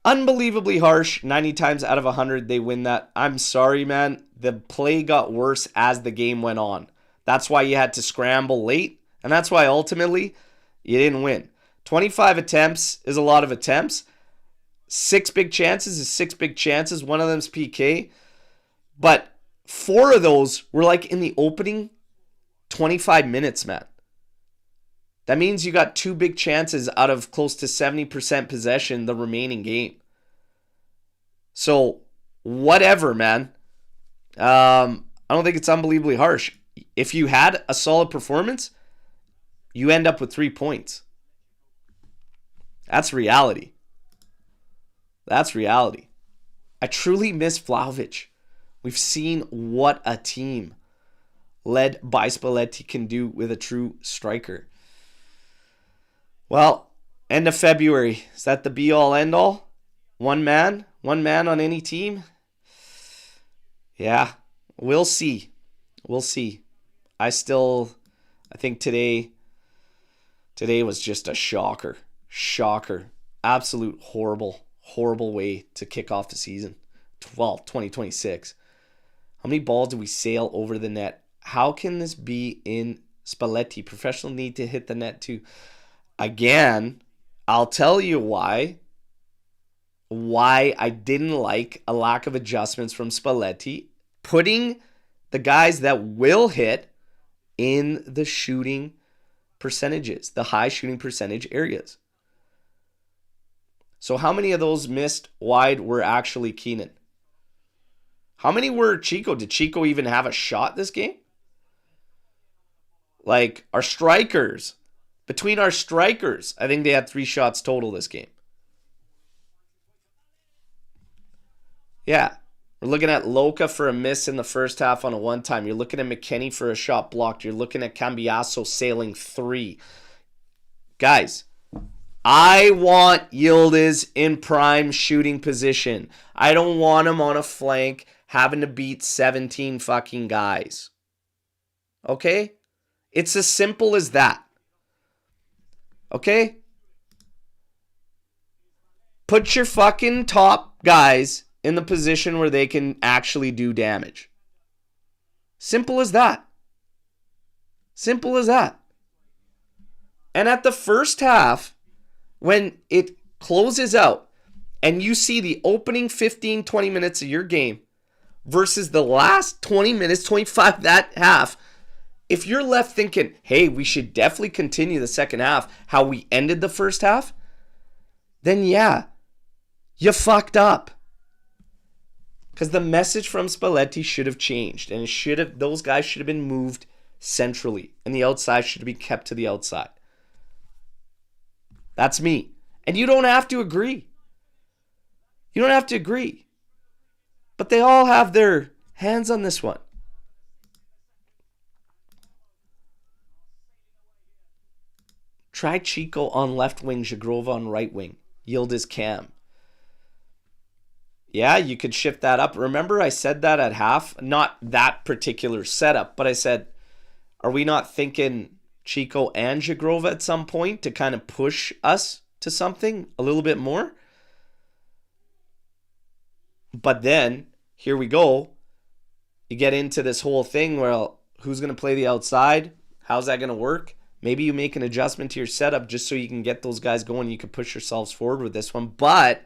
unbelievably harsh. 90 times out of 100, they win that. I'm sorry, man. The play got worse as the game went on. That's why you had to scramble late, and that's why ultimately you didn't win. 25 attempts is a lot of attempts. 6 big chances is 6 big chances. One of them's PK. But 4 of those were like in the opening 25 minutes, man. That means you got 2 big chances out of close to 70% possession the remaining game. So, whatever, man. I don't think it's unbelievably harsh. If you had a solid performance, you end up with 3 points. That's reality. That's reality. I truly miss Vlahovic. We've seen what a team led by Spalletti can do with a true striker. Well, end of February. Is that the be-all, end-all? One man on any team? Yeah, we'll see. We'll see. I think today was just a shocker. Shocker. Absolute horrible way to kick off the season. 2026. How many balls do we sail over the net? How can this be in Spalletti? Professional need to hit the net too. Again, I'll tell you why I didn't like a lack of adjustments from Spalletti, putting the guys that will hit in the shooting percentages, the high shooting percentage areas. So how many of those missed wide were actually Keenan? How many were Chico? Did Chico even have a shot this game? Like, our strikers, between our strikers, I think they had 3 shots total this game. Yeah. We're looking at Loca for a miss in the first half on a one-time. You're looking at McKennie for a shot blocked. You're looking at Cambiaso sailing 3. Guys, I want Yildiz in prime shooting position. I don't want him on a flank having to beat 17 fucking guys. Okay? It's as simple as that. Okay? Put your fucking top guys in the position where they can actually do damage. Simple as that. Simple as that. And at the first half, when it closes out and you see the opening 15, 20 minutes of your game versus the last 20 minutes, 25 that half, if you're left thinking, hey, we should definitely continue the second half, how we ended the first half, then yeah, you fucked up. Because the message from Spalletti should have changed, and those guys should have been moved centrally, and the outside should have been kept to the outside. That's me. And you don't have to agree. You don't have to agree. But they all have their hands on this one. Try Chico on left wing, Zagrova on right wing. Yildiz Cam. Yeah, you could shift that up. Remember I said that at half? Not that particular setup, but I said, are we not thinking Chico and Jagrova at some point to kind of push us to something a little bit more? But then, here we go. You get into this whole thing where who's going to play the outside? How's that going to work? Maybe you make an adjustment to your setup just so you can get those guys going. You can push yourselves forward with this one. But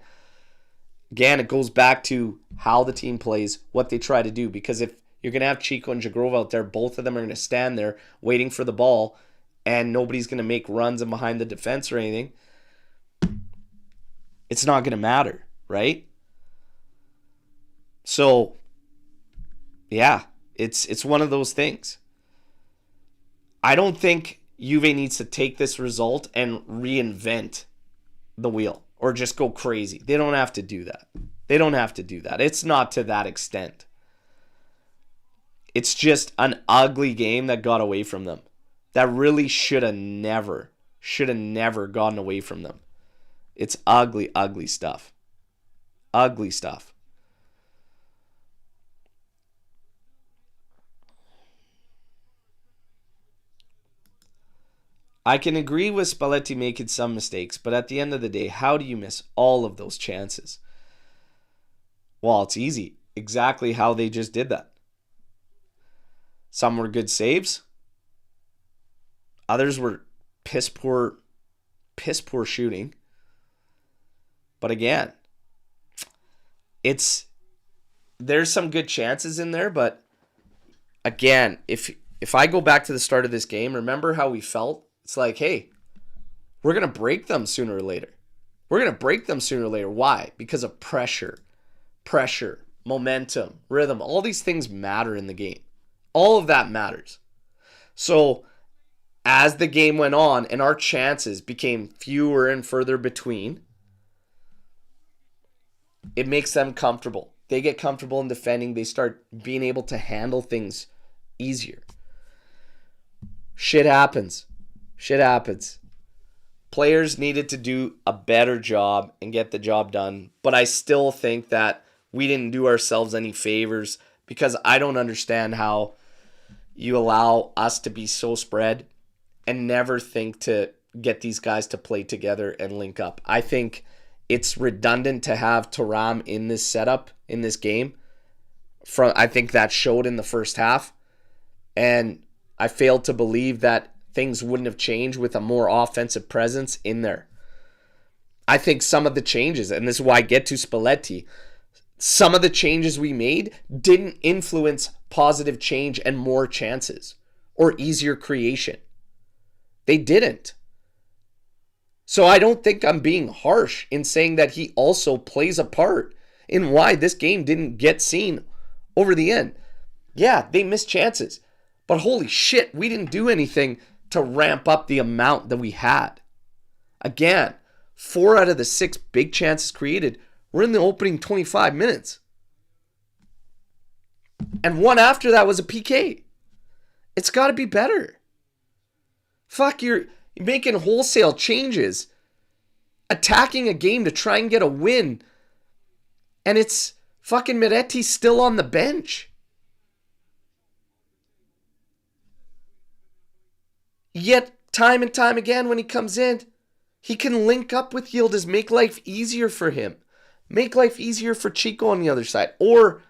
again, it goes back to how the team plays, what they try to do. Because if you're going to have Chico and Jagrova out there, both of them are going to stand there waiting for the ball, and nobody's going to make runs in behind the defense or anything, it's not going to matter, right? So, yeah, it's one of those things. I don't think Juve needs to take this result and reinvent the wheel or just go crazy. They don't have to do that. They don't have to do that. It's not to that extent. It's just an ugly game that got away from them. That really should have never gotten away from them. It's ugly, ugly stuff. Ugly stuff. I can agree with Spalletti making some mistakes, but at the end of the day, how do you miss all of those chances? Well, it's easy. Exactly how they just did that. Some were good saves. Others were piss poor shooting. But again, there's some good chances in there, but again, if I go back to the start of this game, remember how we felt? It's like, hey, we're going to break them sooner or later. We're going to break them sooner or later. Why? Because of pressure, momentum, rhythm. All these things matter in the game. All of that matters. So as the game went on and our chances became fewer and further between, it makes them comfortable. They get comfortable in defending. They start being able to handle things easier. Shit happens. Players needed to do a better job and get the job done. But I still think that we didn't do ourselves any favors, because I don't understand how you allow us to be so spread and never think to get these guys to play together and link up. I think it's redundant to have Thuram in this setup, in this game. I think that showed in the first half. And I failed to believe that things wouldn't have changed with a more offensive presence in there. I think some of the changes, and this is why I get to Spalletti, some of the changes we made didn't influence positive change and more chances or easier creation. They didn't. So I don't think I'm being harsh in saying that he also plays a part in why this game didn't get seen over the end. Yeah, they missed chances. But holy shit, we didn't do anything to ramp up the amount that we had. Again, 4 out of the 6 big chances created were in the opening 25 minutes. And one after that was a PK. It's got to be better. Fuck, you're making wholesale changes, attacking a game to try and get a win, and it's fucking Miretti still on the bench. Yet, time and time again, when he comes in, he can link up with Yildiz, make life easier for him. Make life easier for Chico on the other side. Or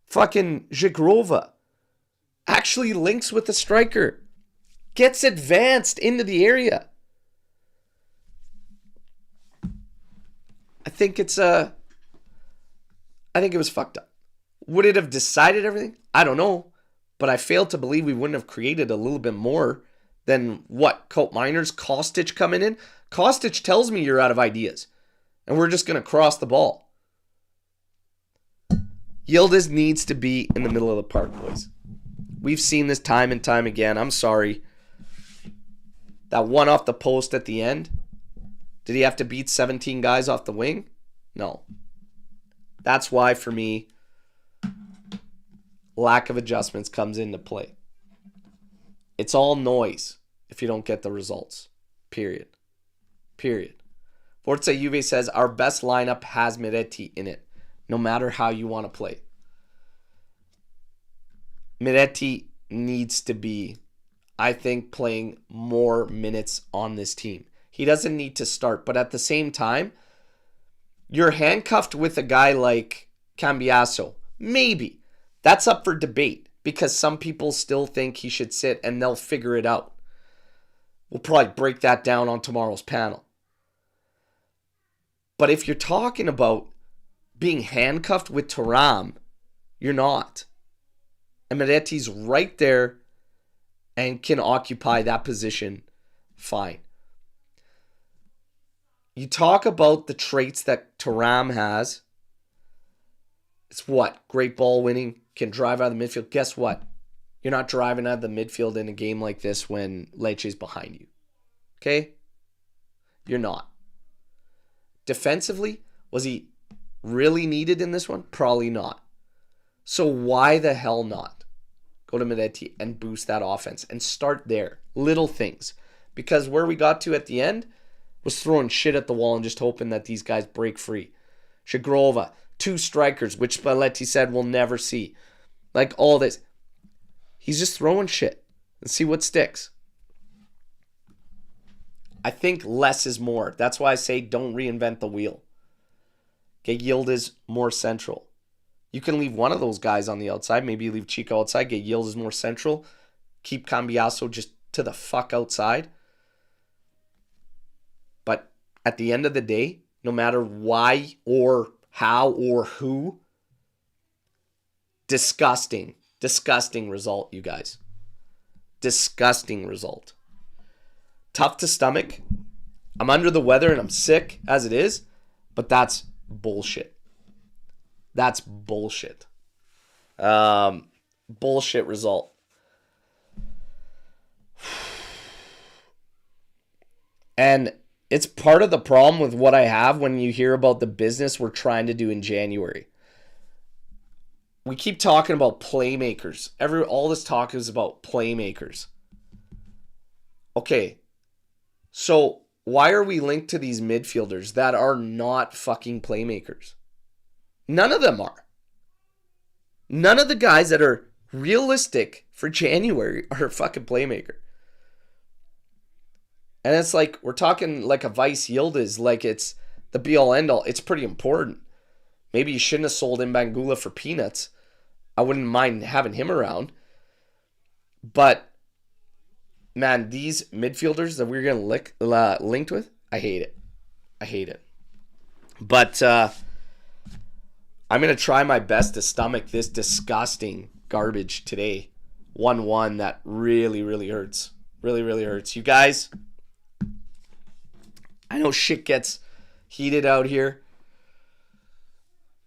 fucking Jagrova. Actually links with the striker. Gets advanced into the area. I think it was fucked up. Would it have decided everything? I don't know. But I fail to believe we wouldn't have created a little bit more than what? Colt Miners, Kostic coming in? Kostic tells me you're out of ideas. And we're just going to cross the ball. Yildiz needs to be in the middle of the park, boys. We've seen this time and time again. I'm sorry. That one off the post at the end. Did he have to beat 17 guys off the wing? No. That's why, for me, lack of adjustments comes into play. It's all noise if you don't get the results. Period. Forza Juve says, our best lineup has Miretti in it. no matter how you want to play. Miretti needs to be, I think, playing more minutes on this team. He doesn't need to start, but at the same time, you're handcuffed with a guy like Cambiaso. Maybe. That's up for debate because some people still think he should sit and they'll figure it out. We'll probably break that down on tomorrow's panel. But if you're talking about being handcuffed with Thuram, you're not. And Miretti's right there and can occupy that position fine. You talk about the traits that Thuram has. It's what? Great ball winning, can drive out of the midfield. Guess what? You're not driving out of the midfield in a game like this when Lecce's behind you. Okay? You're not. Defensively, was he really needed in this one? Probably not. So why the hell not? Go to Miretti and boost that offense and start there. Little things. Because where we got to at the end was throwing shit at the wall and just hoping that these guys break free. Shagrova, 2 strikers, which Spalletti said we'll never see. Like all this. He's just throwing shit and see what sticks. I think less is more. That's why I say don't reinvent the wheel. Get Yildiz more central. You can leave one of those guys on the outside. Maybe you leave Chico outside. Get Yildiz more central. Keep Cambiaso just to the fuck outside. But at the end of the day, no matter why or how or who, disgusting result, you guys. Disgusting result. Tough to stomach. I'm under the weather and I'm sick as it is, but that's bullshit. That's bullshit. Bullshit result. And it's part of the problem with what I have when you hear about the business we're trying to do in January. We keep talking about playmakers. All this talk is about playmakers. Okay. So why are we linked to these midfielders that are not fucking playmakers? None of them are. None of the guys that are realistic for January are a fucking playmaker. And it's like, we're talking like a Vice Yildiz, like it's the be-all end-all. It's pretty important. Maybe you shouldn't have sold in Bangula for peanuts. I wouldn't mind having him around. But, man, these midfielders that we're going to linked with, I hate it. I hate it. But I'm going to try my best to stomach this disgusting garbage today. 1-1 that really, really hurts. Really, really hurts. You guys, I know shit gets heated out here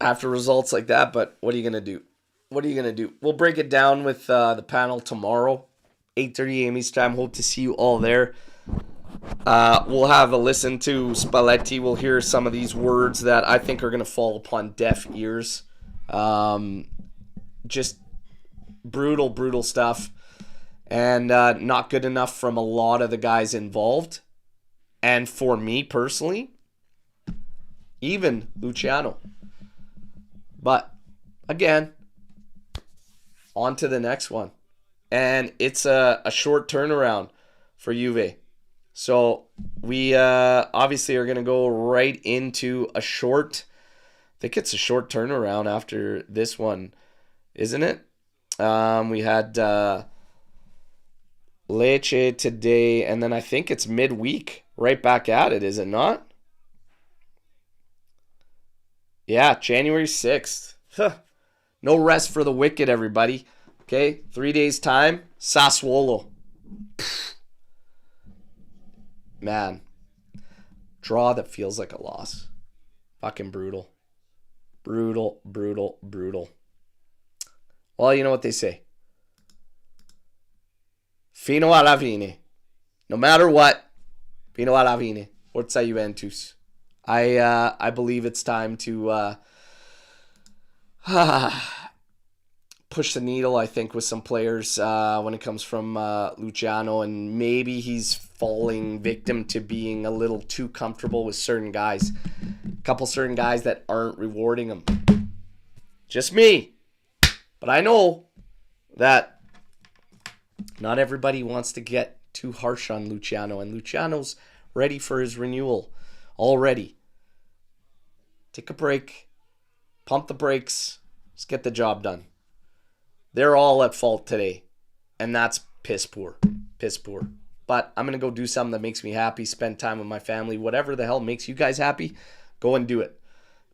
after results like that, but what are you going to do? What are you going to do? We'll break it down with the panel tomorrow, 8:30 a.m. East time. Hope to see you all there. We'll have a listen to Spalletti. We'll hear some of these words that I think are going to fall upon deaf ears. Just brutal, brutal stuff. And not good enough from a lot of the guys involved. And for me personally, even Luciano. But, again, on to the next one. And it's a short turnaround for Juve. So we obviously are going to go right into I think it's a short turnaround after this one, isn't it? We had Lecce today, and then I think it's midweek, right back at it, is it not? Yeah, January 6th. No rest for the wicked, everybody. Okay, 3 days' time, Sassuolo. Man, draw that feels like a loss. Fucking brutal. Brutal, brutal, brutal. Well, you know what they say. Fino alla fine. No matter what, fino alla fine. Forza Juventus. I believe it's time to push the needle, I think, with some players when it comes from Luciano, and maybe he's falling victim to being a little too comfortable with certain guys. A couple certain guys that aren't rewarding him. Just me. But I know that not everybody wants to get too harsh on Luciano, and Luciano's ready for his renewal already. Take a break. Pump the brakes. Let's get the job done. They're all at fault today, and that's piss poor. Piss poor. But I'm going to go do something that makes me happy, spend time with my family, whatever the hell makes you guys happy, go and do it,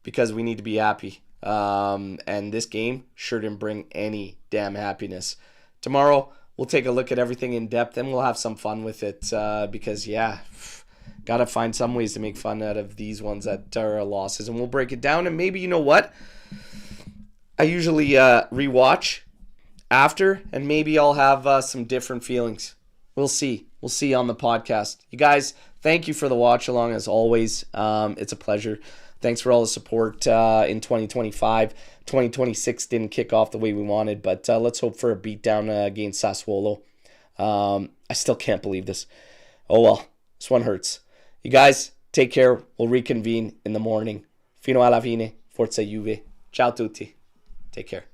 because we need to be happy. And this game sure didn't bring any damn happiness. Tomorrow, we'll take a look at everything in depth, and we'll have some fun with it, because, yeah, got to find some ways to make fun out of these ones that are losses, and we'll break it down. And maybe, you know what? I usually rewatch after, and maybe I'll have some different feelings. We'll see. We'll see on the podcast. You guys, thank you for the watch along as always. It's a pleasure. Thanks for all the support in 2025. 2026 didn't kick off the way we wanted, but let's hope for a beatdown against Sassuolo. I still can't believe this. Oh well, this one hurts. You guys, take care. We'll reconvene in the morning. Fino alla fine. Forza Juve. Ciao tutti. Take care.